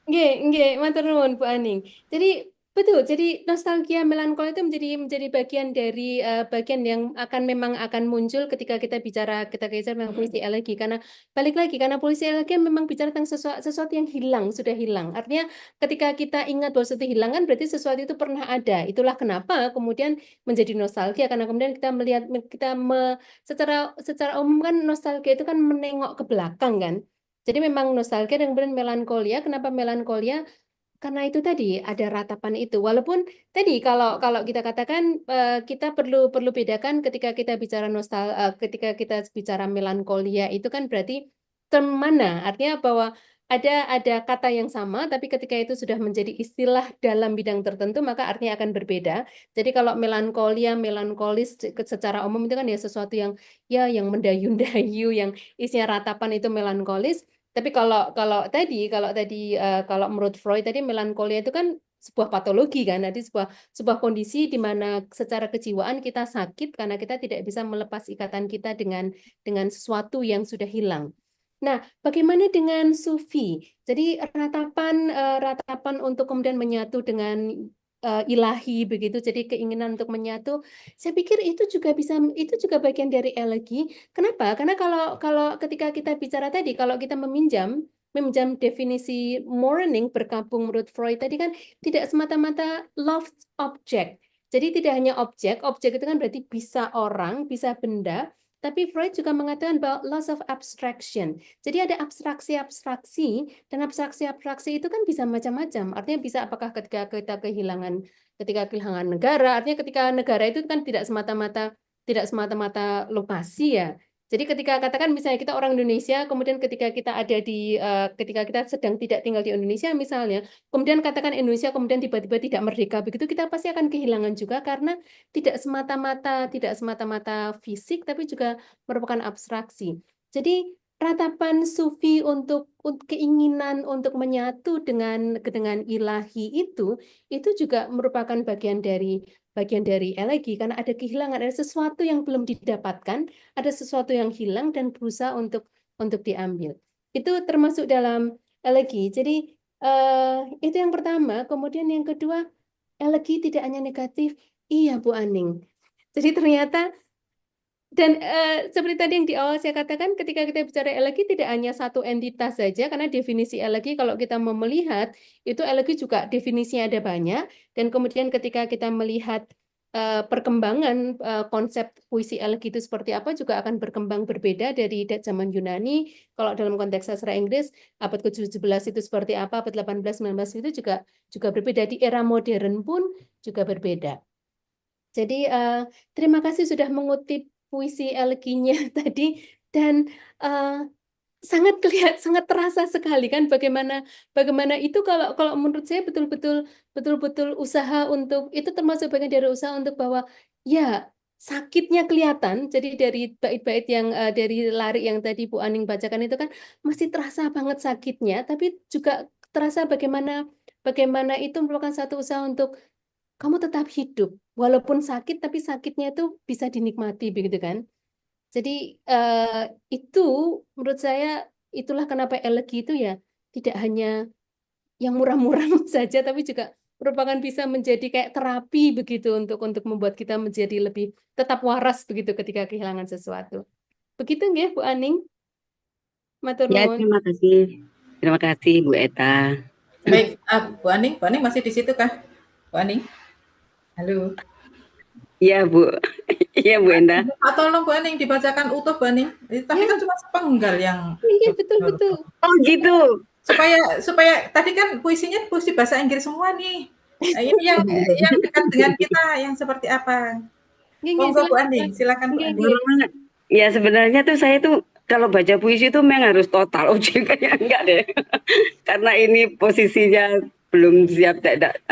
Nggih, matur nuwun Bu Aning. Jadi betul, jadi nostalgia melankoli itu menjadi bagian dari bagian yang memang akan muncul ketika kita bicara tentang puisi elegi, karena balik lagi karena puisi elegi memang bicara tentang sesuatu yang hilang, sudah hilang. Artinya ketika kita ingat bahwa sesuatu hilang kan berarti sesuatu itu pernah ada. Itulah kenapa kemudian menjadi nostalgia, karena kemudian kita melihat secara umum kan nostalgia itu kan menengok ke belakang kan. Jadi memang nostalgia dan kemudian melankolia. Kenapa melankolia? Karena itu tadi ada ratapan itu. Walaupun tadi kalau kita katakan kita perlu bedakan ketika kita bicara ketika kita bicara melankolia itu kan berarti term mana? Artinya bahwa ada kata yang sama, tapi ketika itu sudah menjadi istilah dalam bidang tertentu maka artinya akan berbeda. Jadi kalau melankolia, melankolis secara umum itu kan ya sesuatu yang mendayu-dayu, yang isinya ratapan itu melankolis. Tapi kalau menurut Freud tadi melankolia itu kan sebuah patologi kan, jadi sebuah kondisi di mana secara kejiwaan kita sakit karena kita tidak bisa melepas ikatan kita dengan sesuatu yang sudah hilang. Nah, bagaimana dengan sufi? Jadi ratapan untuk kemudian menyatu dengan ilahi begitu, jadi keinginan untuk menyatu. Saya pikir itu juga bagian dari elegi. Kenapa? Karena kalau ketika kita bicara tadi, kalau kita meminjam meminjam definisi mourning berkabung menurut Freud tadi kan tidak semata-mata lost object. Jadi tidak hanya objek itu kan berarti bisa orang, bisa benda, tapi Freud juga mengatakan bahwa loss of abstraction. Jadi ada abstraksi-abstraksi, dan abstraksi-abstraksi itu kan bisa macam-macam. Artinya bisa apakah ketika kita kehilangan negara, artinya ketika negara itu kan tidak semata-mata lokasi ya. Jadi ketika katakan misalnya kita orang Indonesia, kemudian ketika kita ketika kita sedang tidak tinggal di Indonesia misalnya, kemudian katakan Indonesia kemudian tiba-tiba tidak merdeka, begitu kita pasti akan kehilangan juga karena tidak semata-mata fisik, tapi juga merupakan abstraksi. Jadi ratapan sufi untuk keinginan untuk menyatu dengan ilahi itu juga merupakan bagian dari elegi karena ada kehilangan, ada sesuatu yang belum didapatkan, ada sesuatu yang hilang dan berusaha untuk diambil. Itu termasuk dalam elegi. Jadi itu yang pertama. Kemudian yang kedua, elegi tidak hanya negatif. Iya, Bu Aning. Jadi ternyata dan seperti tadi yang di awal saya katakan, ketika kita bicara elegi tidak hanya satu entitas saja, karena definisi elegi kalau kita mau melihat, itu elegi juga definisinya ada banyak, dan kemudian ketika kita melihat perkembangan konsep puisi elegi itu seperti apa, juga akan berkembang berbeda dari zaman Yunani. Kalau dalam konteks sastra Inggris, abad ke-17 itu seperti apa, abad 18-19 itu juga berbeda. Di era modern pun juga berbeda. Jadi terima kasih sudah mengutip puisi eleginya tadi, dan sangat terasa sekali kan bagaimana itu kalau menurut saya betul-betul usaha untuk itu, termasuk bagian dari usaha untuk bahwa ya sakitnya kelihatan. Jadi dari bait-bait yang dari Lari yang tadi Bu Aning bacakan itu kan masih terasa banget sakitnya, tapi juga terasa bagaimana itu merupakan satu usaha untuk kamu tetap hidup, walaupun sakit, tapi sakitnya itu bisa dinikmati, begitu kan? Jadi itu menurut saya itulah kenapa elegi itu ya tidak hanya yang murah-murah saja, tapi juga merupakan bisa menjadi kayak terapi begitu untuk membuat kita menjadi lebih tetap waras begitu ketika kehilangan sesuatu. Begitu nggih, Bu Aning? Matur Ya, nuwun. terima kasih Bu Eta. Baik, Bu Aning masih di situ kah? Bu Aning? Halo. Iya Bu, iya Bu Enda. Tolong Bu Aning dibacakan utuh Bu Aning. Tadi kan cuma sepenggal yang. Iya betul. Oh gitu. Supaya tadi kan puisinya puisi bahasa Inggris semua nih. Nah, ini yang dekat dengan kita yang seperti apa? Monggo Bu Aning, silakan Bu Aning. Ya sebenarnya tuh saya tuh kalau baca puisi itu memang harus total OJK-nya enggak deh. Karena ini posisinya belum siap tidak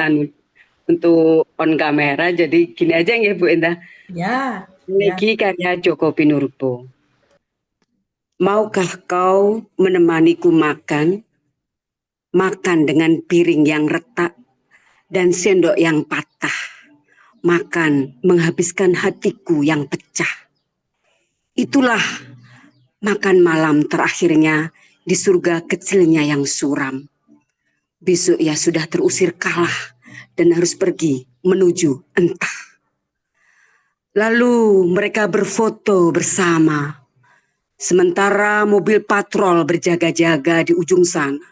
untuk on kamera, jadi gini aja ya Bu Enda. Ya. Lagi karya Joko Pinurbo. Maukah kau menemaniku makan dengan piring yang retak dan sendok yang patah, makan menghabiskan hatiku yang pecah. Itulah makan malam terakhirnya di surga kecilnya yang suram. Besok ia sudah terusir kalah dan harus pergi menuju entah. Lalu mereka berfoto bersama, sementara mobil patrol berjaga-jaga di ujung sana.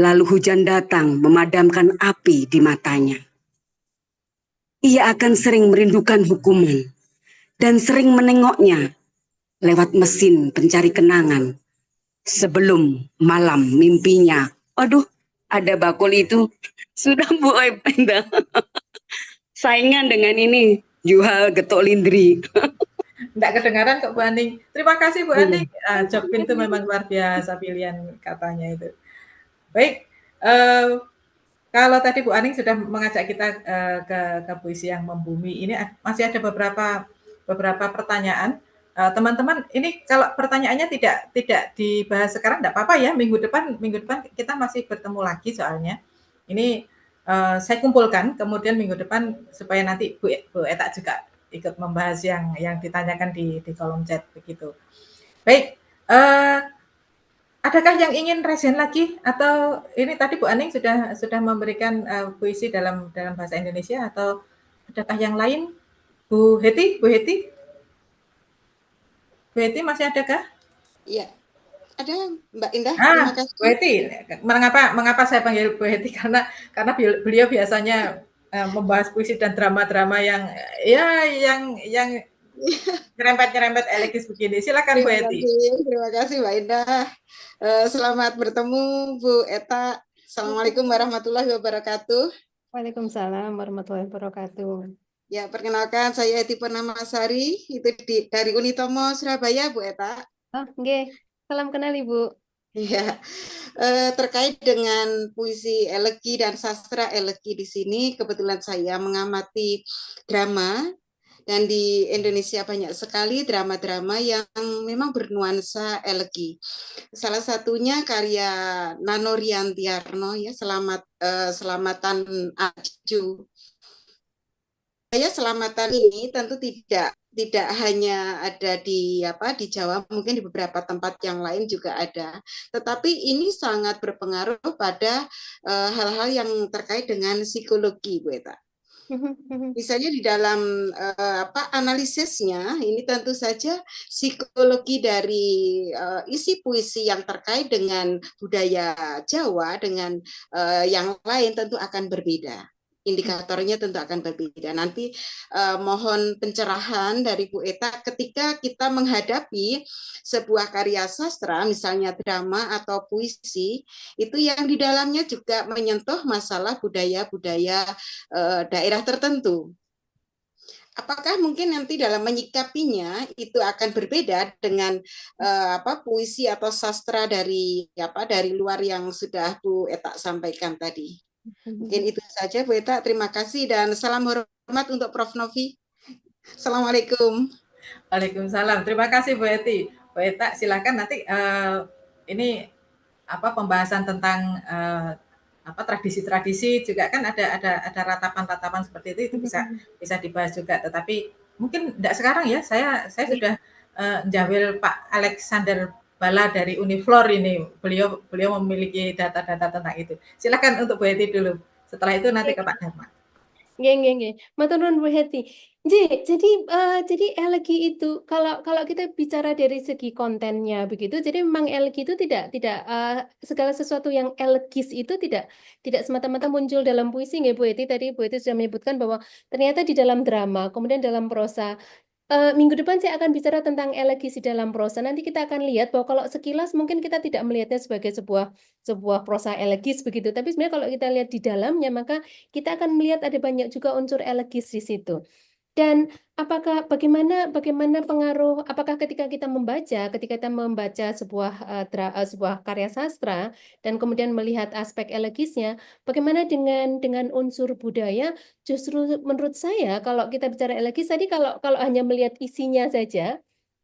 Lalu hujan datang memadamkan api di matanya. Ia akan sering merindukan hukuman dan sering menengoknya lewat mesin pencari kenangan. Sebelum malam mimpinya, aduh ada bakul itu, sudah Bu Enda. Saingan dengan ini, jual getok lindri. Enggak kedengaran kok Bu Aning. Terima kasih Bu Aning. Jokpin itu memang luar biasa pilihan katanya itu. Baik, kalau tadi Bu Aning sudah mengajak kita ke puisi yang membumi, ini masih ada beberapa pertanyaan. Teman-teman, ini kalau pertanyaannya tidak dibahas sekarang enggak apa-apa ya. Minggu depan kita masih bertemu lagi soalnya. Ini saya kumpulkan, kemudian minggu depan supaya nanti Bu Eta juga ikut membahas yang ditanyakan di kolom chat begitu. Baik, adakah yang ingin resen lagi atau ini tadi Bu Aning sudah memberikan puisi dalam bahasa Indonesia atau adakah yang lain? Bu Heti masih adakah? Iya. Ada Mbak Indah, terima kasih. Bu Heti, mengapa saya panggil Bu Heti? Karena beliau biasanya membahas puisi dan drama-drama yang nyerempet-nyerempet elegis begini. Silakan Bu Heti. Terima kasih Mbak Indah. Selamat bertemu Bu Eta. Assalamualaikum warahmatullahi wabarakatuh. Waalaikumsalam warahmatullahi wabarakatuh. Ya, perkenalkan saya Eti Purnamasari, itu dari Unitomo Surabaya, Bu Eta. Oh, nggih. Salam kenal Ibu. Ya, terkait dengan puisi elegi dan sastra elegi di sini, kebetulan saya mengamati drama, dan di Indonesia banyak sekali drama-drama yang memang bernuansa elegi. Salah satunya karya Nano Riantiarno, ya, Selamatan Aju. Saya Selamatan ini tentu tidak hanya ada di Jawa, mungkin di beberapa tempat yang lain juga ada. Tetapi ini sangat berpengaruh pada hal-hal yang terkait dengan psikologi, Bu Eta. Misalnya di dalam analisisnya, ini tentu saja psikologi dari isi puisi yang terkait dengan budaya Jawa dengan yang lain tentu akan berbeda. Indikatornya tentu akan berbeda. Nanti mohon pencerahan dari Bu Eta ketika kita menghadapi sebuah karya sastra, misalnya drama atau puisi, itu yang di dalamnya juga menyentuh masalah budaya-budaya daerah tertentu. Apakah mungkin nanti dalam menyikapinya itu akan berbeda dengan puisi atau sastra dari luar yang sudah Bu Eta sampaikan tadi? Mungkin itu saja Bu Eta, terima kasih dan salam hormat untuk Prof. Novi. Assalamualaikum. Waalaikumsalam. Terima kasih Bu Eti. Bu Eta, silakan nanti ini pembahasan tentang tradisi-tradisi juga kan ada ratapan-ratapan seperti itu bisa dibahas juga. Tetapi mungkin tidak sekarang ya. Saya sudah jawil Pak Alexander Bala dari Uniflor ini, beliau memiliki data-data tentang itu. Silakan untuk Bu Heti dulu. Setelah itu nanti ke Pak Dharma. Nggih. Matur nuwun Bu Heti. Jadi elegi itu kalau kita bicara dari segi kontennya begitu, jadi memang elegi itu tidak segala sesuatu yang elegis itu tidak semata-mata muncul dalam puisi nggih Bu Heti. Tadi Bu Heti sudah menyebutkan bahwa ternyata di dalam drama, kemudian dalam prosa. Minggu depan saya akan bicara tentang elegis di dalam prosa. Nanti kita akan lihat bahwa kalau sekilas mungkin kita tidak melihatnya sebagai sebuah prosa elegis begitu. Tapi sebenarnya kalau kita lihat di dalamnya, maka kita akan melihat ada banyak juga unsur elegis di situ. Dan bagaimana pengaruh, apakah ketika kita membaca sebuah karya sastra dan kemudian melihat aspek elegisnya, bagaimana dengan unsur budaya? Justru menurut saya kalau kita bicara elegis tadi, kalau hanya melihat isinya saja,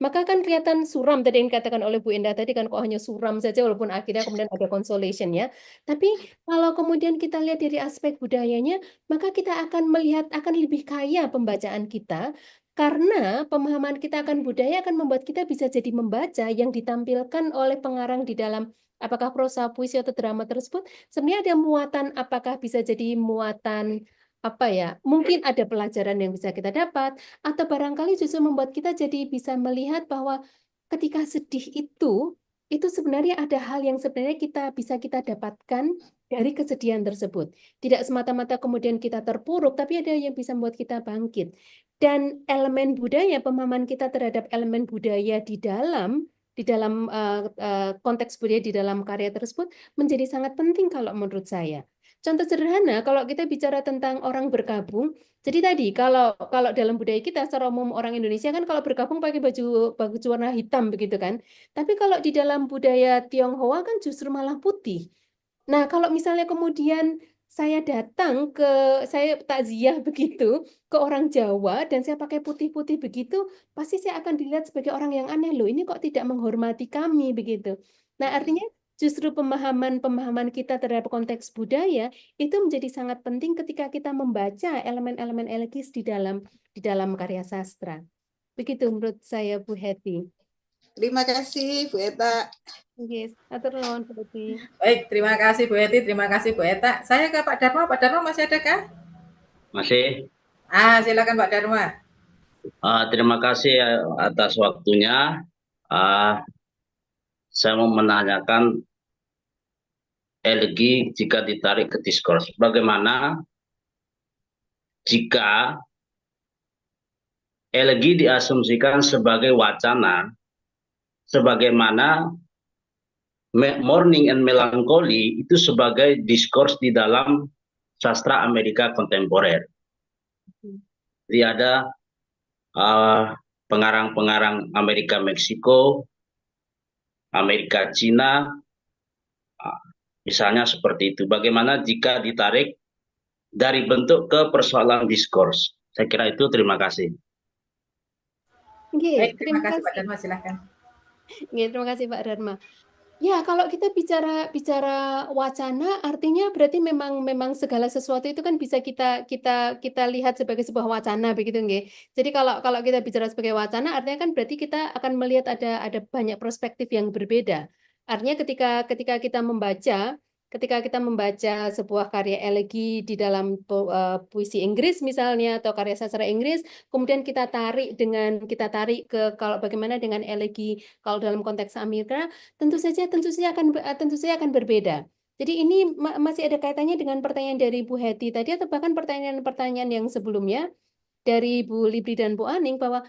maka kan kelihatan suram tadi yang dikatakan oleh Bu Indah tadi kan, kok hanya suram saja walaupun akhirnya kemudian ada consolation ya. Tapi kalau kemudian kita lihat dari aspek budayanya, maka kita akan melihat akan lebih kaya pembacaan kita, karena pemahaman kita akan budaya akan membuat kita bisa jadi membaca yang ditampilkan oleh pengarang di dalam apakah prosa, puisi atau drama tersebut sebenarnya ada muatan, apakah bisa jadi muatan mungkin ada pelajaran yang bisa kita dapat, atau barangkali justru membuat kita jadi bisa melihat bahwa ketika sedih itu sebenarnya ada hal yang sebenarnya bisa kita dapatkan dari kesedihan tersebut. Tidak semata-mata kemudian kita terpuruk, tapi ada yang bisa membuat kita bangkit. Dan elemen budaya, pemahaman kita terhadap elemen budaya di dalam konteks budaya di dalam karya tersebut menjadi sangat penting kalau menurut saya. Contoh sederhana, kalau kita bicara tentang orang berkabung, jadi tadi kalau dalam budaya kita secara umum orang Indonesia kan kalau berkabung pakai baju warna hitam begitu kan. Tapi kalau di dalam budaya Tionghoa kan justru malah putih. Nah, kalau misalnya kemudian saya takziah begitu ke orang Jawa dan saya pakai putih-putih begitu, pasti saya akan dilihat sebagai orang yang aneh loh. Ini kok tidak menghormati kami begitu. Nah, artinya justru pemahaman kita terhadap konteks budaya itu menjadi sangat penting ketika kita membaca elemen-elemen elegis di dalam karya sastra. Begitu menurut saya Bu Heti. Terima kasih Bu Eta. Yes, atur nuwun Bu Heti. Baik, terima kasih Bu Heti, terima kasih Bu Eta. Saya ke Pak Dharma. Pak Dharma masih ada kah? Masih. Silakan Pak Dharma. Terima kasih atas waktunya. saya mau menanyakan elegi jika ditarik ke diskurs. Bagaimana jika elegi diasumsikan sebagai wacana, sebagaimana mourning and melancholy itu sebagai diskurs di dalam sastra Amerika kontemporer. Jadi ada pengarang-pengarang Amerika Meksiko, Amerika Cina, misalnya seperti itu. Bagaimana jika ditarik dari bentuk ke persoalan diskurs? Saya kira itu. Terima kasih. Baik, terima kasih Pak Dharma, silahkan. Terima kasih Pak Dharma. Ya, kalau kita bicara wacana, artinya berarti memang segala sesuatu itu kan bisa kita lihat sebagai sebuah wacana, begitu nggih. Jadi kalau kita bicara sebagai wacana, artinya kan berarti kita akan melihat ada banyak perspektif yang berbeda. Artinya ketika kita membaca sebuah karya elegi di dalam puisi Inggris misalnya, atau karya sastra Inggris, kemudian kita tarik ke kalau bagaimana dengan elegi kalau dalam konteks Amerika, tentu saja akan berbeda. Jadi ini masih ada kaitannya dengan pertanyaan dari Bu Heti tadi, atau bahkan pertanyaan yang sebelumnya dari Bu Libri dan Bu Aning, bahwa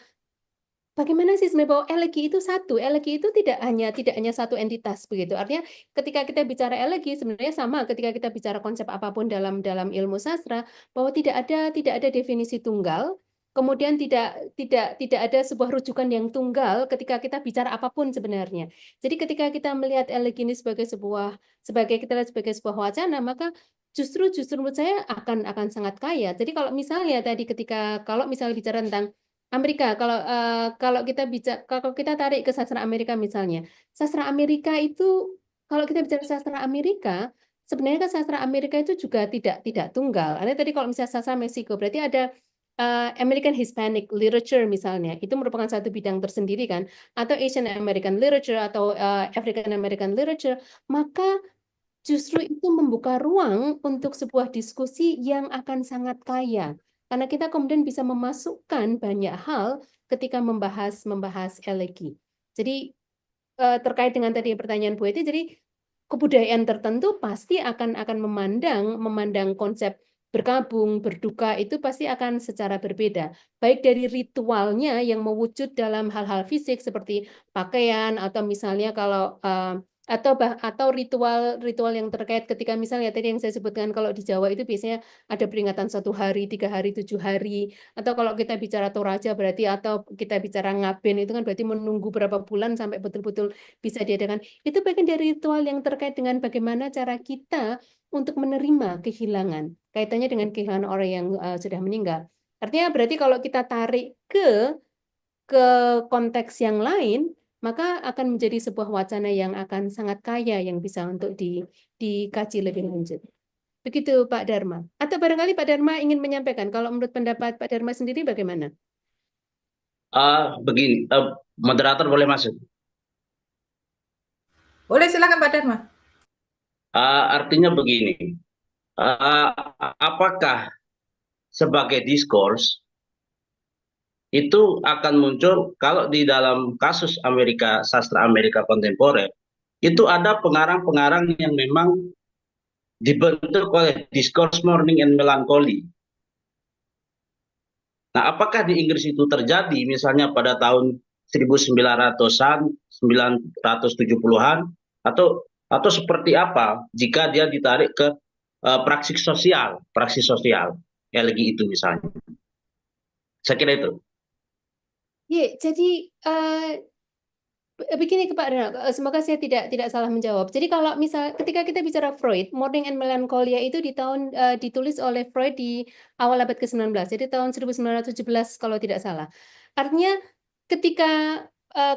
bagaimana sih sebenarnya bahwa elegi itu satu, elegi itu tidak hanya satu entitas begitu. Artinya ketika kita bicara elegi sebenarnya sama ketika kita bicara konsep apapun dalam ilmu sastra, bahwa tidak ada definisi tunggal, kemudian tidak ada sebuah rujukan yang tunggal ketika kita bicara apapun sebenarnya. Jadi ketika kita melihat elegi ini sebagai sebuah wacana, maka justru menurut saya akan sangat kaya. Jadi kalau misalnya bicara tentang Amerika, kalau kita tarik ke sastra Amerika misalnya, sastra Amerika itu, kalau kita bicara sastra Amerika, sebenarnya kan sastra Amerika itu juga tidak tunggal. Ada tadi kalau misalnya sastra Meksiko, berarti ada American Hispanic Literature misalnya, itu merupakan satu bidang tersendiri kan, atau Asian American Literature atau African American Literature, maka justru itu membuka ruang untuk sebuah diskusi yang akan sangat kaya. Karena kita kemudian bisa memasukkan banyak hal ketika membahas elegi. Jadi terkait dengan tadi pertanyaan Bu Eti, jadi kebudayaan tertentu pasti akan memandang konsep berkabung, berduka itu pasti akan secara berbeda. Baik dari ritualnya yang mewujud dalam hal-hal fisik seperti pakaian, atau misalnya kalau atau ritual yang terkait ketika misalnya tadi yang saya sebutkan, kalau di Jawa itu biasanya ada peringatan 1 hari, 3 hari, 7 hari, atau kalau kita bicara Toraja berarti, atau kita bicara Ngaben itu kan berarti menunggu berapa bulan sampai betul-betul bisa diadakan. Itu bagian dari ritual yang terkait dengan bagaimana cara kita untuk menerima kehilangan, kaitannya dengan kehilangan orang yang sudah meninggal. Artinya berarti kalau kita tarik ke konteks yang lain, maka akan menjadi sebuah wacana yang akan sangat kaya yang bisa untuk dikaji lebih lanjut. Begitu Pak Dharma. Atau barangkali Pak Dharma ingin menyampaikan, kalau menurut pendapat Pak Dharma sendiri bagaimana? Begini, moderator boleh masuk? Boleh, silakan Pak Dharma. Artinya begini, apakah sebagai diskurs itu akan muncul kalau di dalam kasus sastra Amerika kontemporer, itu ada pengarang-pengarang yang memang dibentuk oleh diskurs mourning and melancholy. Nah, apakah di Inggris itu terjadi misalnya pada tahun 1900-an, 1970-an, atau seperti apa jika dia ditarik ke praksis sosial elegi itu misalnya. Saya kira itu. Ya, jadi begini Pak Dharma, semoga saya tidak salah menjawab. Jadi kalau misal ketika kita bicara Freud, Mourning and Melancholia itu ditulis oleh Freud di awal abad ke-19, jadi tahun 1917 kalau tidak salah. Artinya ketika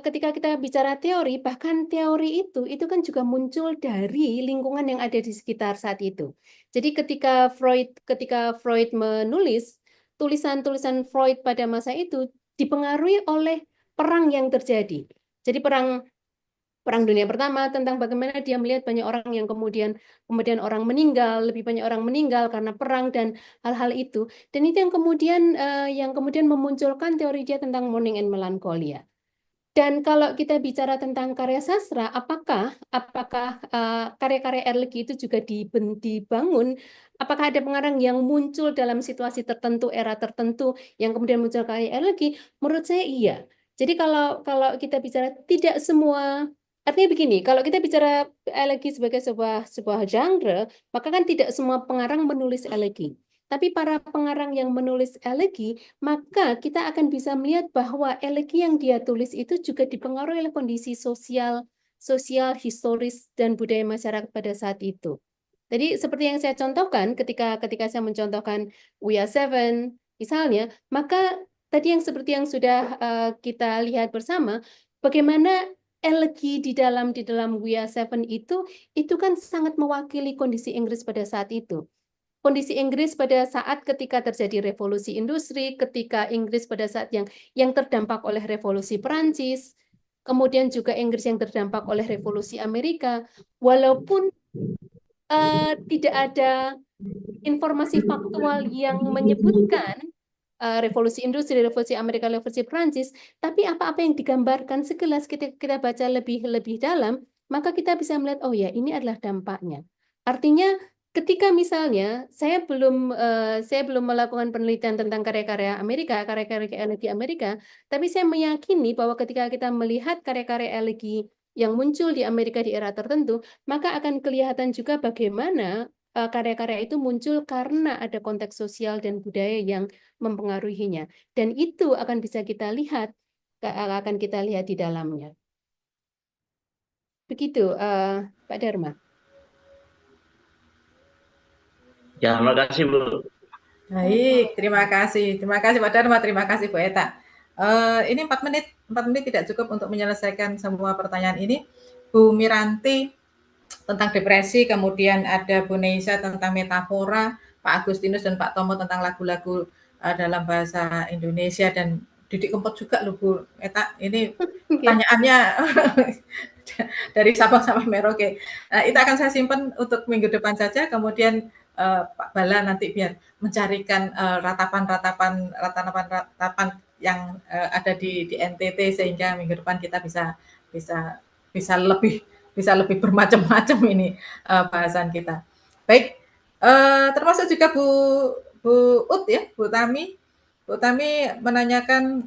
kita bicara teori, bahkan teori itu kan juga muncul dari lingkungan yang ada di sekitar saat itu. Jadi ketika Freud menulis, tulisan-tulisan Freud pada masa itu dipengaruhi oleh perang yang terjadi. Jadi perang Dunia Pertama, tentang bagaimana dia melihat banyak orang yang kemudian orang meninggal, lebih banyak orang meninggal karena perang dan hal-hal itu. Dan itu yang kemudian memunculkan teori dia tentang mourning and melancholia. Dan kalau kita bicara tentang karya sastra, apakah karya-karya Erlegi itu juga dibangun? Apakah ada pengarang yang muncul dalam situasi tertentu, era tertentu, yang kemudian muncul karya Erlegi? Menurut saya iya. Jadi kalau kita bicara tidak semua, artinya begini, kalau kita bicara elegi sebagai sebuah genre, maka kan tidak semua pengarang menulis elegi. Tapi para pengarang yang menulis elegi, maka kita akan bisa melihat bahwa elegi yang dia tulis itu juga dipengaruhi oleh kondisi sosial, historis, dan budaya masyarakat pada saat itu. Jadi seperti yang saya contohkan ketika saya mencontohkan We Are Seven, misalnya, maka tadi yang seperti yang sudah kita lihat bersama, bagaimana elegi di dalam We Are Seven itu kan sangat mewakili kondisi Inggris pada saat itu. Kondisi Inggris pada saat ketika terjadi revolusi industri, ketika Inggris pada saat yang terdampak oleh revolusi Perancis, kemudian juga Inggris yang terdampak oleh revolusi Amerika, walaupun tidak ada informasi faktual yang menyebutkan revolusi industri, revolusi Amerika, revolusi Perancis, tapi apa-apa yang digambarkan sekilas kita baca lebih dalam, maka kita bisa melihat, oh ya, ini adalah dampaknya. Artinya ketika misalnya saya belum melakukan penelitian tentang karya-karya elegi Amerika, tapi saya meyakini bahwa ketika kita melihat karya-karya elegi yang muncul di Amerika di era tertentu, maka akan kelihatan juga bagaimana karya-karya itu muncul karena ada konteks sosial dan budaya yang mempengaruhinya. Dan itu akan bisa kita lihat, di dalamnya. Begitu, Pak Dharma. Ya, terima kasih Bu. Baik, terima kasih Pak Dharma, terima kasih Bu Eta. Ini 4 menit tidak cukup untuk menyelesaikan semua pertanyaan ini. Bu Miranti tentang depresi, kemudian ada Bu Neisa tentang metafora, Pak Agustinus dan Pak Tomo tentang lagu-lagu dalam bahasa Indonesia, dan Didik Kempot juga loh Bu Eta. Ini pertanyaannya dari Sabang sampai Merauke. Itu akan saya simpan untuk minggu depan saja, kemudian Pak Bala nanti biar mencarikan ratapan yang ada di NTT, sehingga minggu depan kita bisa lebih bermacam-macam ini bahasan kita. Baik, termasuk juga Bu Ut ya, Bu Tami menanyakan,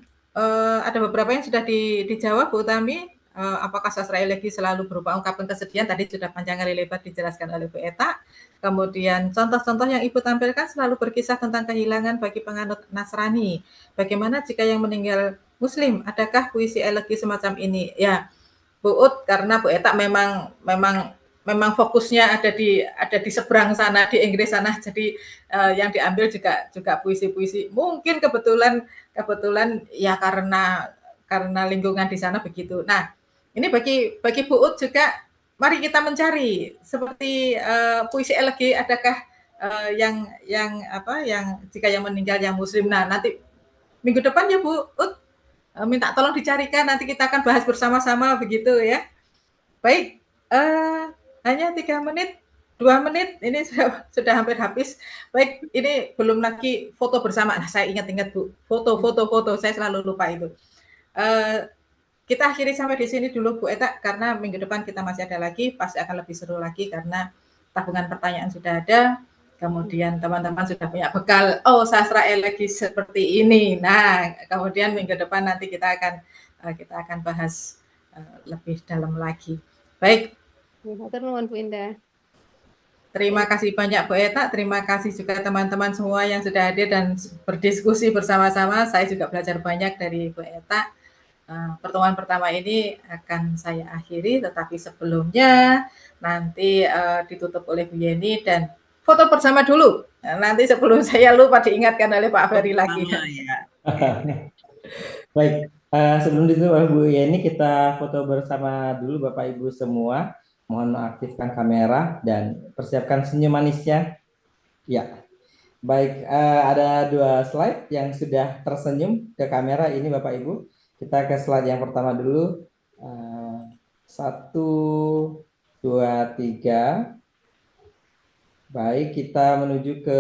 ada beberapa yang sudah dijawab Bu Tami. Apakah sastra elegi selalu berupa ungkapan kesedihan? Tadi sudah panjang kali lebar dijelaskan oleh Bu Eta. Kemudian contoh-contoh yang Ibu tampilkan selalu berkisah tentang kehilangan bagi penganut Nasrani. Bagaimana jika yang meninggal Muslim? Adakah puisi elegi semacam ini? Ya, Bu Ut, karena Bu Eta memang fokusnya ada di seberang sana, di Inggris sana. Jadi yang diambil juga puisi-puisi. Mungkin kebetulan ya karena lingkungan di sana begitu. Nah, ini bagi Bu Ut juga, mari kita mencari seperti puisi elegi, adakah yang jika yang meninggal yang Muslim. Nah, nanti minggu depan ya Bu Ut, minta tolong dicarikan, nanti kita akan bahas bersama-sama begitu ya. Baik, hanya 3 menit, 2 menit, ini sudah hampir habis. Baik, ini belum lagi foto bersama. Nah, saya ingat Bu, foto, saya selalu lupa itu. Kita akhiri sampai di sini dulu Bu Eta, karena minggu depan kita masih ada lagi, pasti akan lebih seru lagi karena tabungan pertanyaan sudah ada, kemudian teman-teman sudah punya bekal, oh sastra elegi seperti ini. Nah, kemudian minggu depan nanti kita akan bahas lebih dalam lagi. Baik. Bu Indah. Terima kasih banyak Bu Eta, terima kasih juga teman-teman semua yang sudah hadir dan berdiskusi bersama-sama. Saya juga belajar banyak dari Bu Eta. Pertemuan pertama ini akan saya akhiri, tetapi sebelumnya nanti ditutup oleh Bu Yeni dan foto bersama dulu. Nanti sebelum saya lupa diingatkan oleh Pak Ferry lagi. Ya. Baik, sebelum ditutup oleh Bu Yeni, kita foto bersama dulu Bapak Ibu semua. Mohon aktifkan kamera dan persiapkan senyum manisnya. Ya, baik, ada 2 slide yang sudah tersenyum ke kamera ini Bapak Ibu. Kita ke slide yang pertama dulu. 1, 2, 3. Baik, kita menuju ke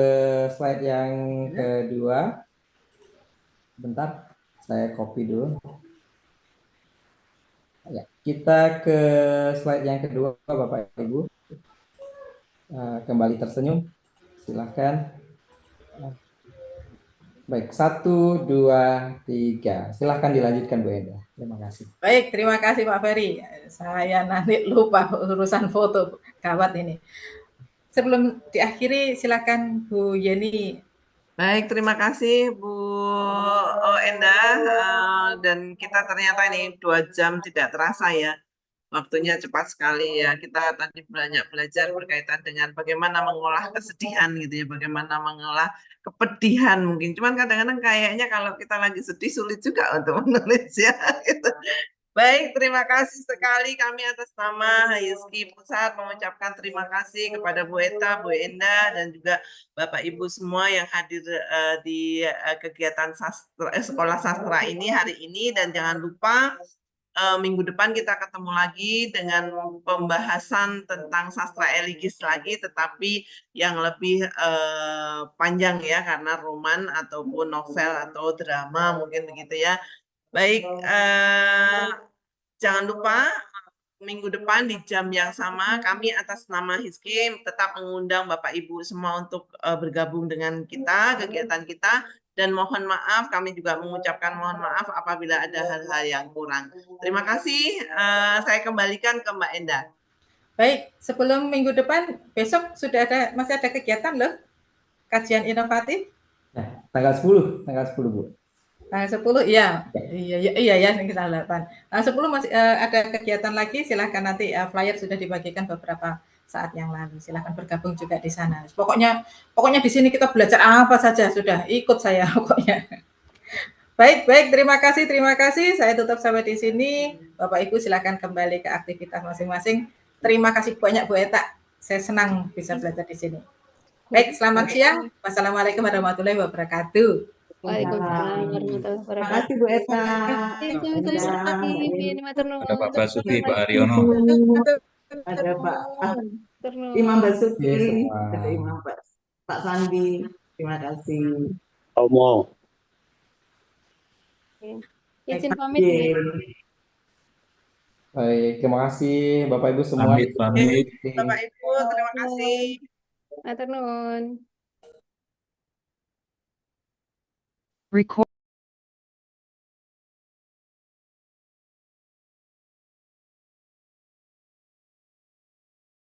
slide yang kedua. Bentar, saya copy dulu. Ya, kita ke slide yang kedua, Bapak Ibu. Kembali tersenyum, silahkan. Baik, 1, 2, 3. Silahkan dilanjutkan Bu Enda. Terima kasih. Baik, terima kasih Pak Ferry. Saya nanti lupa urusan foto, gawat ini. Sebelum diakhiri, silakan Bu Yeni. Baik, terima kasih Bu Endah. Dan kita ternyata ini 2 jam tidak terasa ya. Waktunya cepat sekali ya. Kita tadi banyak belajar berkaitan dengan bagaimana mengolah kesedihan gitu ya, bagaimana mengolah kepedihan mungkin. Cuman kadang-kadang kayaknya kalau kita lagi sedih sulit juga untuk menulis ya. Gitu. Baik, terima kasih sekali kami atas nama HISKI Pusat mengucapkan terima kasih kepada Bu Eta, Bu Enda, dan juga Bapak Ibu semua yang hadir di kegiatan sekolah sastra ini hari ini. Dan jangan lupa minggu depan kita ketemu lagi dengan pembahasan tentang sastra eligis lagi, tetapi yang lebih panjang ya, karena roman ataupun novel atau drama mungkin begitu ya. Baik, jangan lupa minggu depan di jam yang sama kami atas nama HISKI tetap mengundang Bapak Ibu semua untuk bergabung dengan kita, kegiatan kita. Dan mohon maaf, kami juga mengucapkan mohon maaf apabila ada hal-hal yang kurang. Terima kasih, saya kembalikan ke Mbak Enda. Baik, sebelum minggu depan, besok sudah masih ada kegiatan loh, kajian inovatif. Nah, tanggal 10 Bu. Tanggal 10, iya ya, tanggal 8. Tanggal 10 masih ada kegiatan lagi, silahkan nanti flyer sudah dibagikan beberapa saat yang lalu. Silahkan bergabung juga di sana. Pokoknya di sini kita belajar apa saja, sudah ikut saya pokoknya. Baik, terima kasih. Saya tutup sampai di sini. Bapak Ibu silahkan kembali ke aktivitas masing-masing. Terima kasih banyak Bu Eta. Saya senang bisa belajar di sini. Baik, selamat siang. Wassalamualaikum warahmatullahi wabarakatuh. Waalaikumsalam warahmatullahi Terima kasih Bu Eta. Ada Pak Basuki, Pak Haryono. Ada Pak Imam Basuki, ada Imam Pak Sandi. Terima kasih. Izin pamit ya. Baik, terima kasih Bapak Ibu semua. Pamit. Bapak Ibu, terima kasih. Matur nuwun. Record